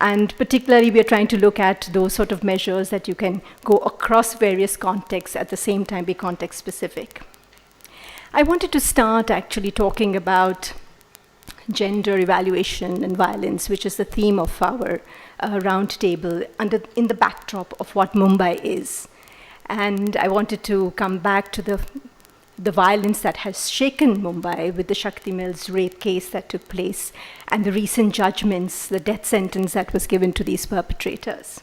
And particularly, we are trying to look at those sort of measures that you can go across various contexts, at the same time be context specific. I wanted to start actually talking about gender evaluation and violence, which is the theme of our roundtable in the backdrop of what Mumbai is. And I wanted to come back to the violence that has shaken Mumbai with the Shakti Mills rape case that took place and the recent judgments, the death sentence that was given to these perpetrators.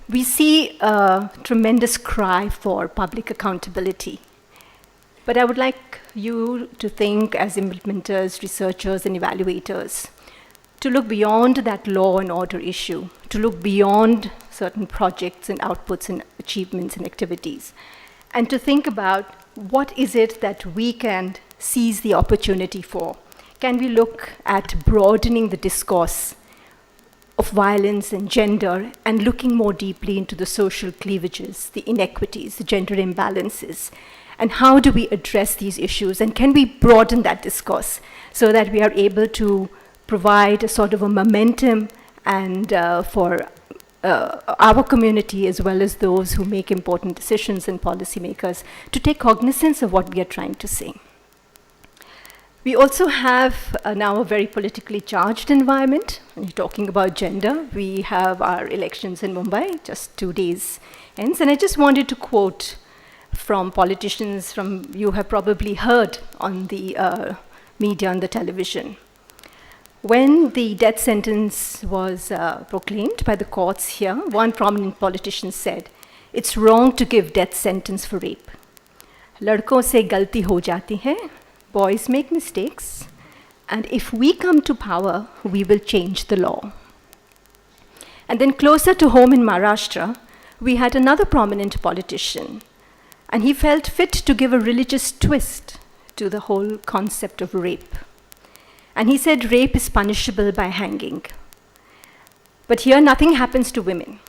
We see a tremendous cry for public accountability. But I would like you to think as implementers, researchers, and evaluators, to look beyond that law and order issue, to look beyond certain projects and outputs and achievements and activities, and to think about what is it that we can seize the opportunity for. Can we look at broadening the discourse of violence and gender and looking more deeply into the social cleavages, the inequities, the gender imbalances, and how do we address these issues, and can we broaden that discourse so that we are able to provide a sort of a momentum and for our community, as well as those who make important decisions and policymakers, to take cognizance of what we are trying to say. We also have now a very politically charged environment. When you're talking about gender, we have our elections in Mumbai, just 2 days hence, and I just wanted to quote from politicians you have probably heard on the media, on the television. When the death sentence was proclaimed by the courts here, one prominent politician said, "It's wrong to give death sentence for rape. Ladkon se galti ho jati hai, boys make mistakes, and if we come to power, we will change the law." And then closer to home in Maharashtra, we had another prominent politician, and he felt fit to give a religious twist to the whole concept of rape. And he said rape is punishable by hanging. But here nothing happens to women,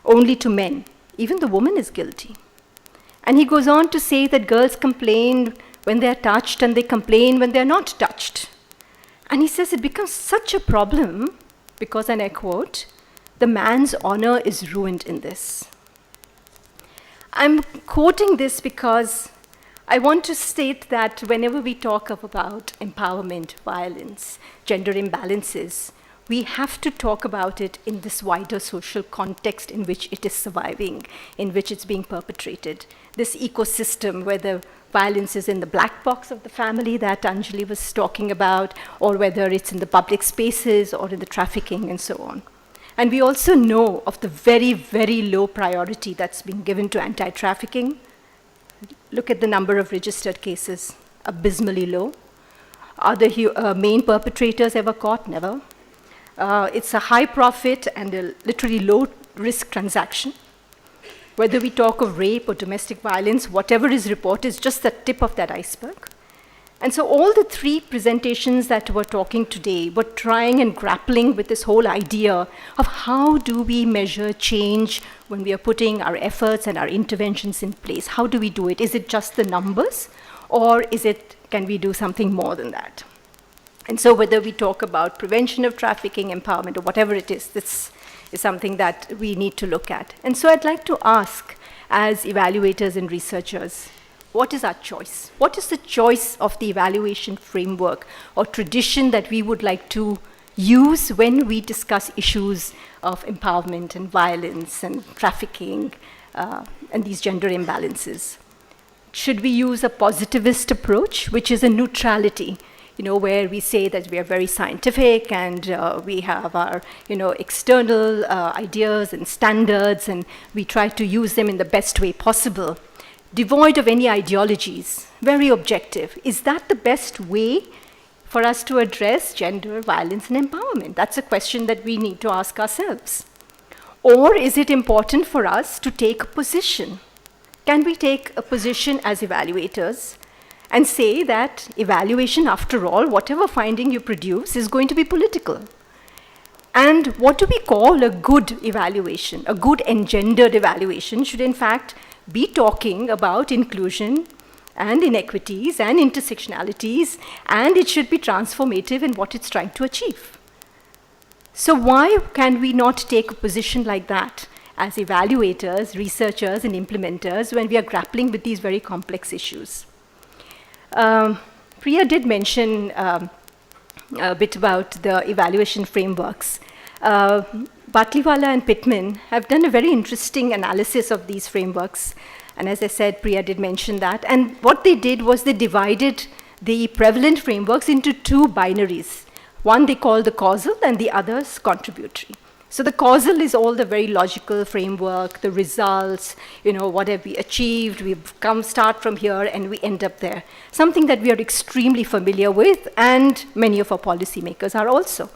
only to men. Even the woman is guilty. And he goes on to say that girls complain when they're touched and they complain when they're not touched. And he says it becomes such a problem because, and I quote, "the man's honor is ruined in this." I'm quoting this because I want to state that whenever we talk about empowerment, violence, gender imbalances, we have to talk about it in this wider social context in which it is surviving, in which it's being perpetrated. This ecosystem where the violence is in the black box of the family that Anjali was talking about, or whether it's in the public spaces or in the trafficking and so on. And we also know of the very, very low priority that's been given to anti-trafficking. Look at the number of registered cases, abysmally low. Are the main perpetrators ever caught? Never. It's a high profit and a literally low risk transaction. Whether we talk of rape or domestic violence, whatever is reported is just the tip of that iceberg. And so all the three presentations that we're talking today were trying and grappling with this whole idea of how do we measure change when we are putting our efforts and our interventions in place. How do we do it? Is it just the numbers, or can we do something more than that? And so whether we talk about prevention of trafficking, empowerment, or whatever it is, this is something that we need to look at. And so I'd like to ask, as evaluators and researchers, what is our choice? What is the choice of the evaluation framework or tradition that we would like to use when we discuss issues of empowerment and violence and trafficking and these gender imbalances? Should we use a positivist approach, which is a neutrality, where we say that we are very scientific and we have our, external ideas and standards, and we try to use them in the best way possible, devoid of any ideologies, very objective? Is that the best way for us to address gender, violence, and empowerment? That's a question that we need to ask ourselves. Or is it important for us to take a position? Can we take a position as evaluators and say that evaluation, after all, whatever finding you produce, is going to be political? And what do we call a good evaluation? A good engendered evaluation should, in fact, be talking about inclusion and inequities and intersectionalities, and it should be transformative in what it's trying to achieve. So why can we not take a position like that as evaluators, researchers, and implementers when we are grappling with these very complex issues? Priya did mention a bit about the evaluation frameworks. Batliwala and Pittman have done a very interesting analysis of these frameworks. And as I said, Priya did mention that. And what they did was they divided the prevalent frameworks into two binaries. One they call the causal and the other's contributory. So the causal is all the very logical framework, the results, what have we achieved, we've start from here and we end up there. Something that we are extremely familiar with, and many of our policymakers are also.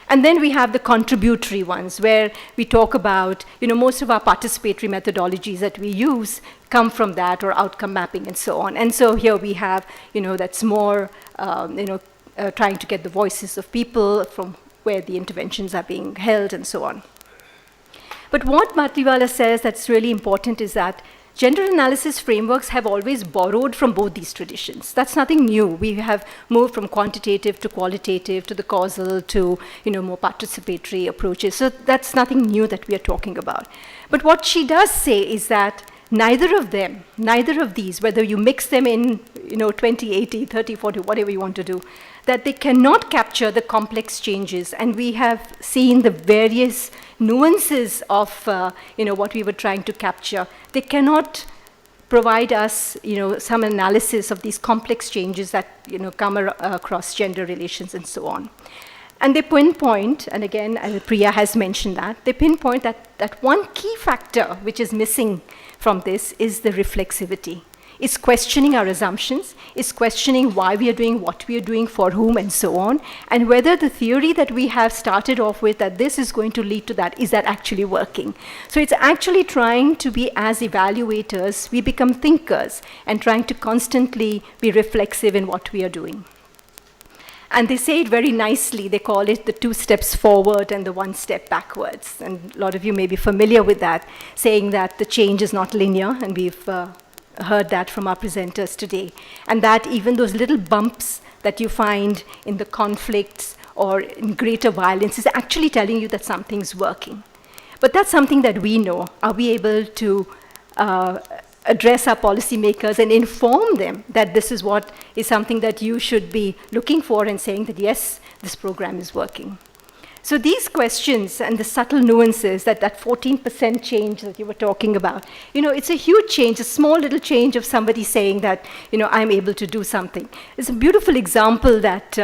And then we have the contributory ones, where we talk about, most of our participatory methodologies that we use come from that, or outcome mapping and so on. And so here we have, that's more, trying to get the voices of people from where the interventions are being held and so on. But what Batliwala says that's really important is that gender analysis frameworks have always borrowed from both these traditions. That's nothing new. We have moved from quantitative to qualitative to the causal to more participatory approaches. So that's nothing new that we are talking about. But what she does say is that neither of these, whether you mix them in 20, 80, 30, 40, whatever you want to do, that they cannot capture the complex changes. And we have seen the various nuances of what we were trying to capture. They cannot provide us some analysis of these complex changes that come across gender relations and so on. And they pinpoint, and again, Priya has mentioned that, they pinpoint that one key factor which is missing from this is the reflexivity. It's questioning our assumptions, it's questioning why we are doing what we are doing, for whom, and so on, and whether the theory that we have started off with, that this is going to lead to that, is that actually working? So it's actually trying to be, as evaluators, we become thinkers and trying to constantly be reflexive in what we are doing. And they say it very nicely. They call it the 2 steps forward and the 1 step backwards. And a lot of you may be familiar with that, saying that the change is not linear, and we've heard that from our presenters today. And that even those little bumps that you find in the conflicts or in greater violence is actually telling you that something's working. But that's something that we know. Are we able to address our policymakers and inform them that this is what is something that you should be looking for and saying that, yes, this program is working. So these questions and the subtle nuances, that 14% change that you were talking about, it's a huge change, a small little change of somebody saying that, I'm able to do something. It's a beautiful example that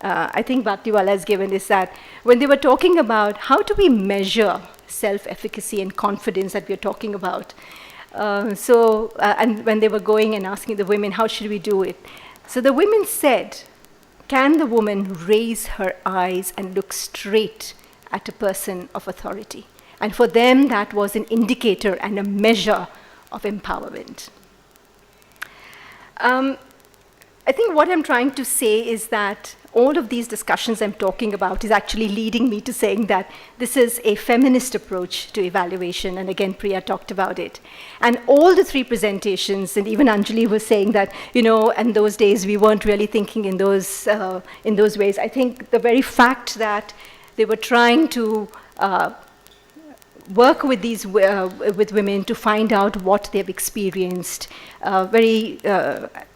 I think Bhattiwala has given, is that when they were talking about how do we measure self-efficacy and confidence that we're talking about. And when they were going and asking the women, how should we do it? So the women said, can the woman raise her eyes and look straight at a person of authority? And for them, that was an indicator and a measure of empowerment. I think what I'm trying to say is that all of these discussions I'm talking about is actually leading me to saying that this is a feminist approach to evaluation, and again, Priya talked about it. And all the three presentations, and even Anjali was saying that, in those days we weren't really thinking in those ways. I think the very fact that they were trying to work with these with women to find out what they've experienced,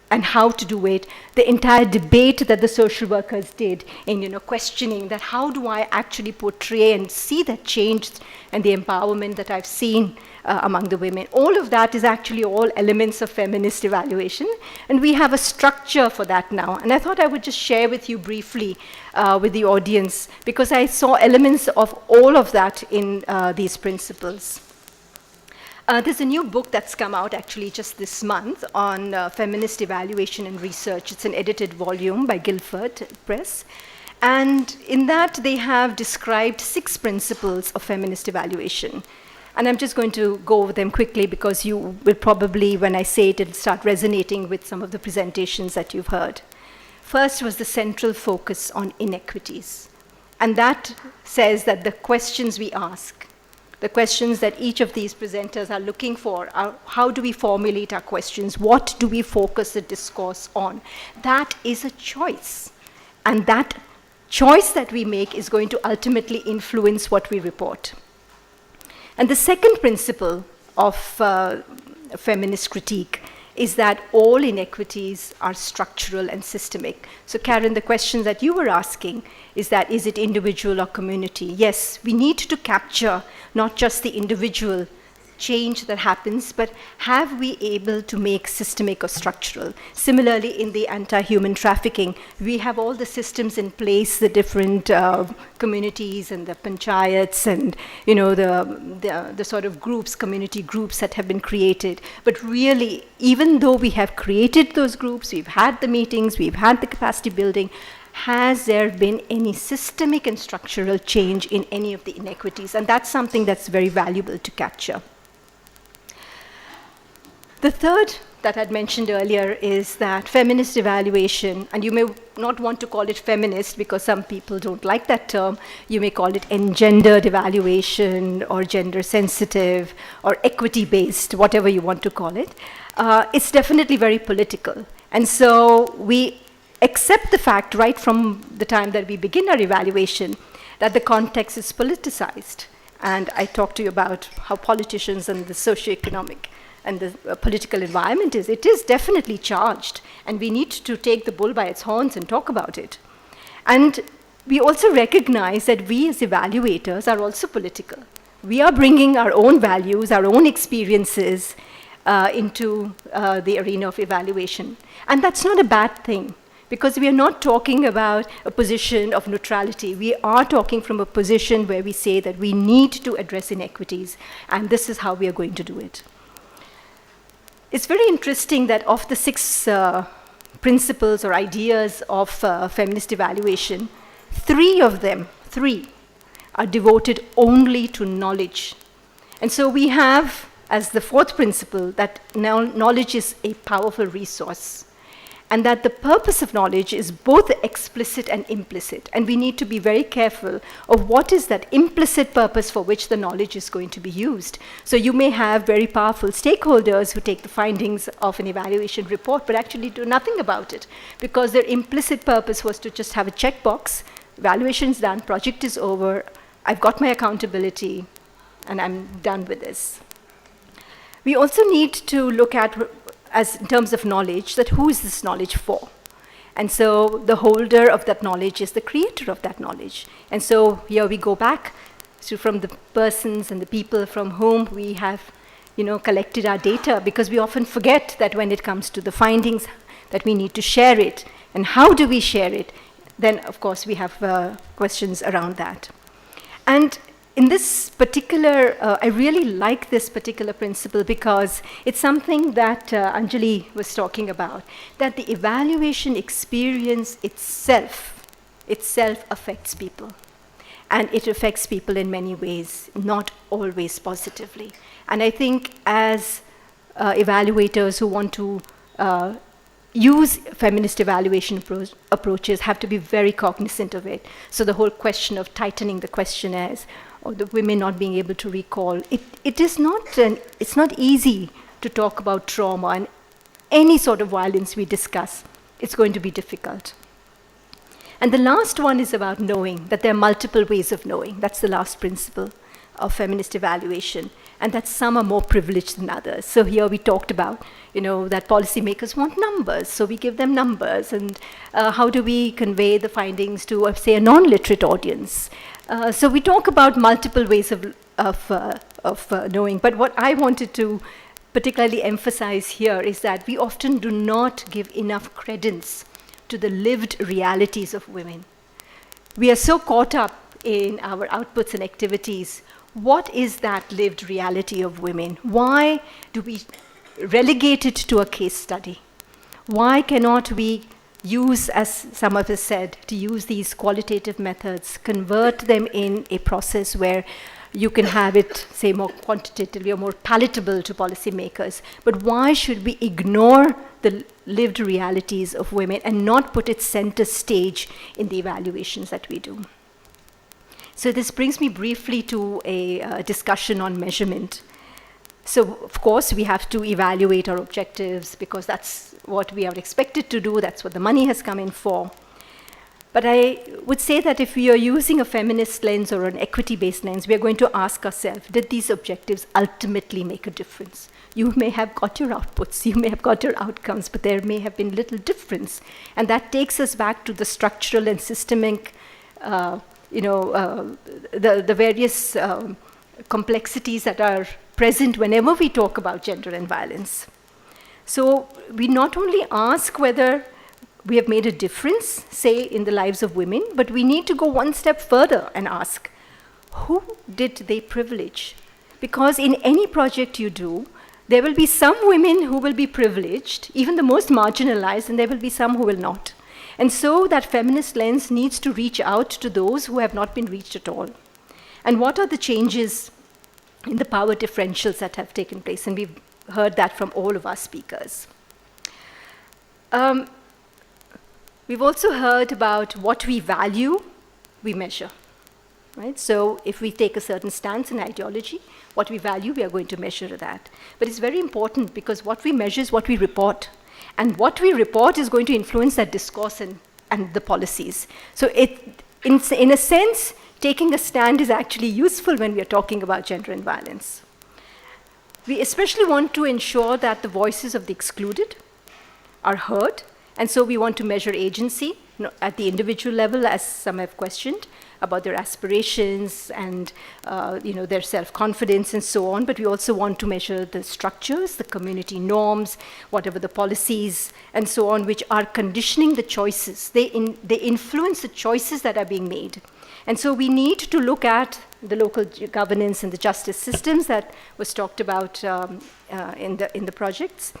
and how to do it, the entire debate that the social workers did in questioning that how do I actually portray and see that change and the empowerment that I've seen among the women. All of that is actually all elements of feminist evaluation, and we have a structure for that now. And I thought I would just share with you briefly with the audience, because I saw elements of all of that in these principles. There's a new book that's come out actually just this month on feminist evaluation and research. It's an edited volume by Guilford Press. And in that, they have described 6 principles of feminist evaluation. And I'm just going to go over them quickly because you will probably, when I say it, it'll start resonating with some of the presentations that you've heard. First was the central focus on inequities. And that says that the questions we ask, the questions that each of these presenters are looking for are, how do we formulate our questions? What do we focus the discourse on? That is a choice. And that choice that we make is going to ultimately influence what we report. And the second principle of feminist critique is that all inequities are structural and systemic. So Karen, the question that you were asking is that, is it individual or community? Yes, we need to capture not just the individual change that happens, but have we able to make systemic or structural? Similarly, in the anti-human trafficking, we have all the systems in place, the different communities and the panchayats and the sort of groups, community groups that have been created. But really, even though we have created those groups, we've had the meetings, we've had the capacity building, has there been any systemic and structural change in any of the inequities? And that's something that's very valuable to capture. The third that I'd mentioned earlier is that feminist evaluation, and you may not want to call it feminist because some people don't like that term, you may call it engendered evaluation or gender sensitive or equity-based, whatever you want to call it. It's definitely very political. And so we accept the fact right from the time that we begin our evaluation that the context is politicized. And I talked to you about how politicians and the socioeconomic and the political environment is. It is definitely charged, and we need to take the bull by its horns and talk about it. And we also recognize that we as evaluators are also political. We are bringing our own values, our own experiences into the arena of evaluation. And that's not a bad thing, because we are not talking about a position of neutrality. We are talking from a position where we say that we need to address inequities, and this is how we are going to do it. It's very interesting that of the 6 principles or ideas of feminist evaluation, 3 of them, 3, are devoted only to knowledge. And so we have, as the 4th principle, that now knowledge is a powerful resource, and that the purpose of knowledge is both explicit and implicit. And we need to be very careful of what is that implicit purpose for which the knowledge is going to be used. So you may have very powerful stakeholders who take the findings of an evaluation report but actually do nothing about it, because their implicit purpose was to just have a checkbox, evaluation's done, project is over, I've got my accountability, and I'm done with this. We also need to look at, as in terms of knowledge, that who is this knowledge for? And so the holder of that knowledge is the creator of that knowledge. And so here we go back to from the persons and the people from whom we have collected our data, because we often forget that when it comes to the findings, that we need to share it. And how do we share it? Then, of course, we have questions around that. And in this particular, I really like this particular principle because it's something that Anjali was talking about, that the evaluation experience itself affects people. And it affects people in many ways, not always positively. And I think as evaluators who want to use feminist evaluation approaches have to be very cognizant of it. So the whole question of tightening the questionnaires, or the women not being able to recall, it's not easy to talk about trauma, and any sort of violence we discuss, it's going to be difficult. And the last one is about knowing, that there are multiple ways of knowing. That's the last principle of feminist evaluation, and that some are more privileged than others. So here we talked about, that policymakers want numbers, so we give them numbers, and how do we convey the findings to, say, a non-literate audience? So we talk about multiple ways of knowing, but what I wanted to particularly emphasize here is that we often do not give enough credence to the lived realities of women. We are so caught up in our outputs and activities. What is that lived reality of women? Why do we relegate it to a case study? Why cannot we use, as some of us said, to use these qualitative methods, convert them in a process where you can have it, say, more quantitatively or more palatable to policymakers? But why should we ignore the lived realities of women and not put it center stage in the evaluations that we do? So this brings me briefly to a discussion on measurement. So, of course, we have to evaluate our objectives because that's what we are expected to do, that's what the money has come in for. But I would say that if we are using a feminist lens or an equity-based lens, we are going to ask ourselves, did these objectives ultimately make a difference? You may have got your outputs, you may have got your outcomes, but there may have been little difference. And that takes us back to the structural and systemic, the various complexities that are present whenever we talk about gender and violence. So we not only ask whether we have made a difference, say, in the lives of women, but we need to go one step further and ask, who did they privilege? Because in any project you do, there will be some women who will be privileged, even the most marginalized, and there will be some who will not. And so that feminist lens needs to reach out to those who have not been reached at all. And what are the changes in the power differentials that have taken place? And we've heard that from all of our speakers. We've also heard about what we value, we measure. Right? So if we take a certain stance in ideology, what we value, we are going to measure that. But it's very important because what we measure is what we report. And what we report is going to influence that discourse and the policies. So in a sense, taking a stand is actually useful when we are talking about gender and violence. We especially want to ensure that the voices of the excluded are heard. And so we want to measure agency at the individual level, as some have questioned, about their aspirations and their self-confidence and so on. But we also want to measure the structures, the community norms, whatever the policies and so on, which are conditioning the choices. They influence the choices that are being made. And so we need to look at the local governance and the justice systems that was talked about in the projects.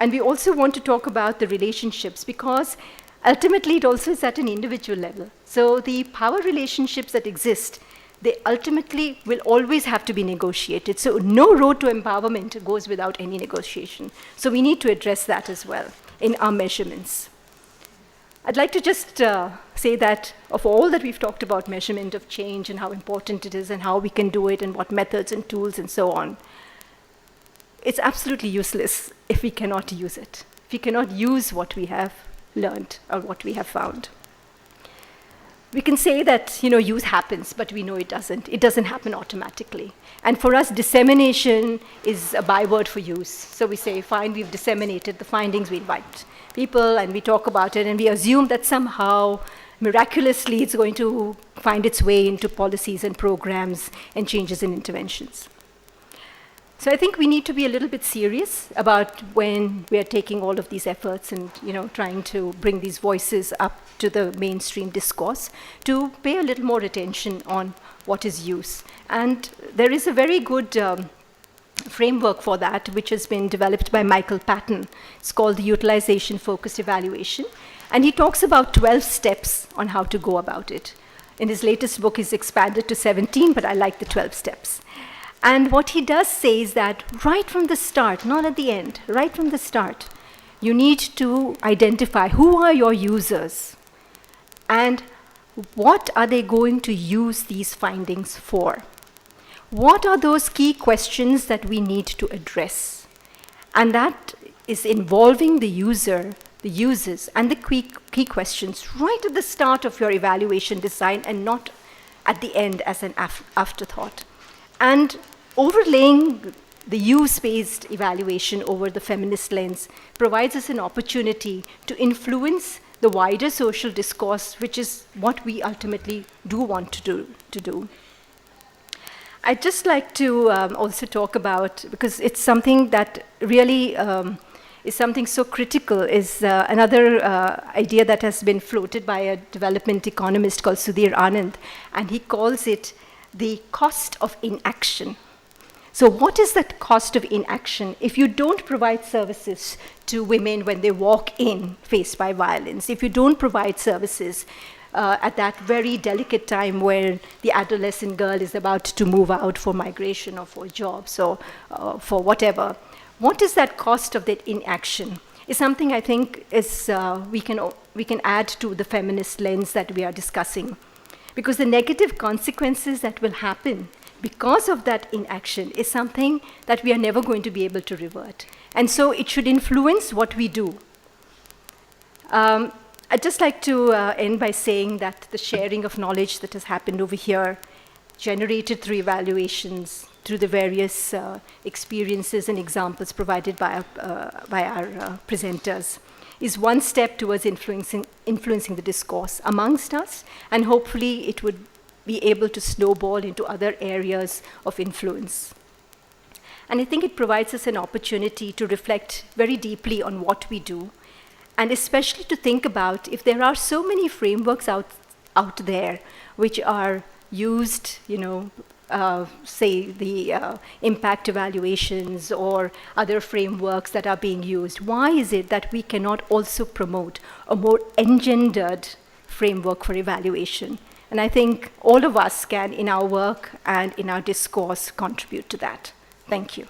And we also want to talk about the relationships because ultimately it also is at an individual level. So the power relationships that exist, they ultimately will always have to be negotiated. So no road to empowerment goes without any negotiation. So we need to address that as well in our measurements. I'd like to just say that of all that we've talked about measurement of change and how important it is and how we can do it and what methods and tools and so on, it's absolutely useless if we cannot use it, if we cannot use what we have learned or what we have found. we can say that, use happens, but we know it doesn't. It doesn't happen automatically. And for us, dissemination is a byword for use. So we say, fine, we've disseminated the findings, we invite people, and we talk about it, and we assume that somehow, miraculously, it's going to find its way into policies and programs and changes in interventions. So I think we need to be a little bit serious about when we are taking all of these efforts and trying to bring these voices up to the mainstream discourse, to pay a little more attention on what is use. And there is a very good framework for that, which has been developed by Michael Patton. It's called the Utilization Focused Evaluation. And he talks about 12 steps on how to go about it. In his latest book, he's expanded to 17, but I like the 12 steps. And what he does say is that right from the start, not at the end, right from the start, you need to identify who are your users and what are they going to use these findings for. What are those key questions that we need to address? And that is involving the user, the users, and the key questions right at the start of your evaluation design and not at the end as an afterthought. And overlaying the use-based evaluation over the feminist lens provides us an opportunity to influence the wider social discourse, which is what we ultimately do want to do. I'd just like to also talk about, because it's something that really is something so critical, is another idea that has been floated by a development economist called Sudhir Anand, and he calls it the cost of inaction. So what is that cost of inaction if you don't provide services to women when they walk in faced by violence, if you don't provide services at that very delicate time where the adolescent girl is about to move out for migration or for jobs or for whatever? What is that cost of that inaction? Is something I think is we can add to the feminist lens that we are discussing. Because the negative consequences that will happen because of that inaction is something that we are never going to be able to revert. And so it should influence what we do. I'd just like to end by saying that the sharing of knowledge that has happened over here, generated through evaluations, through the various experiences and examples provided by our presenters, is one step towards influencing the discourse amongst us, and hopefully it would be able to snowball into other areas of influence. And I think it provides us an opportunity to reflect very deeply on what we do, and especially to think about if there are so many frameworks out there which are used, say the impact evaluations or other frameworks that are being used. Why is it that we cannot also promote a more engendered framework for evaluation? And I think all of us can, in our work and in our discourse, contribute to that. Thank you.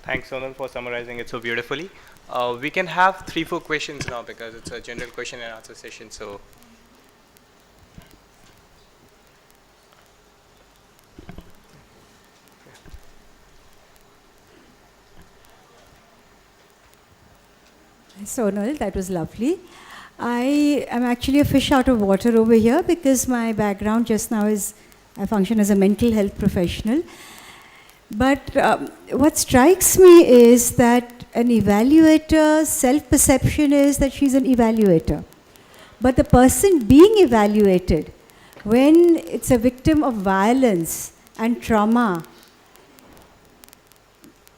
Thanks, Sonal, for summarizing it so beautifully. We can have 3-4 questions now because it's a general question and answer session. So, Sonal, that was lovely. I am actually a fish out of water over here because my background just now is I function as a mental health professional. But what strikes me is that an evaluator's self-perception is that she's an evaluator. But the person being evaluated, when it's a victim of violence and trauma,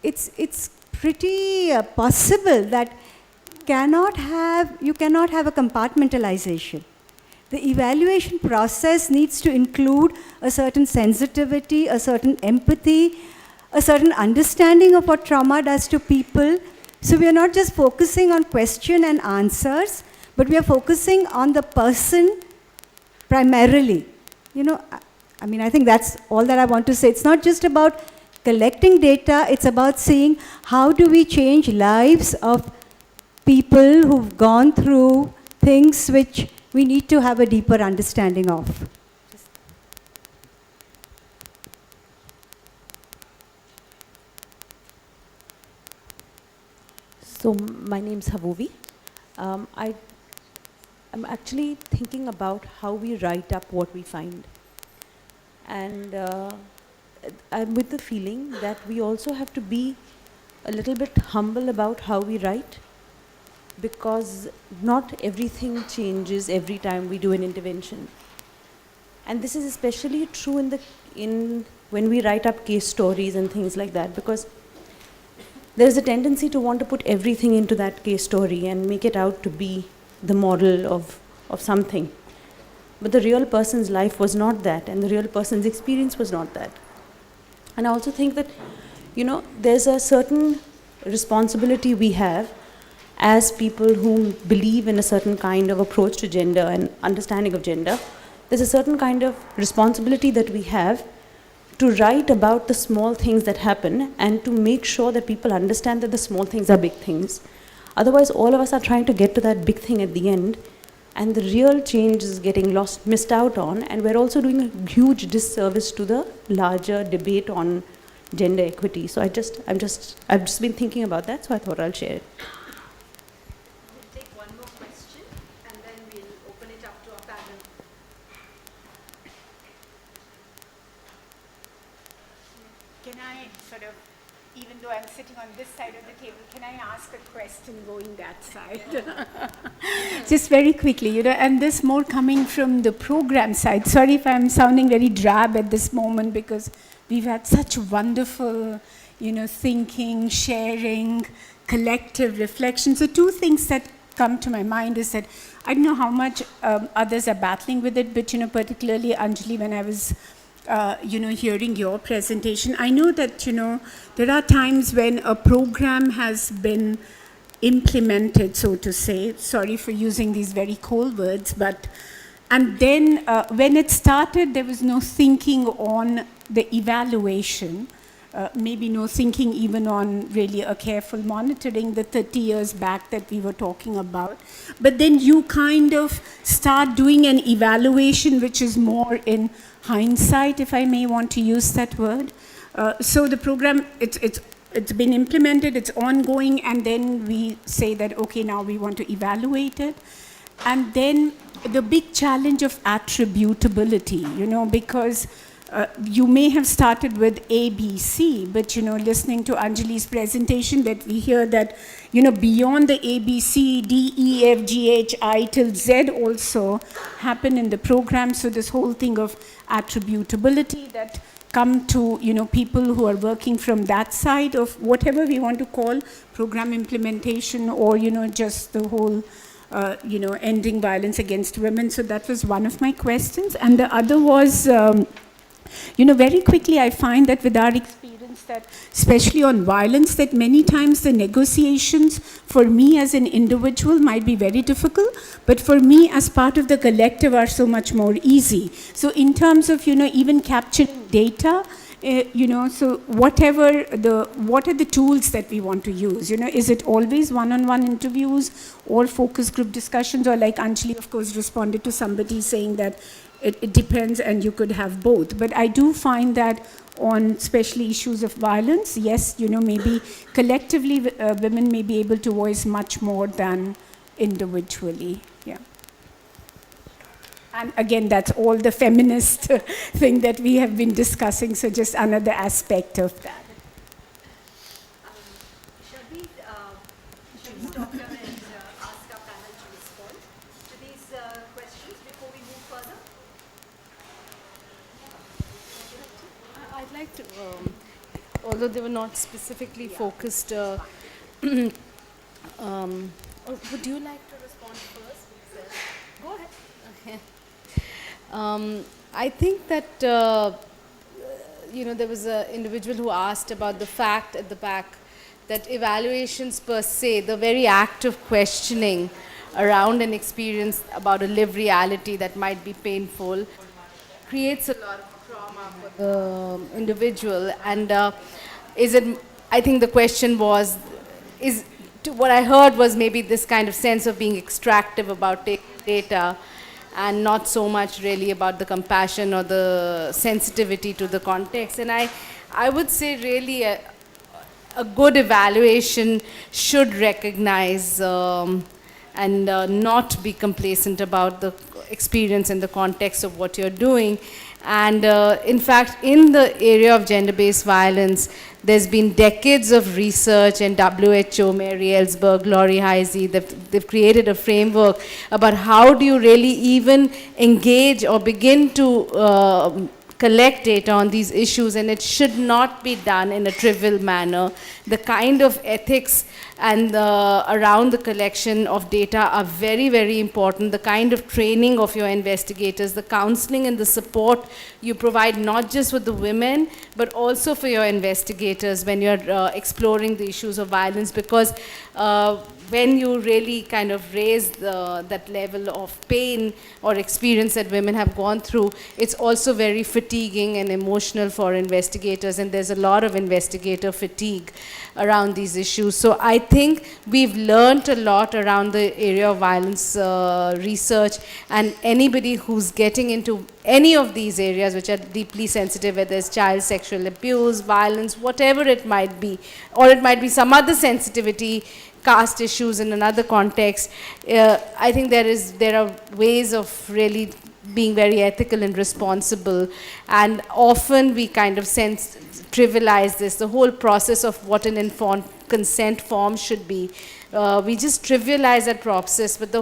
it's pretty possible that you cannot have a compartmentalization. The evaluation process needs to include a certain sensitivity, a certain empathy, a certain understanding of what trauma does to people. So we are not just focusing on question and answers, but we are focusing on the person primarily. I think that's all that I want to say. It's not just about collecting data, it's about seeing how do we change lives of people who've gone through things which we need to have a deeper understanding of. So my name's Havuvi. I'm actually thinking about how we write up what we find. And I'm with the feeling that we also have to be a little bit humble about how we write, because not everything changes every time we do an intervention. And this is especially true when we write up case stories and things like that, because there's a tendency to want to put everything into that case story and make it out to be the model of something. But the real person's life was not that, and the real person's experience was not that. And I also think that, there's a certain responsibility we have as people who believe in a certain kind of approach to gender and understanding of gender. There's a certain kind of responsibility that we have to write about the small things that happen and to make sure that people understand that the small things are big things. Otherwise, all of us are trying to get to that big thing at the end, and the real change is getting missed out on, and we're also doing a huge disservice to the larger debate on gender equity. So I've just been thinking about that, so I thought I'll share it. We'll take one more question, and then we'll open it up to our panel. Can I sort of, even though I'm sitting on this side of the table, can I ask a question going that side? Just very quickly, and this more coming from the program side. Sorry if I'm sounding very drab at this moment, because we've had such wonderful, thinking, sharing, collective reflection. So two things that come to my mind is that I don't know how much others are battling with it, but, particularly Anjali, when I was hearing your presentation, I know that, there are times when a program has been implemented, so to say. Sorry for using these very cold words, and then when it started, there was no thinking on the evaluation, maybe no thinking even on really a careful monitoring the 30 years back that we were talking about. But then you kind of start doing an evaluation which is more in hindsight, if I may want to use that word. So the program, it's been implemented, it's ongoing, and then we say that, okay, now we want to evaluate it. And then the big challenge of attributability, because you may have started with A, B, C, but, listening to Anjali's presentation, that we hear that, beyond the A, B, C, D, E, F, G, H, I till Z also happen in the program. So this whole thing of attributability that come to, people who are working from that side of whatever we want to call program implementation, or, just the whole, ending violence against women. So that was one of my questions. And the other was, very quickly I find that with our experience that, especially on violence, that many times the negotiations for me as an individual might be very difficult, but for me as part of the collective are so much more easy. So in terms of, even capturing data, so what are the tools that we want to use? Is it always one-on-one interviews or focus group discussions, or like Anjali, of course, responded to somebody saying that it depends and you could have both. But I do find that on especially issues of violence, yes, maybe collectively women may be able to voice much more than individually. Yeah. And again, that's all the feminist thing that we have been discussing, so just another aspect of that. Shall we stop here and ask our panel to respond to these questions before we move further? I'd like to, although they were not specifically focused, would you like to respond first? Go ahead. Okay. I think that, there was an individual who asked about the fact at the back that evaluations per se, the very act of questioning around an experience about a lived reality that might be painful, creates a lot of trauma for the individual. And I think the question was, what I heard was maybe this kind of sense of being extractive about taking data, and not so much really about the compassion or the sensitivity to the context. And I would say really, a good evaluation should recognize and not be complacent about the experience in the context of what you're doing. And in fact, in the area of gender-based violence, there's been decades of research, and WHO, Mary Ellsberg, Laurie Heisey, they've created a framework about how do you really even engage or begin to collect data on these issues, and it should not be done in a trivial manner. The kind of ethics and around the collection of data are very, very important. The kind of training of your investigators, the counseling and the support you provide, not just with the women, but also for your investigators when you're exploring the issues of violence, because when you really kind of raise that level of pain or experience that women have gone through, it's also very fatiguing and emotional for investigators, and there's a lot of investigator fatigue around these issues. So I think we've learned a lot around the area of violence research, and anybody who's getting into any of these areas which are deeply sensitive, whether it's child sexual abuse, violence, whatever it might be, or it might be some other sensitivity, caste issues in another context, I think there are ways of really being very ethical and responsible, and often we kind of trivialize this, the whole process of what an informed consent form should be. We just trivialize that process, but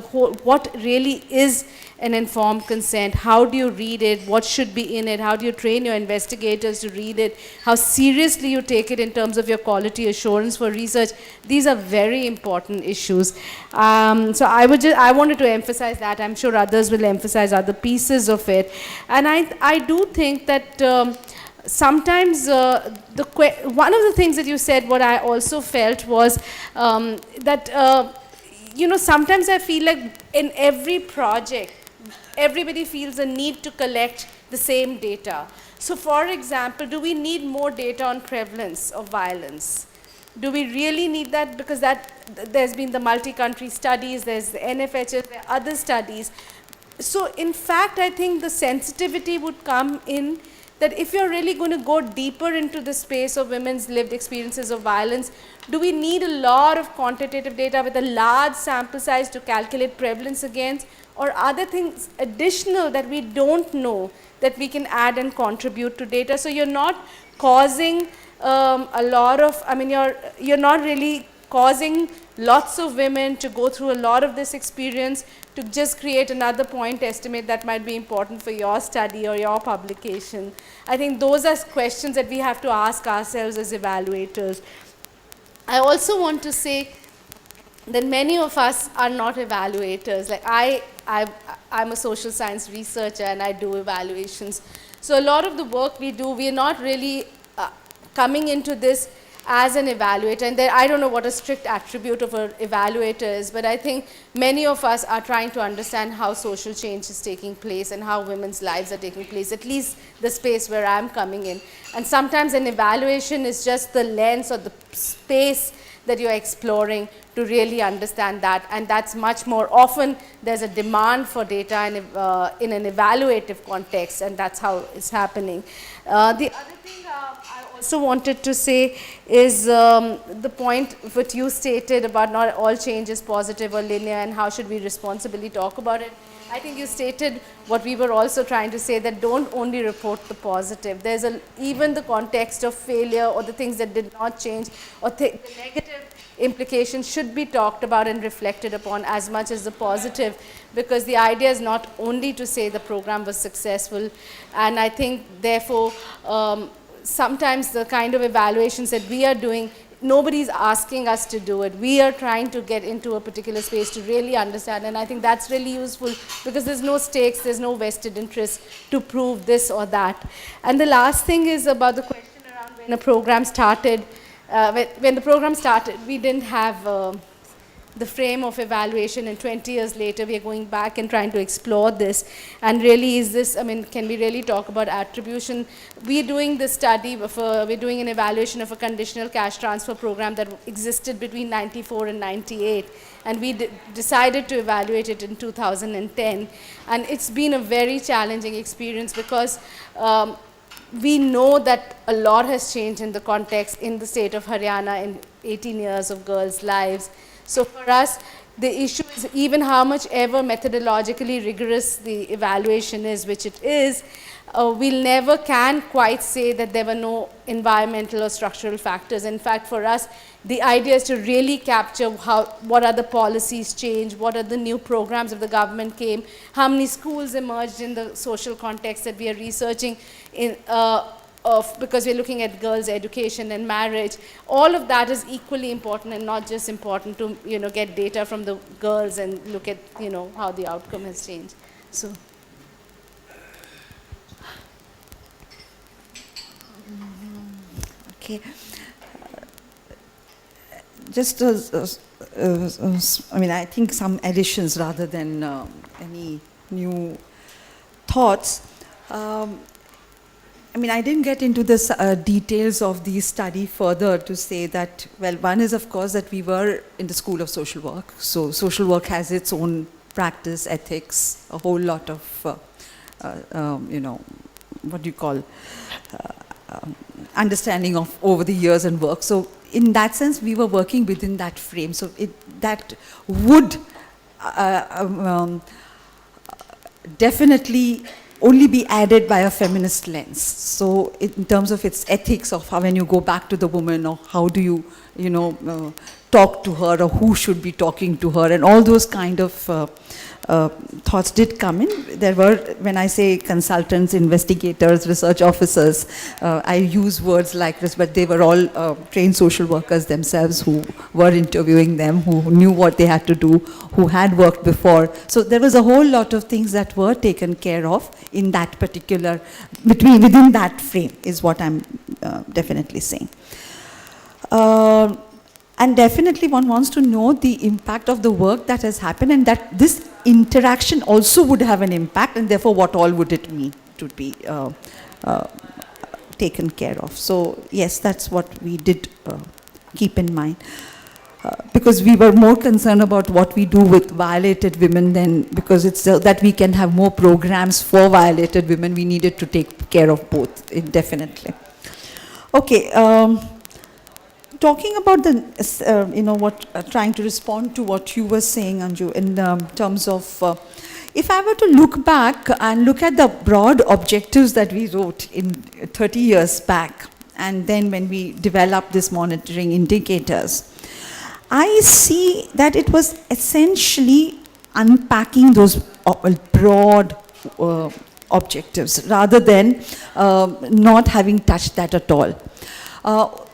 what really is an informed consent? How do you read it? What should be in it? How do you train your investigators to read it? How seriously you take it in terms of your quality assurance for research? These are very important issues. So I wanted to emphasize that. I'm sure others will emphasize other pieces of it. And I do think that sometimes one of the things that you said, what I also felt was that sometimes I feel like in every project, everybody feels a need to collect the same data. So for example, do we need more data on prevalence of violence? Do we really need that? Because there's been the multi-country studies, there's the NFHS, there are other studies. So in fact, I think the sensitivity would come in that if you're really going to go deeper into the space of women's lived experiences of violence, do we need a lot of quantitative data with a large sample size to calculate prevalence against, or are there things additional that we don't know that we can add and contribute to data? So you're not causing a lot of, you're not really causing lots of women to go through a lot of this experience to just create another point estimate that might be important for your study or your publication. I think those are questions that we have to ask ourselves as evaluators. I also want to say that many of us are not evaluators. Like I'm a social science researcher and I do evaluations. So a lot of the work we do, we are not really coming into this as an evaluator, and I don't know what a strict attribute of an evaluator is, but I think many of us are trying to understand how social change is taking place and how women's lives are taking place, at least the space where I'm coming in. And sometimes an evaluation is just the lens or the space that you're exploring to really understand that, and that's much more often there's a demand for data in an evaluative context, and that's how it's happening. The other thing I also wanted to say is the point what you stated about not all change is positive or linear and how should we responsibly talk about it. I think you stated what we were also trying to say, that don't only report the positive. There's even the context of failure or the things that did not change or the negative implications should be talked about and reflected upon as much as the positive, because the idea is not only to say the program was successful. And I think therefore sometimes the kind of evaluations that we are doing, nobody's asking us to do it. We are trying to get into a particular space to really understand, and I think that's really useful because there's no stakes, there's no vested interest to prove this or that. And the last thing is about the question around when a program started. When the program started, we didn't have the frame of evaluation, and 20 years later we are going back and trying to explore this. And really is this, can we really talk about attribution? We're doing this study, we're doing an evaluation of a conditional cash transfer program that existed between 94 and 98. And we decided to evaluate it in 2010. And it's been a very challenging experience because we know that a lot has changed in the context in the state of Haryana in 18 years of girls' lives. So for us, the issue is even how much ever methodologically rigorous the evaluation is, which it is, we'll never can quite say that there were no environmental or structural factors. In fact, for us, the idea is to really capture what are the policies changed, what are the new programs of the government came, how many schools emerged in the social context that we are researching in, because we're looking at girls' education and marriage. All of that is equally important, and not just important to get data from the girls and look at how the outcome has changed. So. Okay. Just I mean, I think some additions rather than any new thoughts. I mean, I didn't get into the details of the study further to say that, well, one is, of course, that we were in the School of Social Work. So social work has its own practice, ethics, a whole lot of, what do you call, understanding of over the years and work. So in that sense, we were working within that frame. So that would definitely only be added by a feminist lens. So in terms of its ethics of how when you go back to the woman, or how do you, talk to her, or who should be talking to her, and all those kind of thoughts did come in. There were, when I say consultants, investigators, research officers, I use words like this, but they were all trained social workers themselves who were interviewing them, who knew what they had to do, who had worked before. So there was a whole lot of things that were taken care of in that particular, within that frame, is what I'm definitely saying. And definitely one wants to know the impact of the work that has happened, and that this interaction also would have an impact, and therefore what all would it mean to be taken care of. So yes, that's what we did keep in mind. Because we were more concerned about what we do with violated women than, because it's that we can have more programs for violated women, we needed to take care of both, definitely. Okay. Talking about the, trying to respond to what you were saying, Anju, in terms of, if I were to look back and look at the broad objectives that we wrote in 30 years back, and then when we developed this monitoring indicators, I see that it was essentially unpacking those broad objectives, rather than not having touched that at all.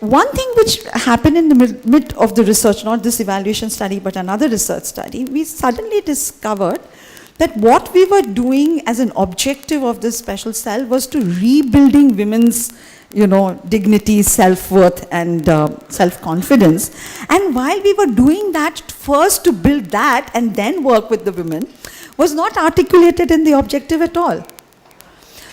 One thing which happened in the mid of the research, not this evaluation study, but another research study, we suddenly discovered that what we were doing as an objective of this special cell was to rebuilding women's, dignity, self-worth, and self-confidence. And while we were doing that, first to build that and then work with the women, was not articulated in the objective at all.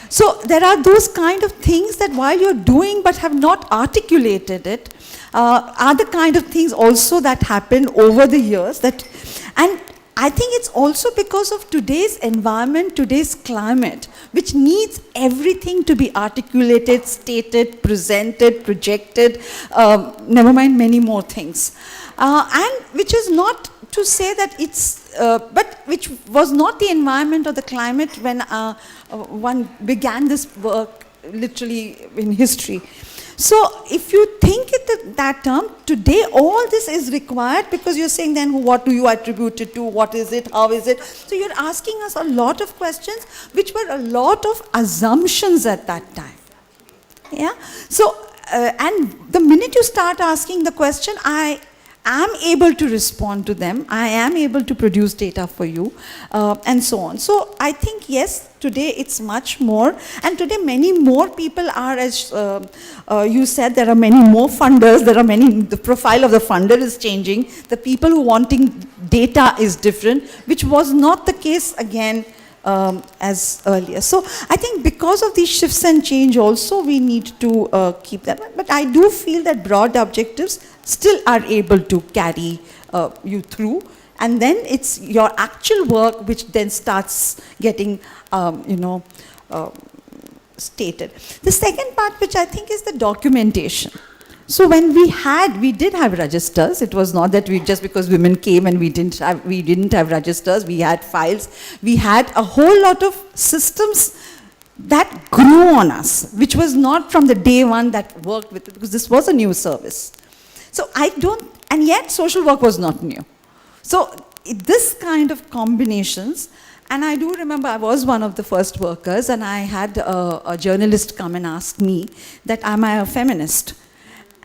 So there are those kind of things that while you're doing but have not articulated it, are the kind of things also that happen over the years. And I think it's also because of today's environment, today's climate, which needs everything to be articulated, stated, presented, projected, never mind many more things. And which is not to say that it's, but which was not the environment or the climate when one began this work literally in history. So if you think it that term, today all this is required, because you're saying then what do you attribute it to, what is it, how is it? So you're asking us a lot of questions which were a lot of assumptions at that time. Yeah. So, and the minute you start asking the question, I am able to respond to them, I am able to produce data for you, and so on. So I think, yes, today it's much more, and today many more people are, as you said, there are many more funders, the profile of the funder is changing, the people who wanting data is different, which was not the case again as earlier. So I think because of these shifts and change also, we need to keep that. But I do feel that broad objectives still are able to carry you through, and then it's your actual work which then starts getting stated. The second part, which I think is the documentation. So when we did have registers. It was not that just because women came and we didn't have registers. We had files. We had a whole lot of systems that grew on us, which was not from the day one that worked with it, because this was a new service. So and yet social work was not new. So this kind of combinations, and I do remember I was one of the first workers, and I had a journalist come and ask me that, am I a feminist?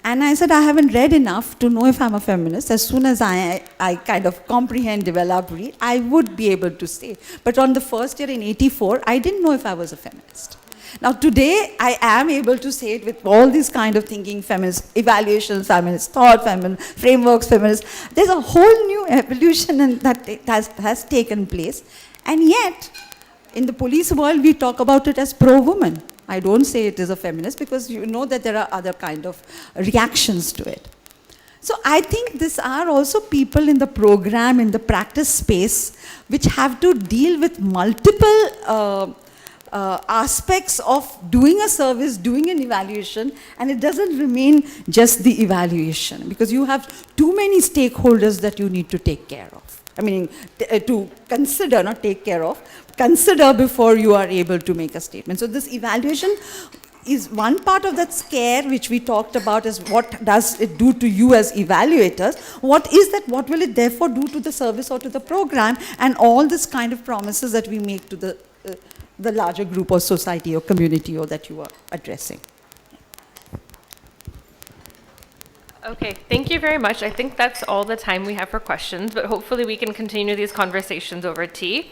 And I said, I haven't read enough to know if I'm a feminist. As soon as I kind of comprehend, develop, read, I would be able to say. But on the first year in '84, I didn't know if I was a feminist. Now today, I am able to say it with all these kind of thinking, feminist evaluations, feminist thought, feminist frameworks, feminist. There's a whole new evolution that has taken place. And yet, in the police world, we talk about it as pro-woman. I don't say it is a feminist because you know that there are other kind of reactions to it. So I think these are also people in the program, in the practice space, which have to deal with multiple aspects of doing a service, doing an evaluation, and it doesn't remain just the evaluation, because you have too many stakeholders that you need to take care of. I mean, to consider, not take care of, consider before you are able to make a statement. So this evaluation is one part of that scare which we talked about, is what does it do to you as evaluators? What is that? What will it therefore do to the service or to the program? And all this kind of promises that we make to the larger group or society or community or that you are addressing. Okay, thank you very much. I think that's all the time we have for questions, but hopefully we can continue these conversations over tea.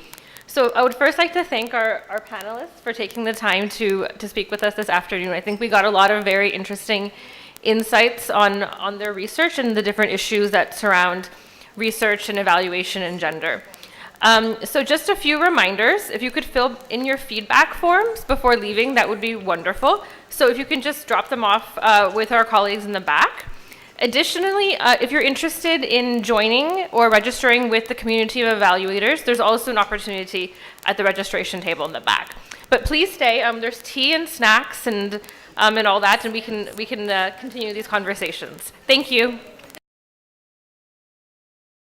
So I would first like to thank our panelists for taking the time to speak with us this afternoon. I think we got a lot of very interesting insights on their research and the different issues that surround research and evaluation and gender. So just a few reminders. If you could fill in your feedback forms before leaving, that would be wonderful. So if you can just drop them off with our colleagues in the back. Additionally, if you're interested in joining or registering with the community of evaluators, there's also an opportunity at the registration table in the back. But please stay. There's tea and snacks and all that, and we can continue these conversations. Thank you.